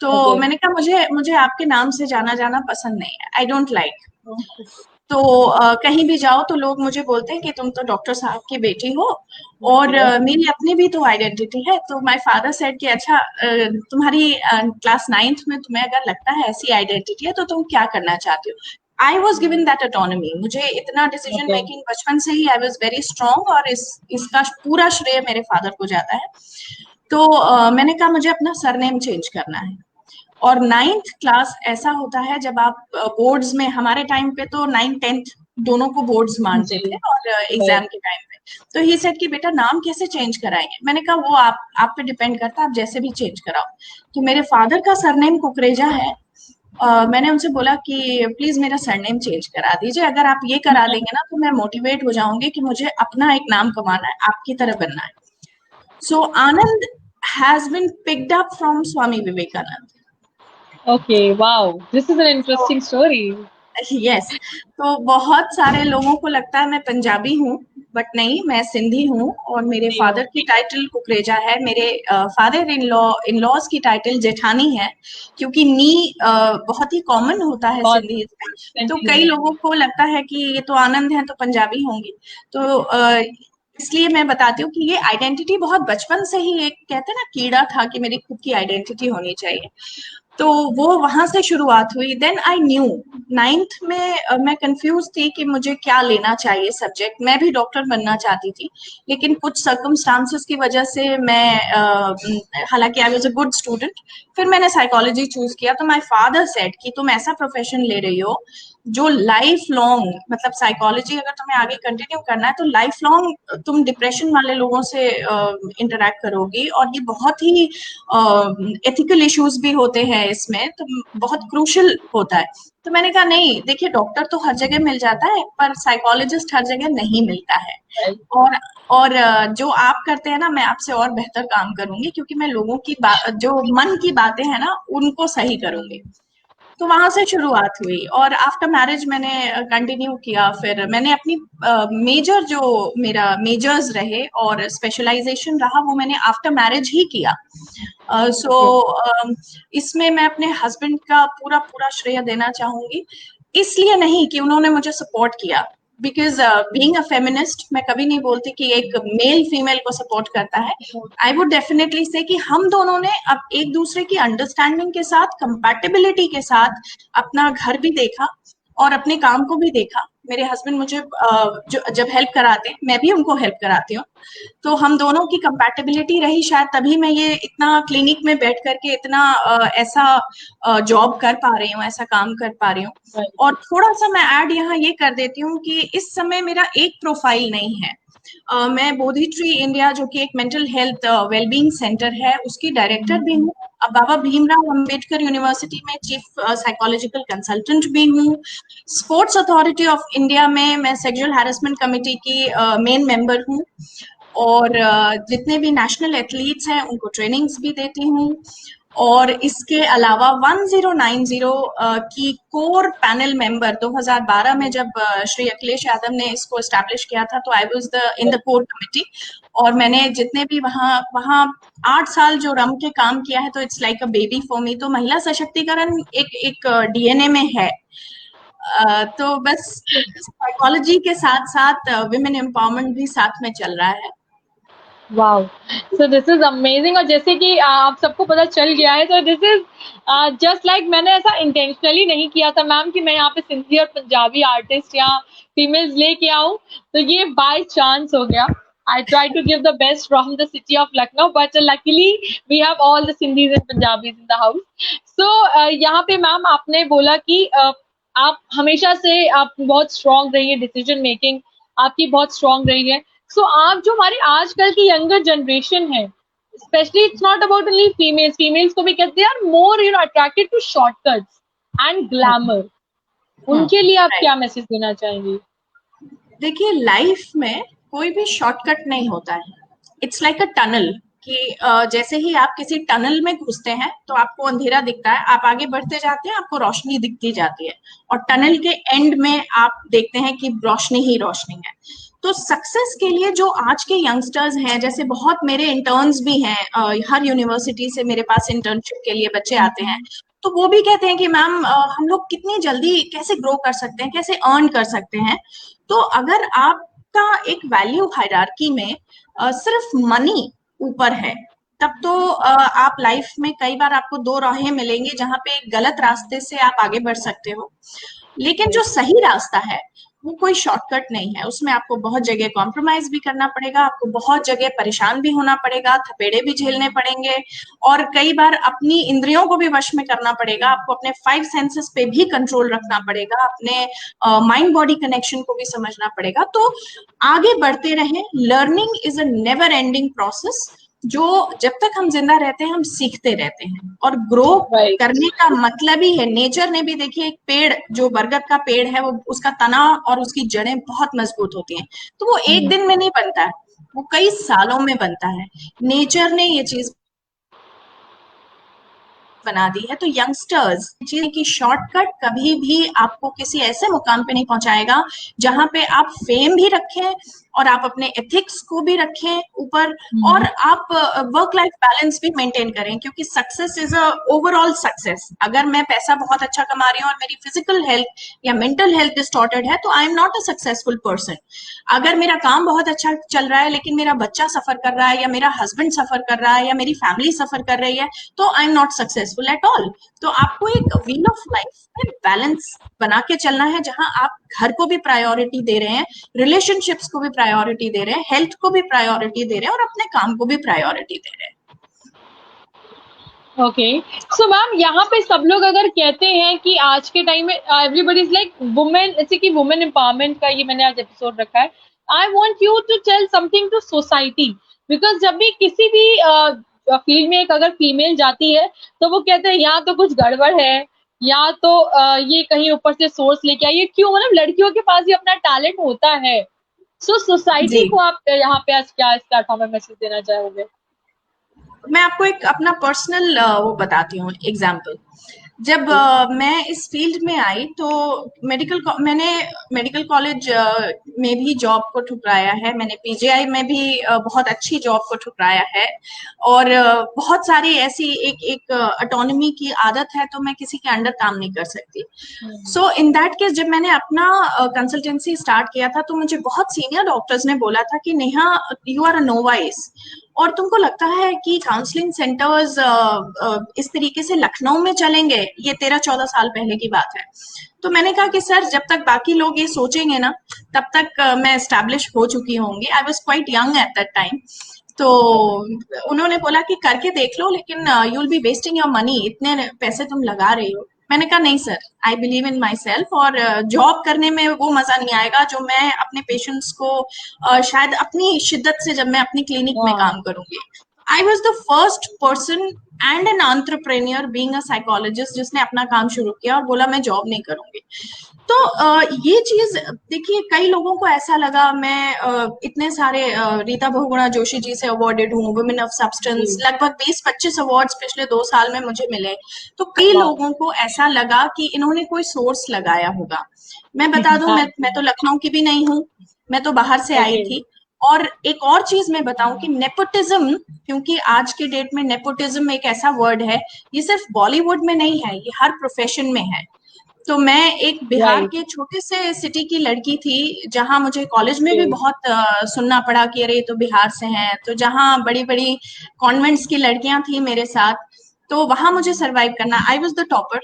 तो मैंने कहा मुझे आपके नाम से जाना जाना पसंद नहीं है, आई डोंट लाइक। तो कहीं भी जाओ तो लोग मुझे बोलते हैं कि तुम तो डॉक्टर साहब की बेटी हो, और मेरी अपनी भी तो आइडेंटिटी है। तो माय फादर सेड कि अच्छा, तुम्हारी क्लास 9th में तुम्हें अगर लगता है ऐसी आइडेंटिटी है तो तुम क्या करना चाहते हो। I was given that autonomy, मुझे इतना डिसीजन मेकिंग बचपन से ही, आई वॉज वेरी स्ट्रॉन्ग, और इसका पूरा श्रेय मेरे फादर को जाता है। तो मैंने कहा मुझे अपना सरनेम चेंज करना है। और 9th क्लास ऐसा होता है जब आप बोर्ड्स में, हमारे टाइम पे तो 9th-10th दोनों को बोर्ड्स मानते थे और एग्जाम के टाइम पे, तो ही सेड कि बेटा नाम कैसे चेंज कराएंगे। मैंने कहा वो आप पे डिपेंड करता है, आप जैसे भी चेंज कराओ। तो मेरे फादर का सरनेम कुकरेजा है। मैंने उनसे बोला कि प्लीज मेरा सरनेम चेंज करा दीजिए, अगर आप ये करा देंगे ना तो मैं मोटिवेट हो जाऊंगी कि मुझे अपना एक नाम कमाना है, आपकी तरह बनना है। So Anand has been picked up from Swami Vivekanand.
Okay, wow, this is an interesting story.
Yes, तो बहुत सारे लोगों को लगता है मैं पंजाबी हूँ, बट नहीं, मैं सिंधी हूँ। और मेरे फादर की टाइटल कुकरेजा है, मेरे फादर इन लॉज की टाइटल जेठानी है, क्योंकि नी बहुत ही कॉमन होता है सिंधी में। तो कई लोगों को लगता है कि ये तो आनंद है तो पंजाबी होंगी। तो इसलिए मैं बताती हूँ कि ये आइडेंटिटी बहुत बचपन से ही, एक कहते हैं ना कीड़ा था कि मेरी खुद की आइडेंटिटी होनी चाहिए, तो वो वहां से शुरुआत हुई। देन आई न्यू 9th में मैं कंफ्यूज थी कि मुझे क्या लेना चाहिए सब्जेक्ट। मैं भी डॉक्टर बनना चाहती थी, लेकिन कुछ सर्कमस्टांसेस की वजह से हालांकि I was a good student, फिर मैंने साइकोलॉजी चूज किया। तो माय फादर सेड कि तुम ऐसा प्रोफेशन ले रही हो जो लाइफ लॉन्ग, मतलब साइकोलॉजी अगर तुम्हें आगे कंटिन्यू करना है तो लाइफ लॉन्ग तुम डिप्रेशन वाले लोगों से इंटरेक्ट करोगी, और ये बहुत ही एथिकल इश्यूज भी होते हैं इसमें, तो बहुत क्रूशल होता है। तो मैंने कहा नहीं, देखिए डॉक्टर तो हर जगह मिल जाता है पर साइकोलॉजिस्ट हर जगह नहीं मिलता है, और जो आप करते हैं ना, मैं आपसे और बेहतर काम करूंगी, क्योंकि मैं लोगों की जो मन की बातें हैं ना उनको सही करूंगी। तो वहां से शुरुआत हुई, और आफ्टर मैरिज मैंने कंटिन्यू किया। फिर मैंने अपनी मेजर, जो मेरा मेजर्स रहे और स्पेशलाइजेशन रहा, वो मैंने आफ्टर मैरिज ही किया। इसमें मैं अपने हस्बैंड का पूरा पूरा श्रेय देना चाहूंगी, इसलिए नहीं कि उन्होंने मुझे सपोर्ट किया, बिकॉज बीइंग अ फेमिनिस्ट, मैं कभी नहीं बोलती कि एक मेल फीमेल को सपोर्ट करता है। आई वुड डेफिनेटली से कि हम दोनों ने अब एक दूसरे की अंडरस्टैंडिंग के साथ, कंपैटिबिलिटी के साथ अपना घर भी देखा और अपने काम को भी देखा। मेरे हस्बैंड मुझे जब हेल्प कराते हैं, मैं भी उनको हेल्प कराती हूँ, तो हम दोनों की कंपैटिबिलिटी रही, शायद तभी मैं ये इतना क्लिनिक में बैठ करके इतना ऐसा जॉब कर पा रही हूँ, ऐसा काम कर पा रही हूँ। और थोड़ा सा मैं ऐड यहाँ ये कर देती हूँ कि इस समय मेरा एक प्रोफाइल नहीं है। मैं बोधि ट्री इंडिया, जो कि एक मेंटल हेल्थ वेलबींग सेंटर है, उसकी डायरेक्टर भी हूँ। अब बाबा भीमराव अंबेडकर यूनिवर्सिटी में चीफ साइकोलॉजिकल कंसल्टेंट भी हूँ। स्पोर्ट्स अथॉरिटी ऑफ इंडिया में मैं सेक्सुअल हैरेसमेंट कमेटी की मेन मेंबर हूँ, और जितने भी नेशनल एथलीट्स हैं उनको ट्रेनिंग्स भी देती हूँ। और इसके अलावा 1090 की कोर पैनल मेंबर, 2012 में जब श्री अखिलेश यादव ने इसको एस्टैब्लिश किया था, तो I was in the core committee, और मैंने जितने भी वहाँ 8 साल जो रम के काम किया है, तो it's like a baby for me. तो महिला सशक्तिकरण एक डीएनए में है। तो बस साइकोलॉजी के साथ साथ विमेन एम्पावरमेंट भी साथ में चल रहा है।
Wow, so this is amazing. और जैसे कि आप सबको पता चल गया है, तो दिस इज जस्ट लाइक, मैंने ऐसा इंटेंशनली नहीं किया था मैम कि मैं यहाँ पे सिंधी और पंजाबी आर्टिस्ट या फीमेल्स लेके आऊँ, तो ये बाय चांस हो गया। I try to give the best from the city of Lucknow, but luckily we have all the Sindhis and Punjabis in the house. So यहाँ पे मैम आपने बोला कि आप हमेशा से आप बहुत स्ट्रॉन्ग रही है, डिसीजन मेकिंग आपकी बहुत स्ट्रॉन्ग रही है। सो आप जो हमारी आजकल की यंगर जनरेशन है, specially it's not about only females को भी कहते हैं, are more attracted to shortcuts and glamour. उनके लिए आप
right.
क्या मैसेज देना चाहेंगी?
देखिए, लाइफ में कोई भी शॉर्टकट नहीं होता है। इट्स लाइक अ टनल कि जैसे ही आप किसी टनल में घुसते हैं तो आपको अंधेरा दिखता है, आप आगे बढ़ते जाते हैं, आपको रोशनी दिखती जाती है, और टनल के एंड में आप देखते हैं कि रोशनी ही रोशनी है। तो सक्सेस के लिए जो आज के यंगस्टर्स हैं, जैसे बहुत मेरे इंटर्न्स भी हैं, हर यूनिवर्सिटी से मेरे पास इंटर्नशिप के लिए बच्चे आते हैं, तो वो भी कहते हैं कि मैम हम लोग कितनी जल्दी कैसे ग्रो कर सकते हैं, कैसे अर्न कर सकते हैं। तो अगर आपका एक वैल्यू हायरार्की में सिर्फ मनी ऊपर है, तब तो आप लाइफ में कई बार आपको दो राहें मिलेंगी जहां पे एक गलत रास्ते से आप आगे बढ़ सकते हो। लेकिन जो सही रास्ता है वो कोई शॉर्टकट नहीं है, उसमें आपको बहुत जगह कॉम्प्रोमाइज भी करना पड़ेगा, आपको बहुत जगह परेशान भी होना पड़ेगा, थपेड़े भी झेलने पड़ेंगे, और कई बार अपनी इंद्रियों को भी वश में करना पड़ेगा, आपको अपने 5 सेंसेस पे भी कंट्रोल रखना पड़ेगा, अपने माइंड बॉडी कनेक्शन को भी समझना पड़ेगा। तो आगे बढ़ते रहें। Learning is a never ending process, जो जब तक हम जिंदा रहते हैं हम सीखते रहते हैं, और ग्रो
Right.
करने का मतलब ही है। नेचर ने भी, देखिए, एक पेड़, जो बरगद का पेड़ है, वो उसका तना और उसकी जड़ें बहुत मजबूत होती हैं, तो वो एक दिन में नहीं बनता है, वो कई सालों में बनता है। नेचर ने ये चीज बना दी है। तो यंगस्टर्स, चीज की शॉर्टकट कभी भी आपको किसी ऐसे मुकाम पे नहीं पहुंचाएगा जहां पे आप फेम भी रखें और आप अपने एथिक्स को भी रखें ऊपर, और आप वर्क लाइफ बैलेंस भी मेंटेन करें, क्योंकि success is a overall success. अगर मैं पैसा बहुत अच्छा कमा रही हूँ और मेरी फिजिकल हेल्थ या मेंटल हेल्थ डिस्टॉर्टेड है, तो I am not a successful person. अगर मेरा काम बहुत अच्छा चल रहा है लेकिन मेरा बच्चा सफर कर रहा है, या मेरा हस्बैंड सफर कर रहा है, या मेरी फैमिली सफर कर रही है, तो I am not successful at all. तो आपको एक व्हील ऑफ लाइफ में बैलेंस बना के चलना है, जहां आप घर को भी प्रायोरिटी दे रहे हैं, रिलेशनशिप्स को भी प्रायोरिटी दे रहे हैं, हेल्थ को भी प्रायोरिटी दे रहे हैं, और अपने काम को भी प्रायोरिटी दे रहे हैं।
ओके, सो मैम, यहाँ पे सब लोग अगर कहते हैं कि आज के टाइम में एवरीबडी इज लाइक वुमेन, जैसे कि वुमेन एम्पावरमेंट का ये मैंने आज एपिसोड रखा है, I want you to tell something to society, because जब भी किसी भी फील्ड में एक अगर फीमेल जाती है तो वो कहते हैं या तो कुछ गड़बड़ है, या तो ये कहीं ऊपर से सोर्स लेके आई है, क्यों, मतलब लड़कियों के पास भी अपना टैलेंट होता है। सो सोसाइटी को आप यहाँ पे आज क्या इस प्लेटफॉर्म में मैसेज देना चाहोगे?
मैं आपको एक अपना पर्सनल वो बताती हूँ एग्जाम्पल। जब मैं इस फील्ड में आई तो मैंने मेडिकल कॉलेज में भी जॉब को ठुकराया है, मैंने पीजीआई में भी बहुत अच्छी जॉब को ठुकराया है, और बहुत सारी ऐसी एक ऑटोनॉमी की आदत है, तो मैं किसी के अंडर काम नहीं कर सकती। सो इन दैट केस जब मैंने अपना कंसल्टेंसी स्टार्ट किया था, तो मुझे बहुत सीनियर डॉक्टर्स ने बोला था कि Neha, you are a novice, और तुमको लगता है कि काउंसलिंग सेंटर्स इस तरीके से लखनऊ में चलेंगे? ये 13-14 साल पहले की बात है। तो मैंने कहा कि सर, जब तक बाकी लोग ये सोचेंगे ना, तब तक मैं एस्टैब्लिश हो चुकी होंगी। I was quite young at that time. तो उन्होंने बोला कि करके देख लो, लेकिन you will be wasting your money, इतने पैसे तुम लगा रही हो। मैंने कहा नहीं sir, I believe in my self, और जॉब करने में वो मजा नहीं आएगा जो मैं अपने पेशेंट्स को शायद अपनी शिद्दत से जब मैं अपनी क्लिनिक में काम करूंगी। I was the first person and an entrepreneur being a psychologist जिसने अपना काम शुरू किया और बोला मैं जॉब नहीं करूंगी। तो ये चीज देखिए, कई लोगों को ऐसा लगा, मैं इतने सारे रीता बहुगुणा जोशी जी से अवार्डेड हूँ, वुमेन ऑफ सब्सटेंस, लगभग 20-25 अवार्ड्स पिछले 2 साल में मुझे मिले। तो कई लोगों को ऐसा लगा कि इन्होंने कोई सोर्स लगाया होगा। मैं बता दूं, मैं तो लखनऊ की भी नहीं हूँ, मैं तो बाहर से आई थी। और एक और चीज मैं बताऊं कि नेपोटिज्म, क्योंकि आज के डेट में नेपोटिज्म एक ऐसा वर्ड है, ये सिर्फ बॉलीवुड में नहीं है, ये हर प्रोफेशन में है। तो मैं एक बिहार के छोटे से सिटी की लड़की थी, जहां मुझे कॉलेज में भी बहुत सुनना पड़ा कि अरे तो बिहार से हैं, तो जहां बड़ी बड़ी कॉन्वेंट्स की लड़कियां थी मेरे साथ, तो वहां मुझे सरवाइव करना, आई वॉज द टॉपर,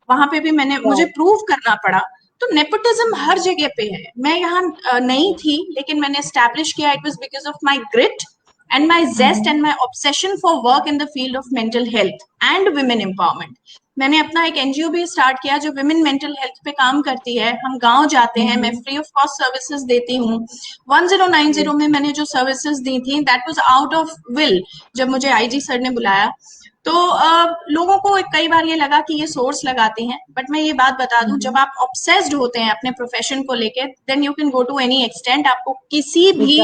वहां पे भी मुझे प्रूव करना पड़ा। तो नेपोटिज्म हर जगह पे है। मैं यहाँ नहीं थी, लेकिन मैंने एस्टैब्लिश किया, it was because of my grit and my zest and my obsession for work in the field of mental health and women empowerment. मैंने अपना एक एनजीओ भी स्टार्ट किया जो विमेन मेंटल हेल्थ पे काम करती है। हम गांव जाते हैं, मैं फ्री ऑफ कॉस्ट सर्विसेज देती हूँ। 1090 में मैंने जो सर्विसेज दी थी, that was out of will. जब मुझे आईजी सर ने बुलाया तो लोगों को कई बार ये लगा कि ये सोर्स लगाते हैं, बट मैं ये बात बता दूं, जब आप ऑब्सेस्ड होते हैं अपने प्रोफेशन को लेके, then you can go to any extent, आपको किसी भी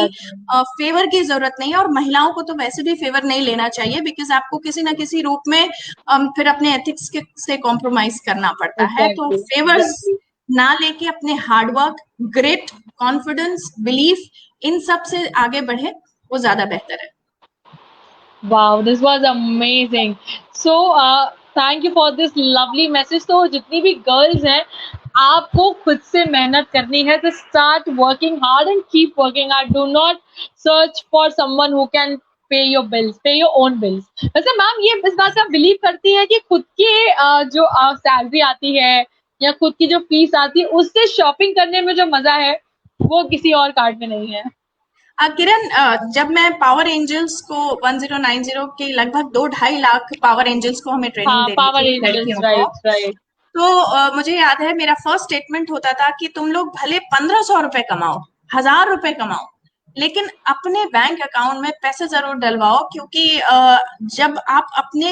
फेवर की जरूरत नहीं है। और महिलाओं को तो वैसे भी फेवर नहीं लेना चाहिए, बिकॉज आपको किसी ना किसी रूप में फिर अपने एथिक्स से कॉम्प्रोमाइज करना पड़ता है। तो फेवर्स ना लेके अपने हार्डवर्क, ग्रिट, कॉन्फिडेंस, बिलीफ, इन सब से आगे बढ़े, वो ज्यादा बेहतर है।
Wow, this was amazing. So, thank you for this lovely message. तो जितनी भी girls हैं, आपको खुद से मेहनत करनी है. तो start working hard and keep working hard. Do not search for someone who can pay your bills. Pay your own bills. वैसे मैम ये इस बात से आप बिलीव करती हैं कि खुद की जो सैलरी आती है या खुद की जो फीस आती है, उससे शॉपिंग करने में जो मजा है वो किसी और कार्ड में नहीं है?
किरण, जब मैं पावर एंजल्स को 1090 के लगभग 2-2.5 लाख पावर एंजल्स को हमें ट्रेनिंग देनी थी लड़कियों को, तो मुझे याद है मेरा फर्स्ट स्टेटमेंट होता था कि तुम लोग भले 1500 रुपए कमाओ, 1000 रुपए कमाओ, लेकिन अपने बैंक अकाउंट में पैसे जरूर डलवाओ, क्योंकि जब आप अपने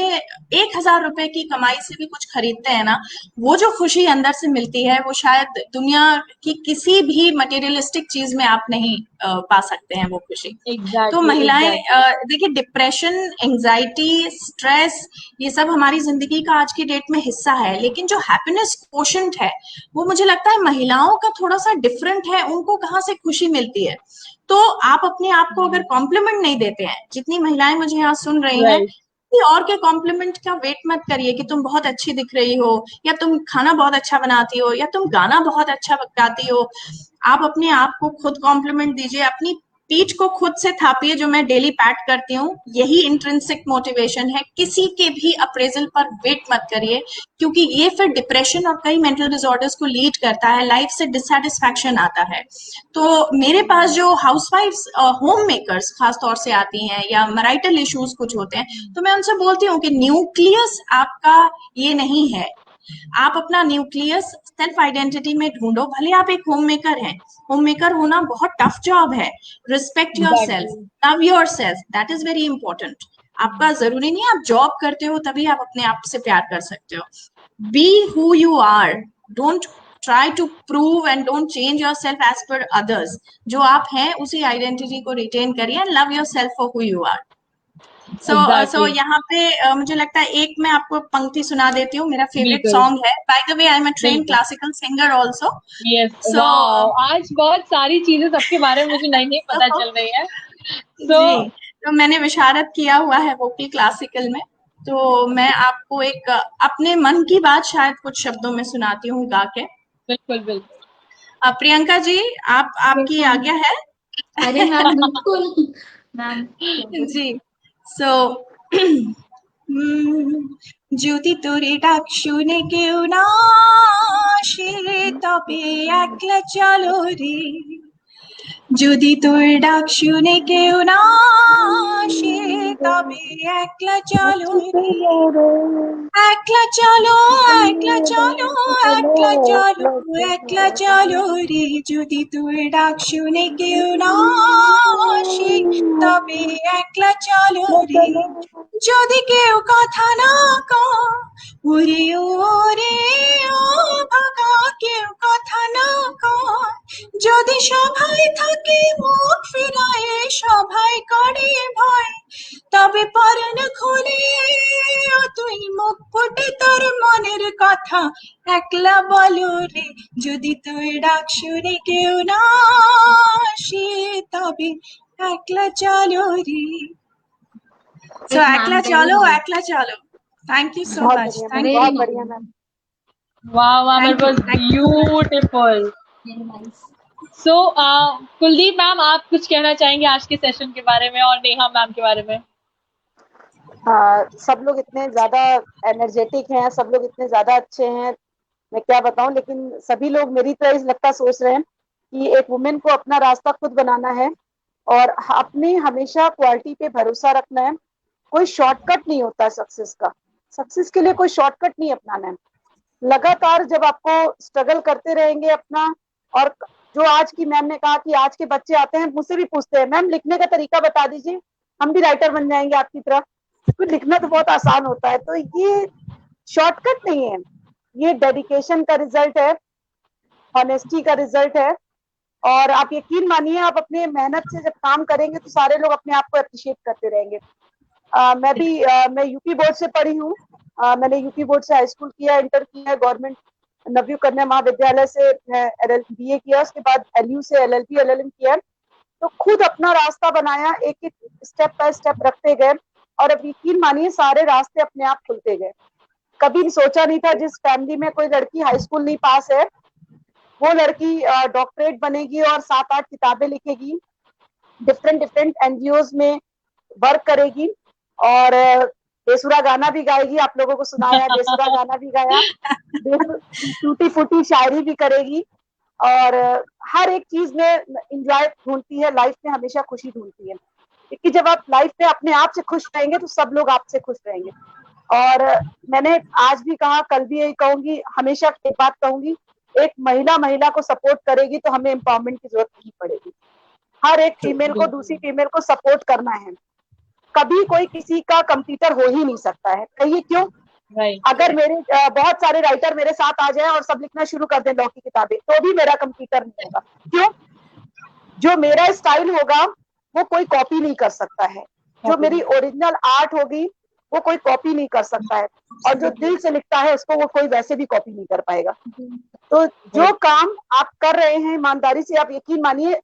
1000 रुपए की कमाई से भी कुछ खरीदते हैं ना, वो जो खुशी अंदर से मिलती है, वो शायद दुनिया की किसी भी मटेरियलिस्टिक चीज में आप नहीं पा सकते हैं वो खुशी। तो महिलाएं, देखिए, डिप्रेशन, एंजाइटी, स्ट्रेस, ये सब हमारी जिंदगी का आज की डेट में हिस्सा है, लेकिन जो हैप्पीनेस कोशेंट है, वो मुझे लगता है महिलाओं का थोड़ा सा डिफरेंट है। उनको कहाँ से खुशी मिलती है? तो आप अपने आप को अगर कॉम्प्लीमेंट नहीं देते हैं, जितनी महिलाएं मुझे यहाँ सुन रही हैं, और के कॉम्प्लीमेंट का वेट मत करिए कि तुम बहुत अच्छी दिख रही हो, या तुम खाना बहुत अच्छा बनाती हो, या तुम गाना बहुत अच्छा गाती हो। आप अपने आप को खुद कॉम्प्लीमेंट दीजिए, अपनी पीठ को खुद से थापिए, जो मैं डेली पैट करती हूँ। यही इंट्रिंसिक मोटिवेशन है। किसी के भी अप्रेजल पर वेट मत करिए, क्योंकि ये फिर डिप्रेशन और कई मेंटल डिसऑर्डर्स को लीड करता है, लाइफ से डिससैटिस्फैक्शन आता है। तो मेरे पास जो हाउसवाइफ्स, होम मेकर्स खास तौर से आती हैं, या मैरिटल इश्यूज कुछ होते हैं, तो मैं उनसे बोलती हूँ कि न्यूक्लियस आपका ये नहीं है। आप अपना न्यूक्लियस सेल्फ आइडेंटिटी में ढूंढो। भले आप एक होम मेकर हैं, होम मेकर होना बहुत टफ जॉब है। Respect your self, love your self, that is very important. आपका जरूरी नहीं आप जॉब करते हो तभी आप अपने आप से प्यार कर सकते हो। Be who you are, don't try to prove and don't change yourself as per others. जो आप हैं उसी आइडेंटिटी को रिटेन करिए and love yourself for who you are. So यहाँ पे मुझे लगता है एक मैं आपको पंक्ति सुना देती हूँ, मेरा फेवरेट सॉन्ग है। By the way, I am a trained classical singer also.
आज बहुत सारी चीजें सबके बारे में मुझे नहीं पता चल रही है।
तो मैंने विशारद किया हुआ है वोकल क्लासिकल में, तो मैं आपको एक अपने मन की बात शायद कुछ शब्दों में सुनाती हूँ गा के।
बिल्कुल बिल्कुल।
प्रियंका जी, आपकी आज्ञा है?
अरे मैम, बिल्कुल मैम
जी। सो যদি তোরে ডাক শুনে কেউ না আসে তবে একলা চলো রে, যদি তোর ডাক শুনে কেউ না আসে তবে একলা চলো রে, একলা চলো, একলা চলো, একলা চলো, একলা চলো রে, যদি তোর ডাক শুনে কেউ না আসে তবে একলা চলো রে, যদি কেউ কথা না কয়, ওরে ওরে ও ভাগা, কেউ কথা না কয়, যদি সভায় থাকে মুখ ফিরায়ে সভায় করে ভয়, তবে পরাণ খুলে তুই মুখ ফুটে তোর মনের কথা একলা বলো রে, যদি তোর ডাক শুনে কেউ না আসে তবে একলা চলো রে। So একলা চলো, একলা চলো। Thank you so much. Thank you.
बहुत बढ़िया ma'am.
Wow, ma'am, it was beautiful.
Very nice.
So, Kuldeep ma'am, आप कुछ कहना चाहेंगे आज के सेशन के बारे में और नेहा मैम के बारे में?
सब लोग इतने ज्यादा एनर्जेटिक हैं, सब लोग इतने ज्यादा अच्छे हैं, मैं क्या बताऊं। लेकिन सभी लोग मेरी तरह इस लगता सोच रहे हैं कि एक वुमेन को अपना रास्ता खुद बनाना है और अपने हमेशा क्वालिटी पे भरोसा रखना है। कोई शॉर्टकट नहीं होता सक्सेस का। सक्सेस के लिए कोई शॉर्टकट नहीं अपनाना है। लगातार जब आपको स्ट्रगल करते रहेंगे अपना, और जो आज की मैम ने कहा कि आज के बच्चे आते हैं मुझसे भी पूछते हैं, मैम लिखने का तरीका बता दीजिए, हम भी राइटर बन जाएंगे आपकी तरह। तो लिखना तो बहुत आसान होता है। तो ये शॉर्टकट नहीं है, ये डेडिकेशन का रिजल्ट है, ऑनेस्टी का रिजल्ट है। और आप यकीन मानिए, आप अपने मेहनत से जब काम करेंगे तो सारे लोग अपने आप को अप्रिशिएट करते रहेंगे। मैं यूपी बोर्ड से पढ़ी हूँ। मैंने यूपी बोर्ड से हाई स्कूल किया, इंटर किया, गवर्नमेंट नवयुग कन्या महाविद्यालय से BA किया, उसके बाद LU से LLB LLM किया। तो खुद अपना रास्ता बनाया, एक एक स्टेप बाय स्टेप रखते गए, और अब यकीन मानिए सारे रास्ते अपने आप खुलते गए। कभी सोचा नहीं था, जिस फैमिली में कोई लड़की हाई स्कूल नहीं पास है, वो लड़की डॉक्टरेट बनेगी और 7-8 किताबें लिखेगी, डिफरेंट NGOs में वर्क करेगी, और बेसुरा गाना भी गाएगी, आप लोगों को सुनाया बेसुरा गाना भी गाया, टूटी फूटी शायरी भी करेगी, और हर एक चीज में एंजॉय ढूंढती है, लाइफ में हमेशा खुशी ढूंढती है। क्योंकि जब आप लाइफ में अपने आप से खुश रहेंगे तो सब लोग आपसे खुश रहेंगे। और मैंने आज भी कहा, कल भी यही कहूंगी, हमेशा एक बात कहूंगी, एक महिला को सपोर्ट करेगी तो हमें एम्पावरमेंट की जरूरत नहीं पड़ेगी। हर एक फीमेल को दूसरी फीमेल को सपोर्ट करना है। कभी कोई किसी का कंप्यूटर हो ही नहीं सकता है। कहिए क्यों? अगर मेरे बहुत सारे राइटर मेरे साथ आ जाए और सब लिखना शुरू कर दें लॉ की किताबें, तो भी मेरा कंप्यूटर नहीं होगा। क्यों? जो मेरा स्टाइल होगा वो कोई कॉपी नहीं कर सकता है, जो मेरी ओरिजिनल आर्ट होगी वो कोई कॉपी नहीं कर सकता है, और जो दिल से लिखता है उसको वो कोई वैसे भी कॉपी नहीं कर पाएगा। तो जो काम आप कर रहे हैं ईमानदारी से, आप यकीन मानिए,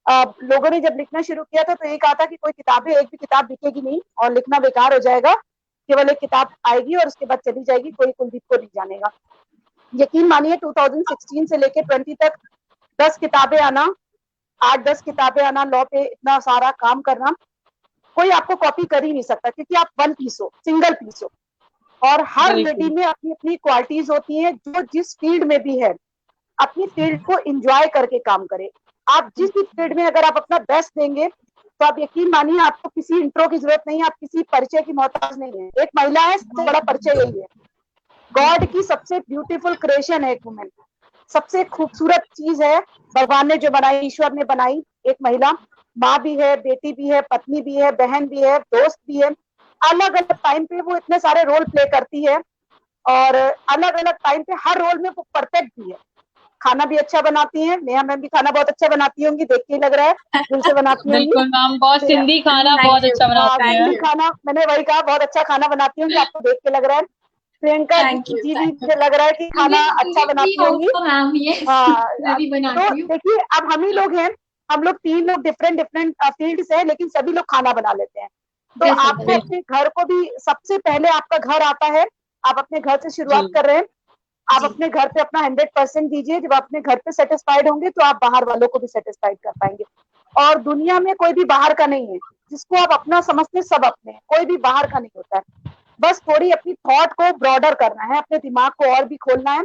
लोगों ने जब लिखना शुरू किया था तो ये कहा था कि कोई किताबें, एक भी किताब बिकेगी नहीं और लिखना बेकार हो जाएगा, केवल एक किताब आएगी और उसके बाद चली जाएगी, कोई कुलदीप को नहीं जानेगा। यकीन मानिए 2016 से लेके 20 तक 10 किताबें आना, 8-10 किताबें आना, लॉ पे इतना सारा काम करना, कोई आपको कॉपी कर ही नहीं सकता, क्योंकि आप वन पीस हो, सिंगल पीस हो। और हर लेडी में अपनी अपनी क्वालिटीज होती हैं, जो जिस फील्ड में भी है अपनी फील्ड को एंजॉय करके काम करे। आप जिस भी फील्ड में अगर आप अपना बेस्ट देंगे तो आप यकीन मानिए आपको किसी इंट्रो की जरूरत नहीं है, आप किसी परिचय की मोहताज नहीं है। एक महिला है, सबसे बड़ा परिचय यही है। गॉड की सबसे ब्यूटीफुल क्रिएशन है एक वुमेन, सबसे खूबसूरत चीज है भगवान ने जो बनाई, ईश्वर ने बनाई। एक महिला माँ भी है, बेटी भी है, पत्नी भी है, बहन भी है, दोस्त भी है। अलग अलग टाइम पे वो इतने सारे रोल प्ले करती है, और अलग अलग टाइम पे हर रोल में वो परफेक्ट भी है। खाना भी अच्छा बनाती हैं, नेहा मैम भी खाना बहुत अच्छा बनाती होंगी, देख के लग रहा है दिल से बनाती होंगी।
बिल्कुल मैम, बहुत सिंधी खाना बहुत अच्छा बनाती है।
सिंधी खाना, मैंने वही कहा, बहुत अच्छा खाना बनाती होंगी, आपको देख के लग रहा है। प्रियंका जी भी मुझे लग रहा है कि खाना अच्छा बनाती होंगी। तो देखिए, अब हम ही लोग हैं, हम लोग 3 लोग डिफरेंट फील्ड से हैं, लेकिन सभी लोग खाना बना लेते हैं। तो आपको अपने घर को भी, सबसे पहले आपका घर आता है, आप अपने घर से शुरुआत कर रहे हैं, आप अपने घर पे अपना 100% दीजिए। जब आप अपने घर पे सेटिस्फाइड होंगे तो आप बाहर वालों को भी सेटिस्फाइड कर पाएंगे। और दुनिया में कोई भी बाहर का नहीं है, जिसको आप अपना समझते हैं सब अपने हैं, कोई भी बाहर का नहीं होता है। बस थोड़ी अपनी थॉट को ब्रॉडर करना है, अपने दिमाग को और भी खोलना है,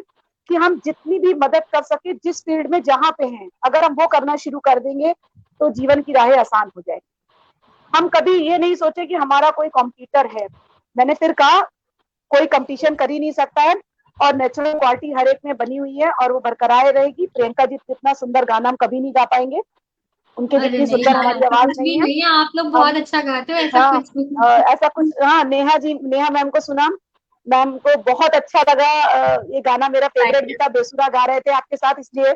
कि हम जितनी भी मदद कर सके जिस फील्ड में जहां पे हैं, अगर हम वो करना शुरू कर देंगे तो जीवन की राहें आसान हो जाएगी। हम कभी ये नहीं सोचे कि हमारा कोई कॉम्पिटिटर है। मैंने फिर कहा, कोई कंपटीशन कर ही नहीं सकता है, और नेचुरल क्वालिटी हर एक में बनी हुई है और वो बरकरार रहेगी। प्रियंका जी जितना सुंदर गाना हम कभी नहीं गा पाएंगे, उनके जितनी सुंदर हमारी आवाज नहीं है।
आप लोग बहुत अच्छा गाते हो, ऐसा
कुछ। हाँ, नेहा मैम को सुना, मैम को बहुत अच्छा लगा। ये गाना मेरा फेवरेट भी था, बेसुरा गा रहे थे आपके साथ, इसलिए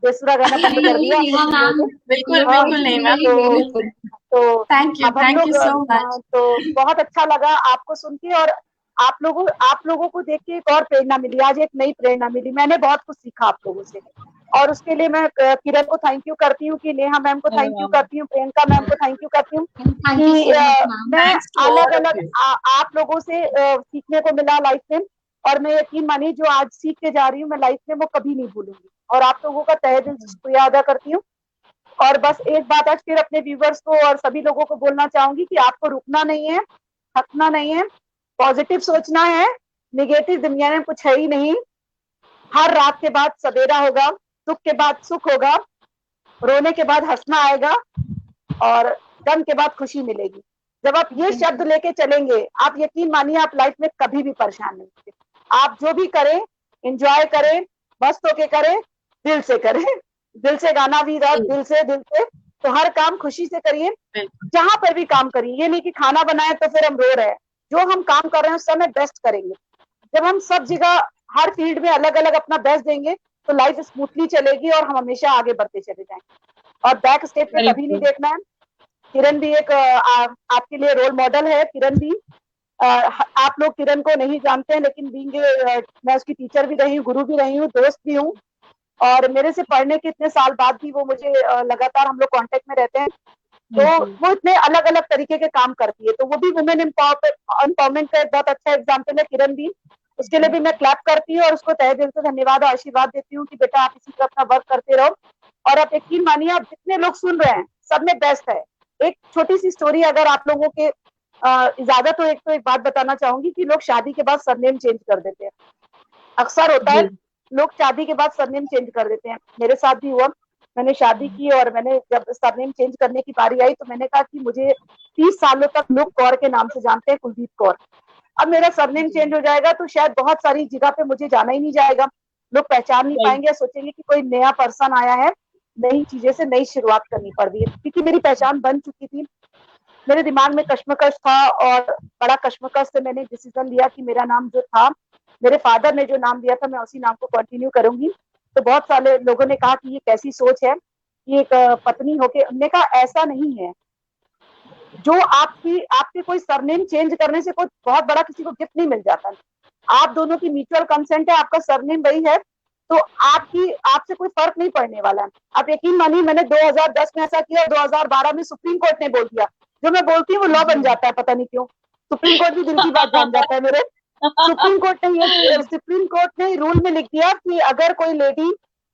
बेसुरा गाना बंद कर दिया।
बिल्कुल नहीं मैम।
तो
थैंक यू सो मच।
तो बहुत अच्छा लगा आपको सुन के, और आप लोगों को देख के एक और प्रेरणा मिली, आज एक नई प्रेरणा मिली। मैंने बहुत कुछ सीखा आप लोगों से, और उसके लिए मैं किरण को थैंक यू करती हूँ, कि नेहा मैम को थैंक यू करती हूँ, प्रियंका मैम को थैंक यू करती हूँ, कि मैं अलग अलग आप लोगों से सीखने को मिला लाइफ में। और मैं यकीन मानिए, जो आज सीख के जा रही हूँ मैं लाइफ में, वो कभी नहीं भूलूंगी, और आप लोगों का तहे दिल से शुक्रिया अदा करती हूँ। और बस एक बात आज फिर अपने व्यूवर्स को और सभी लोगों को बोलना चाहूंगी कि आपको रुकना नहीं है, थकना नहीं है, पॉजिटिव सोचना है। निगेटिव दुनिया में कुछ है ही नहीं। हर रात के बाद सवेरा होगा, दुख के बाद सुख होगा, रोने के बाद हंसना आएगा, और गम के बाद खुशी मिलेगी। जब आप ये शब्द लेके चलेंगे, आप यकीन मानिए आप लाइफ में कभी भी परेशान नहीं होंगे। आप जो भी करें, एंजॉय करें, मस्त होके करें, दिल से करें। दिल से गाना भी रहा, दिल से तो हर काम खुशी से करिए, जहां पर भी काम करिए। ये नहीं कि खाना बनाए तो फिर हम रो रहे हैं, जो हम काम कर रहे हैं उस समय बेस्ट करेंगे। जब हम सब जगह हर फील्ड में अलग अलग अपना बेस्ट देंगे तो लाइफ स्मूथली चलेगी और हम हमेशा आगे बढ़ते चले जाएंगे। और बैक स्टेप पे कभी नहीं देखना है। किरण भी एक आपके लिए रोल मॉडल है। किरण भी आप लोग किरण को नहीं जानते हैं, लेकिन मैं उसकी टीचर भी रही हूँ, गुरु भी रही हूँ, दोस्त भी हूँ, और मेरे से पढ़ने के इतने साल बाद भी वो मुझे लगातार हम लोग कांटेक्ट में रहते हैं। तो वो इतने अलग अलग तरीके के काम करती है, तो वो भी वुमेन एम्पावरमेंट का एक बहुत अच्छा एग्जाम्पल है किरण भी। उसके लिए भी मैं क्लैप करती हूँ और उसको तहे दिल से धन्यवाद और आशीर्वाद देती हूँ कि बेटा आप इसी तरह अपना वर्क करते रहो। और आप यकीन मानिए, आप जितने लोग सुन रहे हैं सब में बेस्ट है। एक छोटी सी स्टोरी अगर आप लोगों के इजाजत हो, एक बात बताना चाहूंगी कि लोग शादी के बाद सरनेम चेंज कर देते हैं। अक्सर होता है लोग शादी के बाद सरनेम चेंज कर देते हैं, मेरे साथ भी हुआ। मैंने शादी की और मैंने जब सरनेम चेंज करने की बारी आई तो मैंने कहा कि मुझे 30 सालों तक लोग कौर के नाम से जानते हैं, कुलदीप कौर। अब मेरा सरनेम चेंज हो जाएगा तो शायद बहुत सारी जगह पे मुझे जाना ही नहीं जाएगा, लोग पहचान नहीं पाएंगे, सोचेंगे कि कोई नया पर्सन आया है, नई चीजें से नई शुरुआत करनी पड़ रही है। क्योंकि मेरी पहचान बन चुकी थी, मेरे दिमाग में कश्मकश था और बड़ा कश्मकश से मैंने डिसीजन लिया कि मेरा नाम जो था, मेरे फादर ने जो नाम दिया था, मैं उसी नाम को कंटिन्यू करूंगी। तो बहुत सारे लोगों ने कहा कि ये कैसी सोच है कि एक पत्नी होके, उन्होंने कहा ऐसा नहीं है। जो आपके कोई सरनेम चेंज करने से कोई बहुत बड़ा किसी को गिफ्ट नहीं मिल जाता। आप दोनों की म्यूचुअल कंसेंट है, आपका सरनेम वही है, तो आपसे कोई फर्क नहीं पड़ने वाला है। आप यकीन मानिए, मैंने 2010 में ऐसा किया और 2012 में सुप्रीम कोर्ट ने बोल दिया। जो मैं बोलती हूँ वो लॉ बन जाता है, पता नहीं क्यों। सुप्रीम कोर्ट भी दिल की बात जान जाता है मेरे। सुप्रीम कोर्ट ने रूल में लिख दिया कि अगर कोई लेडी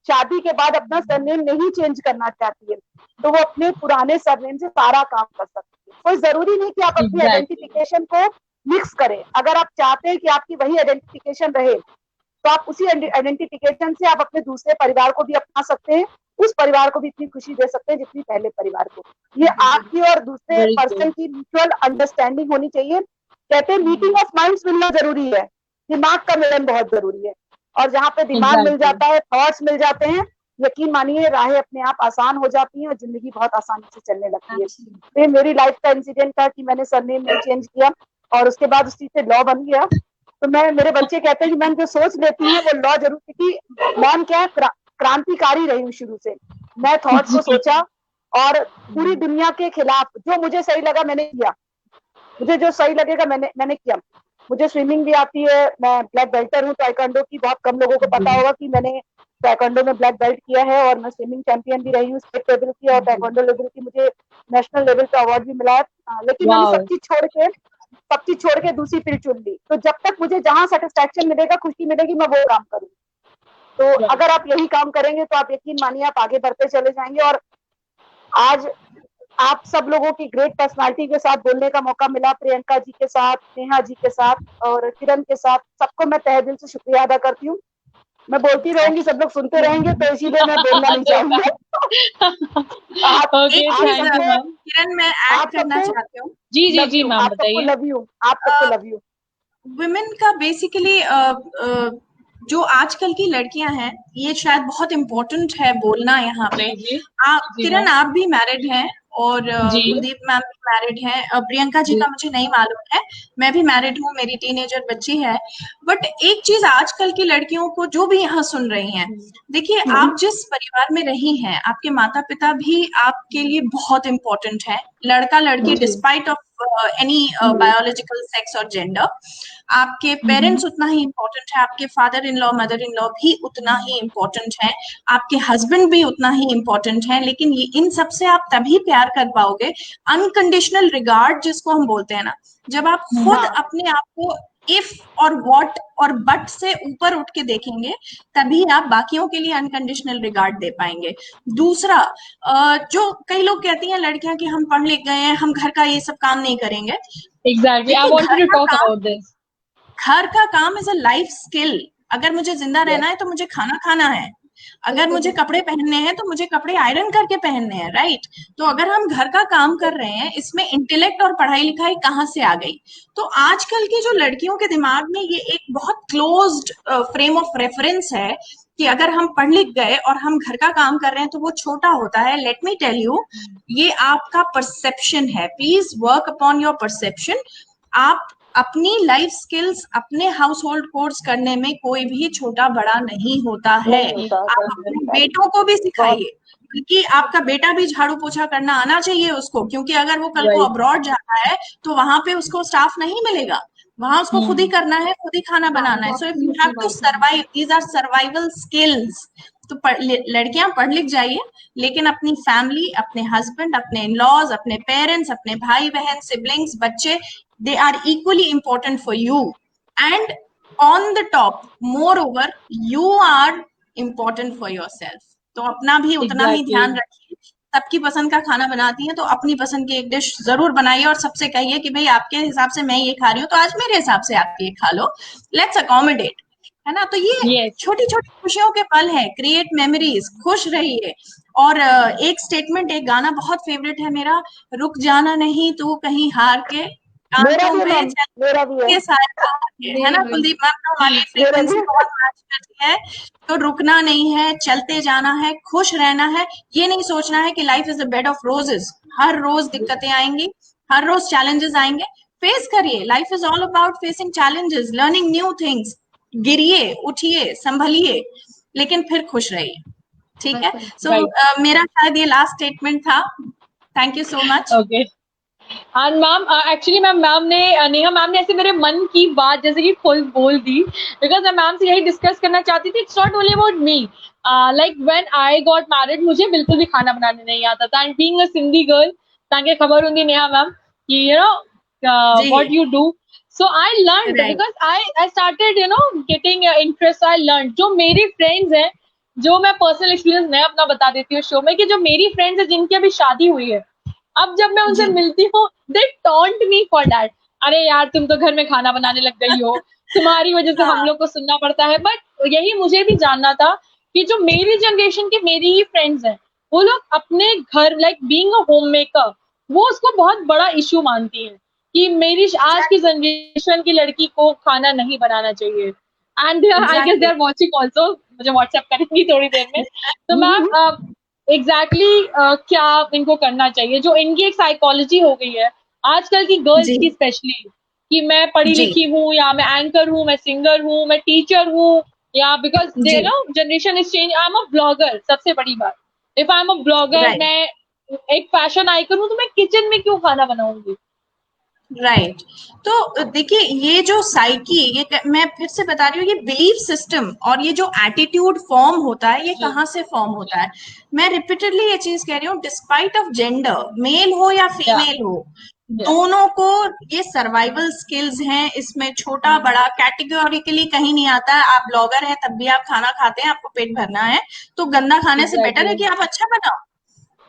शादी के बाद अपना सरनेम नहीं चेंज करना चाहती है तो वो अपने पुराने सरनेम से सारा काम कर सकती है। कोई जरूरी नहीं कि आप अपनी आइडेंटिफिकेशन को मिक्स करें। अगर आप चाहते हैं कि आपकी वही आइडेंटिफिकेशन रहे तो आप उसी आइडेंटिफिकेशन से आप अपने दूसरे परिवार को भी अपना सकते हैं, उस परिवार को भी इतनी खुशी दे सकते हैं जितनी पहले परिवार को। ये आपकी और दूसरे पर्सन की म्यूचुअल अंडरस्टैंडिंग होनी चाहिए। कहते हैं मीटिंग ऑफ माइंड्स मिलना जरूरी है, दिमाग का मिलन बहुत जरूरी है। और जहाँ पे दिमाग मिल जाता है, थॉट्स मिल जाते हैं, यकीन मानिए राहें अपने आप आसान हो जाती हैं और जिंदगी बहुत आसानी से चलने लगती है। तो ये मेरी लाइफ का इंसिडेंट था कि मैंने सरनेम नहीं चेंज किया और उसके बाद उस चीज से लॉ बन गया। तो मेरे बच्चे कहते हैं कि मैम जो सोच लेती है वो लॉ जरूर, क्योंकि मैम क्या है, क्रांतिकारी रही हूँ शुरू से। मैं थॉट्स को सोचा और पूरी दुनिया के खिलाफ जो मुझे सही लगा मैंने किया, मुझे जो सही लगेगा मैंने किया। मुझे स्विमिंग भी आती है, मैं ब्लैक बेल्टर हूँ ताइक्वांडो की। बहुत कम लोगों को पता होगा कि मैंने ताइक्वांडो में ब्लैक बेल्ट किया है और मैं स्विमिंग चैंपियन भी रही हूँ स्टेट लेवल की, और ताइक्वांडो लेवल की मुझे नेशनल लेवल का अवार्ड भी मिला है। लेकिन मैंने सब चीज छोड़ के दूसरी फील्ड चुन ली। तो जब तक मुझे जहाँ सेटिस्फैक्शन मिलेगा, खुशी मिलेगी, मैं वो काम करूँ। तो अगर आप यही काम करेंगे तो आप यकीन मानिए आप आगे बढ़ते चले जाएंगे। और आज आप सब लोगों की ग्रेट पर्सनालिटी के साथ बोलने का मौका मिला, प्रियंका जी के साथ, नेहा जी के साथ और किरण के साथ, सबको मैं तहे दिल से शुक्रिया अदा करती हूँ। मैं बोलती रहूंगी, सब लोग सुनते रहेंगे, तो इसीलिए मैं बोलना नहीं चाहूंगी।
किरण मैं ऐड करना चाहती हूँ।
जी मैम बताइए।
लव यू, आप सबको लव यू।
वुमेन का बेसिकली जो आजकल की लड़कियां हैं, ये शायद बहुत इम्पोर्टेंट है बोलना यहाँ पे। किरण आप भी मैरिड हैं और कुलदीप मैम भी मैरिड हैं, प्रियंका जी का मुझे नहीं मालूम है, मैं भी मैरिड हूँ, मेरी टीनेजर बच्ची है। बट एक चीज आजकल की लड़कियों को जो भी यहाँ सुन रही हैं, देखिए आप जिस परिवार में रही हैं, आपके माता पिता भी आपके लिए बहुत इम्पोर्टेंट है। लड़का लड़की despite of any biological sex और जेंडर, आपके पेरेंट्स उतना ही इम्पोर्टेंट है, आपके father in law mother in law भी उतना ही इम्पोर्टेंट है, आपके हस्बैंड भी उतना ही इम्पोर्टेंट है। लेकिन ये इन सब से आप तभी प्यार कर पाओगे, अनकंडीशनल रिगार्ड जिसको हम बोलते हैं ना, जब आप खुद अपने आप को इफ और व्हाट और बट से ऊपर उठ के देखेंगे, तभी आप बाकियों के लिए अनकंडीशनल रिगार्ड दे पाएंगे। दूसरा, जो कई लोग कहती हैं लड़कियां कि हम पढ़ लिख गए हैं, हम घर का ये सब काम नहीं करेंगे।
Exactly, I wanted to talk about this.
घर का काम इज अ लाइफ स्किल। अगर मुझे जिंदा रहना है तो मुझे खाना खाना है, अगर मुझे कपड़े पहनने हैं तो मुझे कपड़े आयरन करके पहनने हैं, राइट। तो अगर हम घर का काम कर रहे हैं, इसमें इंटेलेक्ट और पढ़ाई लिखाई कहाँ से आ गई? तो आजकल की जो लड़कियों के दिमाग में ये एक बहुत क्लोज्ड फ्रेम ऑफ रेफरेंस है कि अगर हम पढ़ लिख गए और हम घर का काम कर रहे हैं तो वो छोटा होता है। लेट मी टेल यू, ये आपका परसेप्शन है। Please work upon your perception. आप अपनी लाइफ स्किल्स, अपने हाउस होल्ड कोर्स करने में कोई भी छोटा बड़ा नहीं होता है। आप अपने बेटों को भी सिखाइए, क्योंकि आपका बेटा भी झाड़ू पोछा करना आना चाहिए उसको, क्योंकि अगर वो कल को अब्रॉड जाता है तो वहां पे उसको स्टाफ नहीं मिलेगा, वहां उसको खुद ही करना है, खुद ही खाना बनाना है। So if you have to survive, these are survival skills. तो लड़कियां पढ़ लिख जाइए, लेकिन अपनी फैमिली, अपने हस्बैंड, अपने इन-लॉज, अपने पेरेंट्स, अपने भाई बहन, सिबलिंग्स, बच्चे, they are equally important for you, and on the top, moreover, you are important for yourself. तो अपना भी उतना ही ध्यान रखिए। सबकी पसंद का खाना बनाती हैं तो अपनी पसंद की एक डिश जरूर बनाइए और सबसे कहिए कि भाई आपके हिसाब से मैं ये खा रही हूँ तो आज मेरे हिसाब से आप ये खा लो, लेट्स अकोमोडेट, है ना। तो ये छोटी छोटी खुशियों के पल है, क्रिएट मेमोरीज, खुश रहिए। और एक स्टेटमेंट, एक गाना बहुत फेवरेट है मेरा, रुक जाना नहीं तू कहीं हार के,
मेरा भी
है ना कुलदीप मैम, तो हमारी फ्रीक्वेंसी बहुत मैच करती है। तो रुकना नहीं है, चलते जाना है, खुश रहना है। ये नहीं सोचना है कि life is a bed of roses, हर रोज दिक्कतें आएंगी, हर रोज चैलेंजेस आएंगे, फेस करिए। Life is all about facing challenges, learning new things. गिरिए, उठिए, संभलिए, लेकिन फिर खुश रहिए, ठीक है। सो मेरा शायद ये लास्ट स्टेटमेंट था। Thank you so much.
Okay, and ma'am actually ma'am ने, नेहा मैम ने ऐसे मेरे मन की बात जैसे कि फुल बोल दी, बिकॉज मैं मैम से यही डिस्कस करना चाहती थी। It's not only about me, like when I got married मुझे बिल्कुल भी खाना बनाने नहीं आता था, and being a Sindhi girl, ताकि खबर होंगी नेहा मैम कि you know what you do, so I learn because I started getting interest. I learn. जो मेरी फ्रेंड्स हैं, जो मैं पर्सनल एक्सपीरियंस मैं अपना बता देती हूँ शो में, कि जो मेरी फ्रेंड्स है जिनकी अभी शादी हुई है, अब जब मैं उनसे मिलती हूँ, दे टॉन्ट मी फॉर दैट। अरे यार तुम तो घर में खाना बनाने लग गई हो, तुम्हारी वजह से हम लोग को सुनना पड़ता है। बट यही मुझे भी जानना था कि जो मेरी जनरेशन के मेरी ही फ्रेंड्स हैं, वो लोग अपने घर, like being a home maker, वो उसको बहुत बड़ा इशू मानती हैं कि मेरी आज की जनरेशन की लड़की को खाना नहीं बनाना चाहिए। And I guess they are watching also, मुझे व्हाट्सएप करेंगी थोड़ी देर में। तो मैम एग्जैक्टली क्या इनको करना चाहिए, जो इनकी एक साइकोलॉजी हो गई है आजकल की गर्ल्स की स्पेशली, कि मैं पढ़ी लिखी हूँ, या मैं एंकर हूँ, मैं सिंगर हूँ, मैं टीचर हूँ, या because they know generation is change. I am a blogger, सबसे बड़ी बात, if I am a blogger, मैं एक फैशन आइकन हूँ, तो मैं किचन में क्यों खाना बनाऊंगी।
राइट तो देखिए, ये जो साइकी, ये मैं फिर से बता रही हूँ, ये बिलीफ सिस्टम और ये जो एटीट्यूड फॉर्म होता है, ये कहाँ से फॉर्म होता है। मैं रिपीटेडली ये चीज कह रही हूँ, डिस्पाइट ऑफ जेंडर, मेल हो या फीमेल हो, दोनों को ये सर्वाइवल स्किल्स हैं। इसमें छोटा बड़ा कैटेगोरिकली कहीं नहीं आता है। आप ब्लॉगर हैं तब भी आप खाना खाते हैं, आपको पेट भरना है, तो गंदा खाने से बेटर है कि आप अच्छा बनाओ,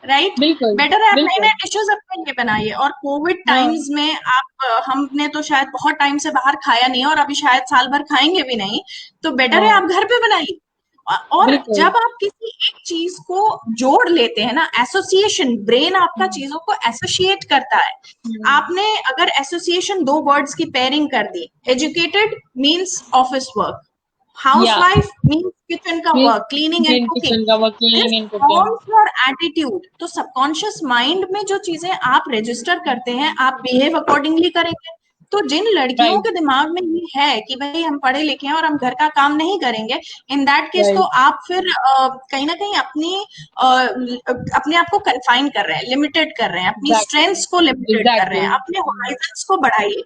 राइट। बेटर है आप नए नए डिशेज अपने लिए बनाइए। और कोविड टाइम्स में हमने तो शायद बहुत टाइम से बाहर खाया नहीं, और अभी शायद साल भर खाएंगे भी नहीं, तो बेटर है आप घर पे बनाइए। और जब आप किसी एक चीज को जोड़ लेते हैं ना, एसोसिएशन, ब्रेन आपका चीजों को एसोसिएट करता है। आपने अगर एसोसिएशन, दो वर्ड्स की पेयरिंग कर दी, educated means office work, housewife means kitchen का work, cleaning and cooking, forms your attitude. तो सबकॉन्शियस माइंड में जो चीजें आप रजिस्टर करते हैं, आप बिहेव अकॉर्डिंगली करेंगे। तो जिन लड़कियों के दिमाग में ये है कि भाई हम पढ़े लिखे हैं और हम घर का काम नहीं करेंगे, इन दैट केस तो आप फिर कहीं ना कहीं अपने आप को कन्फाइन कर रहे हैं, लिमिटेड कर रहे हैं, अपनी स्ट्रेंथ्स को लिमिटेड कर रहे हैं, अपने होराइजन्स को बढ़ाइए।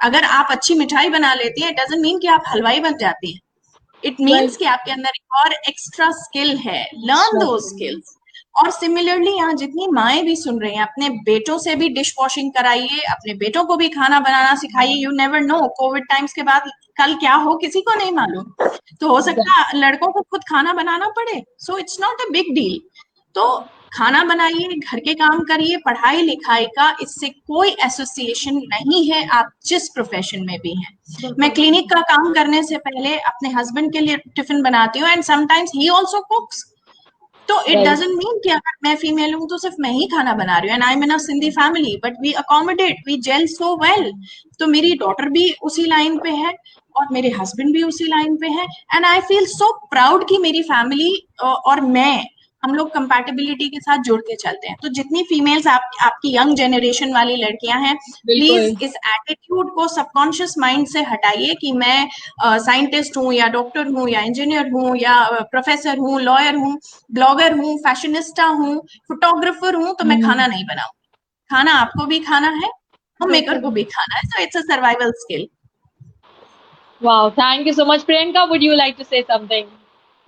अगर आप अच्छी मिठाई बना लेती हैं, इट डजंट मीन कि आप हलवाई बन जाती हैं। इट मीन्स कि आपके अंदर एक और एक्स्ट्रा स्किल है, लर्न दो स्किल्स। और सिमिलरली यहाँ जितनी माएँ भी सुन रही हैं, अपने बेटों से भी डिश वॉशिंग कराइए, अपने बेटों को भी खाना बनाना सिखाइए। You never know, Covid times के बाद कल क्या हो किसी को नहीं मालूम, तो हो सकता है लड़कों को खुद खाना बनाना पड़े। So it's not a big deal. तो खाना बनाइए, घर के काम करिए, पढ़ाई लिखाई का इससे कोई एसोसिएशन नहीं है, आप जिस प्रोफेशन में भी हैं। मैं क्लिनिक का काम करने से पहले अपने हस्बैंड के लिए टिफिन बनाती हूँ, एंड समटाइम्स ही आल्सो कुक्स। तो इट डजंट मीन कि अगर मैं फीमेल हूँ तो सिर्फ मैं ही खाना बना रही हूँ। And I am in a Sindhi family, but we accommodate, we gel so well. तो मेरी डॉटर भी उसी लाइन पे है और मेरे हस्बैंड भी उसी लाइन पे है, and I feel so proud कि मेरी फैमिली और मैं हम लोग कंपैटिबिलिटी के साथ जुड़ के चलते हैं। तो जितनी फीमेल्स आपकी यंग जनरेशन वाली लड़कियां हैं,
बिल्कुल।
प्लीज इस एटीट्यूड को सबकॉन्शियस माइंड से हटाइए कि मैं साइंटिस्ट हूँ या डॉक्टर हूँ या इंजीनियर हूँ या प्रोफेसर हूँ, लॉयर हूँ, ब्लॉगर हूँ, फैशनिस्टा हूँ, फोटोग्राफर हूँ, तो मैं खाना नहीं बनाऊँ। खाना आपको भी खाना है, होम मेकर को भी खाना है, so it's a survival skill.
Wow, thank you so much. Priyanka, would you like to say something?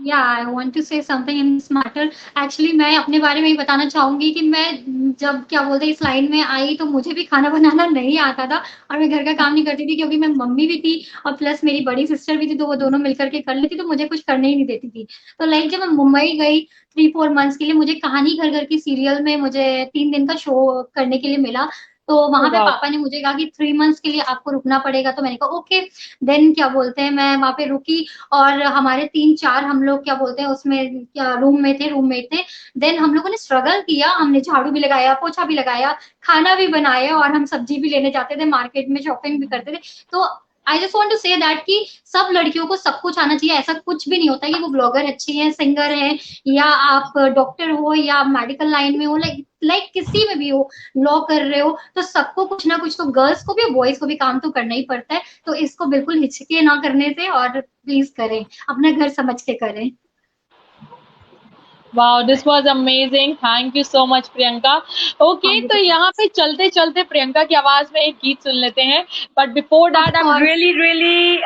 Yeah, I want to say something in this matter. Actually, मैं अपने बारे में ही बताना चाहूंगी कि मैं जब क्या बोलते हैं इस लाइन में आई तो मुझे भी खाना बनाना नहीं आता था और मैं घर का काम नहीं करती थी क्योंकि मैं मम्मी भी थी और प्लस मेरी बड़ी सिस्टर भी थी, तो वो दोनों मिलकर के कर लेती, तो मुझे कुछ करने ही नहीं देती थी। तो लाइक जब मैं मुंबई गई 3-4 मंथ्स के लिए, मुझे कहानी घर घर की सीरियल में मुझे 3 दिन का शो करने के लिए मिला। तो वहां पे
वाह।
पापा ने मुझे कहा कि 3 मंथ्स के लिए आपको रुकना पड़ेगा, तो मैंने कहा ओके। देन क्या बोलते हैं मैं वहां पे रुकी और हमारे 3-4 हम लोग क्या बोलते हैं उसमें क्या रूममेट थे। देन हम लोगों ने स्ट्रगल किया, हमने झाड़ू भी लगाया, पोछा भी लगाया, खाना भी बनाया और हम सब्जी भी लेने जाते थे, मार्केट में शॉपिंग भी करते थे। तो I just want to say that कि सब लड़कियों को सब कुछ आना चाहिए। ऐसा कुछ भी नहीं होता कि वो ब्लॉगर अच्छी है, सिंगर है, या आप डॉक्टर हो या मेडिकल लाइन में हो, लाइक किसी में भी हो, लॉ कर रहे हो, तो सबको कुछ ना कुछ, तो गर्ल्स को भी बॉयज को भी काम तो करना ही पड़ता है। तो इसको बिल्कुल हिचके ना करने से और प्लीज करें, अपना घर समझ के करें।
Wow, this was amazing. Thank you so much, Priyanka. Okay, तो यहाँ पे चलते चलते प्रियंका की आवाज में एक गीत सुन लेते हैं. But before that, I'm
course.
really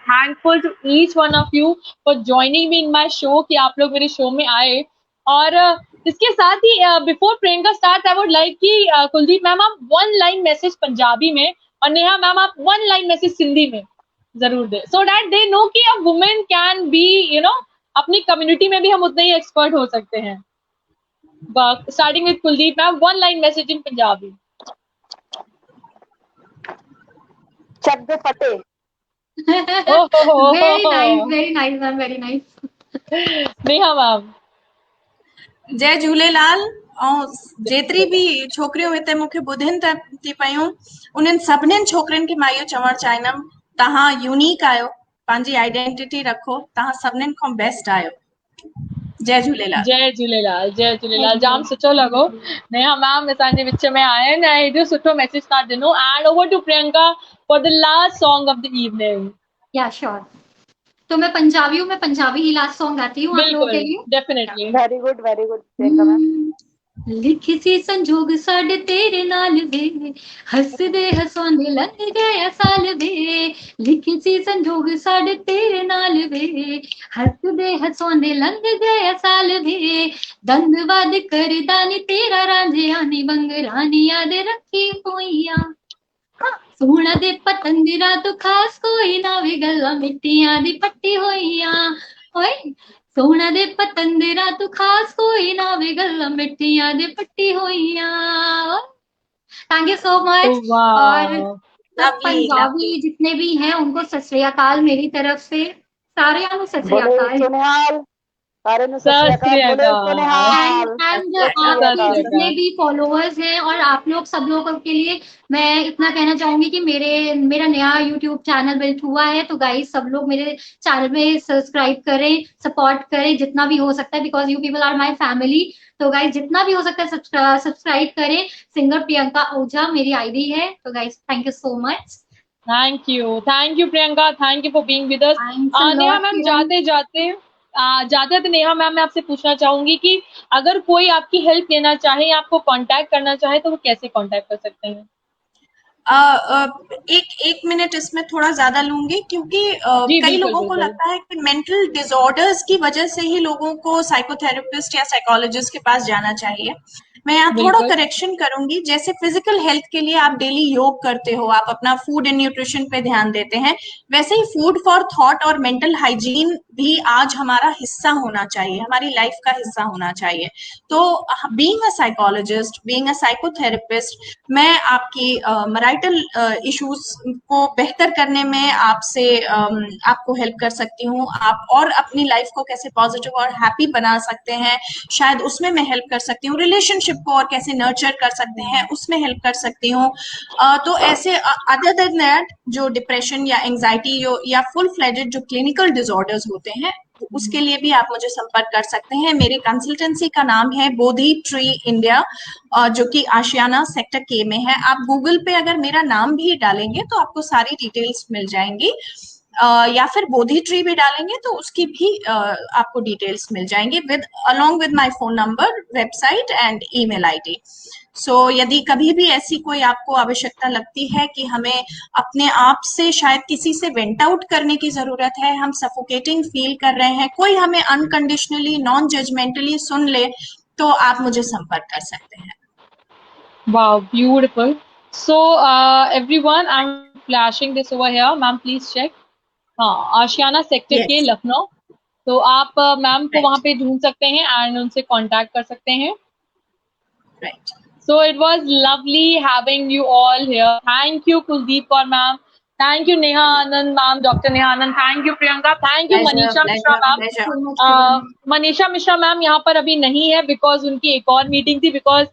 thankful to each one of you for joining me in my show कि आप लोग मेरे शो में आए. और इसके साथ ही before Priyanka start I would like कि कुलदीप मैम आप 1 लाइन मैसेज पंजाबी में और नेहा मैम आप 1 लाइन मैसेज सिंधी में जरूर दे, सो दैट दे नो कि अ वुमेन कैन बी अपनी कम्युनिटी में भी हम उतने ही एक्सपर्ट हो सकते हैं. Starting with Kuldeep ma'am, 1 line message in Punjabi.
चक दे फटे.
Very nice ma'am, very nice.
Neha ma'am.
जय झूलेलाल. ऐं जेतिरी बि छोकिरियूं हिते मूंखे ॿुधनि थी पयूं, उन्हनि सभिनीनि छोकिरियुनि खे मां इहो चवणु चाहींदमि, तव्हां यूनिक आहियो, पंहिंजी आइडेंटिटी रखो, तव्हां सभिनीनि खां बेस्ट आहियो. जय झूलेलाल.
जय झूलेलाल. जय झूलेलाल. जाम सुठो लॻो नेहा मैम असांजे विच में आहिनि ऐं हेॾो सुठो मैसेज तव्हां ॾिनो. And over to Priyanka for the last song of the evening.
Yeah sure. तो मैं पंजाबी हूँ, मैं पंजाबी ही लास्ट सॉन्ग गाती हूँ आप लोगों के लिए.
Definitely.
Very good Priyanka ma'am.
लिखी सी संजोग साढ़े तेरे नाल वे, हसदे हसांदे लंघ गया साल वे. लिखी सी संजोग साढ़े तेरे नाल वे, हसदे हसांदे लंघ गया साल वे. दंदवाद करदा नी तेरा रांझिया नी बंगरानी याद रखी होइया. सोहना दे पतंजरा तो खास कोई ना वे, गल्ला मिट्टियां दी पट्टी होइया. ओए सोहना दे पतंजरा तो खास कोई ना वे, गल्ला मिट्टियां दे पट्टी होइया. Thank you so much. और सब पंजाबी जितने भी हैं उनको सत श्री अकाल मेरी तरफ से. सारे आनु सत श्री अकाल.
एंड
आपके जितने भी फॉलोअर्स हैं और आप लोग सब लोगों के लिए मैं इतना कहना चाहूंगी कि मेरा नया यूट्यूब चैनल बिल्ट हुआ है, तो गाइस सब लोग मेरे चैनल में सब्सक्राइब करें, सपोर्ट करें जितना भी हो सकता है, because you people are my family. तो गाइस जितना भी हो सकता है सब्सक्राइब करें. सिंगर प्रियंका ओझा मेरी आईडी है. तो guys thank you so much.
Thank you Priyanka. Thank you for being with us. Neha ma'am जाते नेहा मैम मैं आपसे पूछना चाहूंगी कि अगर कोई आपकी हेल्प लेना चाहे, आपको कांटेक्ट करना चाहे, तो वो कैसे कांटेक्ट कर सकते हैं?
एक मिनट इसमें थोड़ा ज्यादा लूंगी क्योंकि कई लोगों को लगता है कि मेंटल डिसऑर्डर्स की वजह से ही लोगों को साइकोथेरेपिस्ट या साइकोलॉजिस्ट के पास जाना चाहिए. मैं यहाँ थोड़ा करेक्शन करूंगी. जैसे फिजिकल हेल्थ के लिए आप डेली योग करते हो, आप अपना फूड एंड न्यूट्रिशन पे ध्यान देते हैं, वैसे ही फूड फॉर थॉट और मेंटल हाइजीन भी आज हमारा हिस्सा होना चाहिए, हमारी लाइफ का हिस्सा होना चाहिए. तो being a psychologist, being a psychotherapist, मैं आपकी मैरिटल इश्यूज को बेहतर करने में आपको हेल्प कर सकती हूँ. आप और अपनी लाइफ को कैसे पॉजिटिव और हैप्पी बना सकते हैं, शायद उसमें मैं हेल्प कर सकती हूँ. रिलेशनशिप को और कैसे नर्चर कर सकते हैं, उसमें हेल्प कर सकती हूँ. तो ऐसे अदर देन दैट जो डिप्रेशन या एंजाइटी या फुल फ्लेजेड जो क्लिनिकल डिसऑर्डर्स होते हैं, उसके लिए भी आप मुझे संपर्क कर सकते हैं। मेरे कंसल्टेंसी का नाम है बोधी ट्री इंडिया, जो कि आशियाना सेक्टर के में है। आप गूगल पे अगर मेरा नाम भी डालेंगे तो आपको सारी डिटेल्स मिल जाएंगी, या फिर बोधी ट्री भी डालेंगे तो उसकी भी आपको डिटेल्स मिल जाएंगे with along with my phone number, website and email ID. So यदि कभी भी ऐसी कोई आपको आवश्यकता लगती है कि हमें अपने आप से शायद किसी से वेंट आउट करने की जरूरत है, हम सफोकेटिंग फील कर रहे हैं, कोई हमें अनकंडीशनली नॉन जजमेंटली सुन ले, तो आप मुझे संपर्क कर सकते हैं।
Wow, beautiful. So, everyone, I'm flashing this over here. Ma'am, please check. हाँ, आशियाना सेक्टर के
Yes.
लखनऊ। तो आप मैम को
Right.
वहाँ पे ढूंढ सकते हैं एंड उनसे कांटेक्ट कर सकते हैं।
Right.
So it was lovely having you all here. Thank you, Kuldeep Kaur ma'am. Thank you, Neha Anand ma'am, Dr. Neha Anand. Thank you, Priyanka. Thank you, Manisha Mishra ma'am.
Pleasure.
Manisha Mishra ma'am यहाँ पर अभी नहीं है बिकॉज उनकी एक और मीटिंग थी, because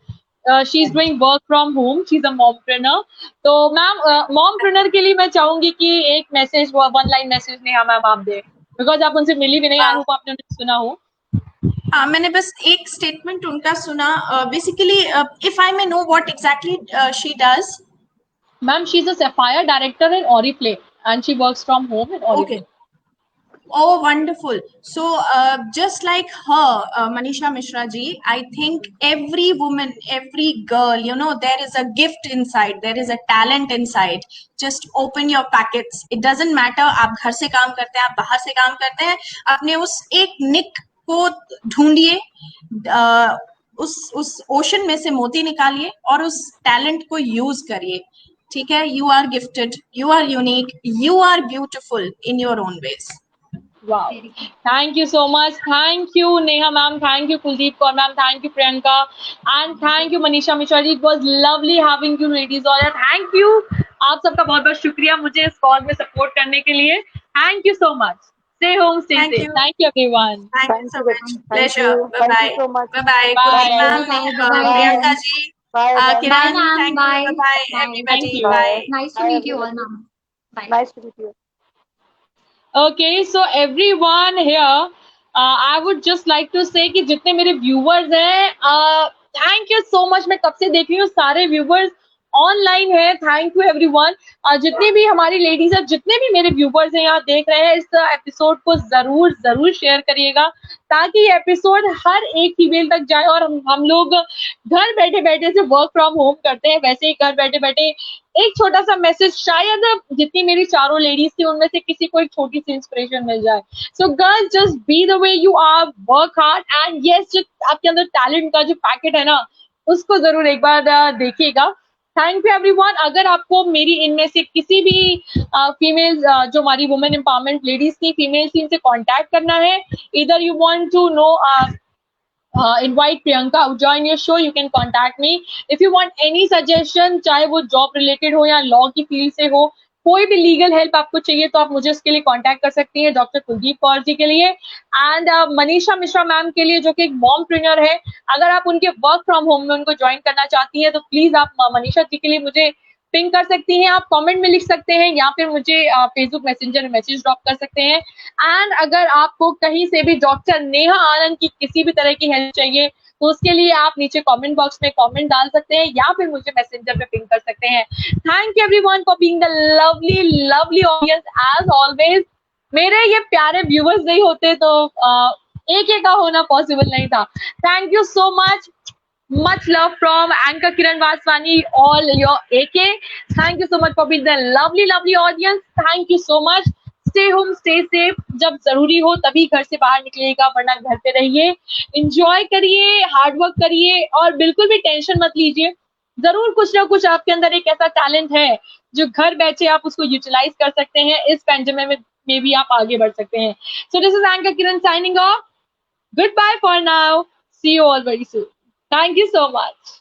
she is doing work from home, she is a mompreneur. तो मैम मॉमप्रेन्योर के लिए मैं चाहूंगी कि एक message, one line message Neha ma'am आप दे, बिकॉज आप उनसे मिली भी नहीं, आई होप आपने सुना हो।
हाँ, मैंने बस एक स्टेटमेंट उनका सुना। Basically if I may know what exactly she does.
Ma'am she is a sapphire director in Oriflame and she works from home in Oriflame.
Okay. Oh, wonderful. So, just like her, Manisha Mishra ji, I think every woman, every girl, you know, there is a gift inside, there is a talent inside. Just open your packets. It doesn't matter आप घर से काम करते हैं, आप बाहर से काम करते हैं, अपने उस एक निक को ढूंढिए, उस ओशन में से मोती निकालिए और उस टैलेंट को यूज करिए। ठीक है, you are gifted, you are unique, you are beautiful in your own ways.
Wow. Thank you so much. Thank you, Neha ma'am. Thank you, Kuldeep Kaur ma'am. Thank you, Priyanka. And thank you, Manisha Mishra ji. It was lovely having you ladies all. And thank you. आप सबका बहुत बहुत शुक्रिया मुझे इस कॉल में सपोर्ट करने के लिए। Thank you so much. Stay home, stay
Thank
safe.
you.
Thank you, everyone.
Thank you so much.
Thank
Pleasure.
you.
Bye bye.
Thank you so much.
Bye bye.
Bye.
Kuldeep ma'am,
Bye.
Priyanka ji,
Bye. Bye.
Kiran,
ma'am.
thank
Bye.
you. Bye bye,
Bye.
everybody.
Thank you.
Bye.
Nice to
Bye,
meet you all,
everybody.
ma'am. Bye.
Nice to meet you.
Okay, so everyone here, I would just like to say कि जितने मेरे viewers हैं, thank you so much. मैं कब से देख रही हूँ सारे viewers ऑनलाइन है। Thank you everyone. जितने भी हमारी लेडीज है, जितने भी मेरे व्यूवर्स हैं यहाँ देख रहे हैं, इस एपिसोड को जरूर शेयर करिएगा ताकि ये एपिसोड हर एक फीमेल तक जाए। और हम लोग घर बैठे बैठे से वर्क फ्रॉम होम करते हैं, वैसे ही घर बैठे बैठे एक छोटा सा मैसेज, शायद जितनी मेरी चारों लेडीज थी उनमें से किसी को एक छोटी सी इंस्पिरेशन मिल जाए। So girls, just be the way you are, work hard and yes, जो आपके अंदर टैलेंट का जो पैकेट है ना, उसको जरूर एक बार देखिएगा। Thank you everyone. अगर आपको मेरी इनमें से किसी भी फीमेल जो हमारी वुमेन एम्पावरमेंट लेडीज की फीमेल टीम से कांटेक्ट करना है, इधर you want to know invite Priyanka to join your show, you can contact me. If you want any suggestion, चाहे वो जॉब रिलेटेड हो या लॉ की फील्ड से हो, कोई भी लीगल हेल्प आपको चाहिए तो आप मुझे उसके लिए कांटेक्ट कर सकती हैं, डॉक्टर कुलदीप कौर जी के लिए। एंड मनीषा मिश्रा मैम के लिए जो कि एक मॉमप्रेन्योर है, अगर आप उनके वर्क फ्रॉम होम में उनको ज्वाइन करना चाहती हैं तो प्लीज आप मनीषा जी के लिए मुझे पिंग कर सकती हैं, आप कमेंट में लिख सकते हैं या फिर मुझे फेसबुक मैसेंजर में मैसेज ड्रॉप कर सकते हैं। एंड अगर आपको कहीं से भी डॉक्टर नेहा आनंद की किसी भी तरह की हेल्प चाहिए तो उसके लिए आप नीचे कमेंट बॉक्स में कमेंट डाल सकते हैं या फिर मुझे मैसेंजर पे पिंग कर सकते हैं। Thank you everyone for being the lovely audience as always. मेरे ये प्यारे व्यूअर्स नहीं होते तो एक का होना पॉसिबल नहीं था। Thank you so much. Much love from Anchor Kiran Vaswani, all your AK. Thank you so much for being the lovely audience. Thank you so much. Stay home, stay safe. जब जरूरी हो तभी घर से बाहर निकलिएगा, वरना घर पे रहिए, enjoy करिए, हार्ड वर्क करिए और बिल्कुल भी टेंशन मत लीजिए। जरूर कुछ ना कुछ आपके अंदर एक ऐसा टैलेंट है जो घर बैठे आप उसको यूटिलाइज कर सकते हैं। इस पेंडेमिक में भी आप आगे बढ़ सकते हैं। So this is Anchor Kiran signing off. Goodbye for now. See you all very soon. Thank you so much.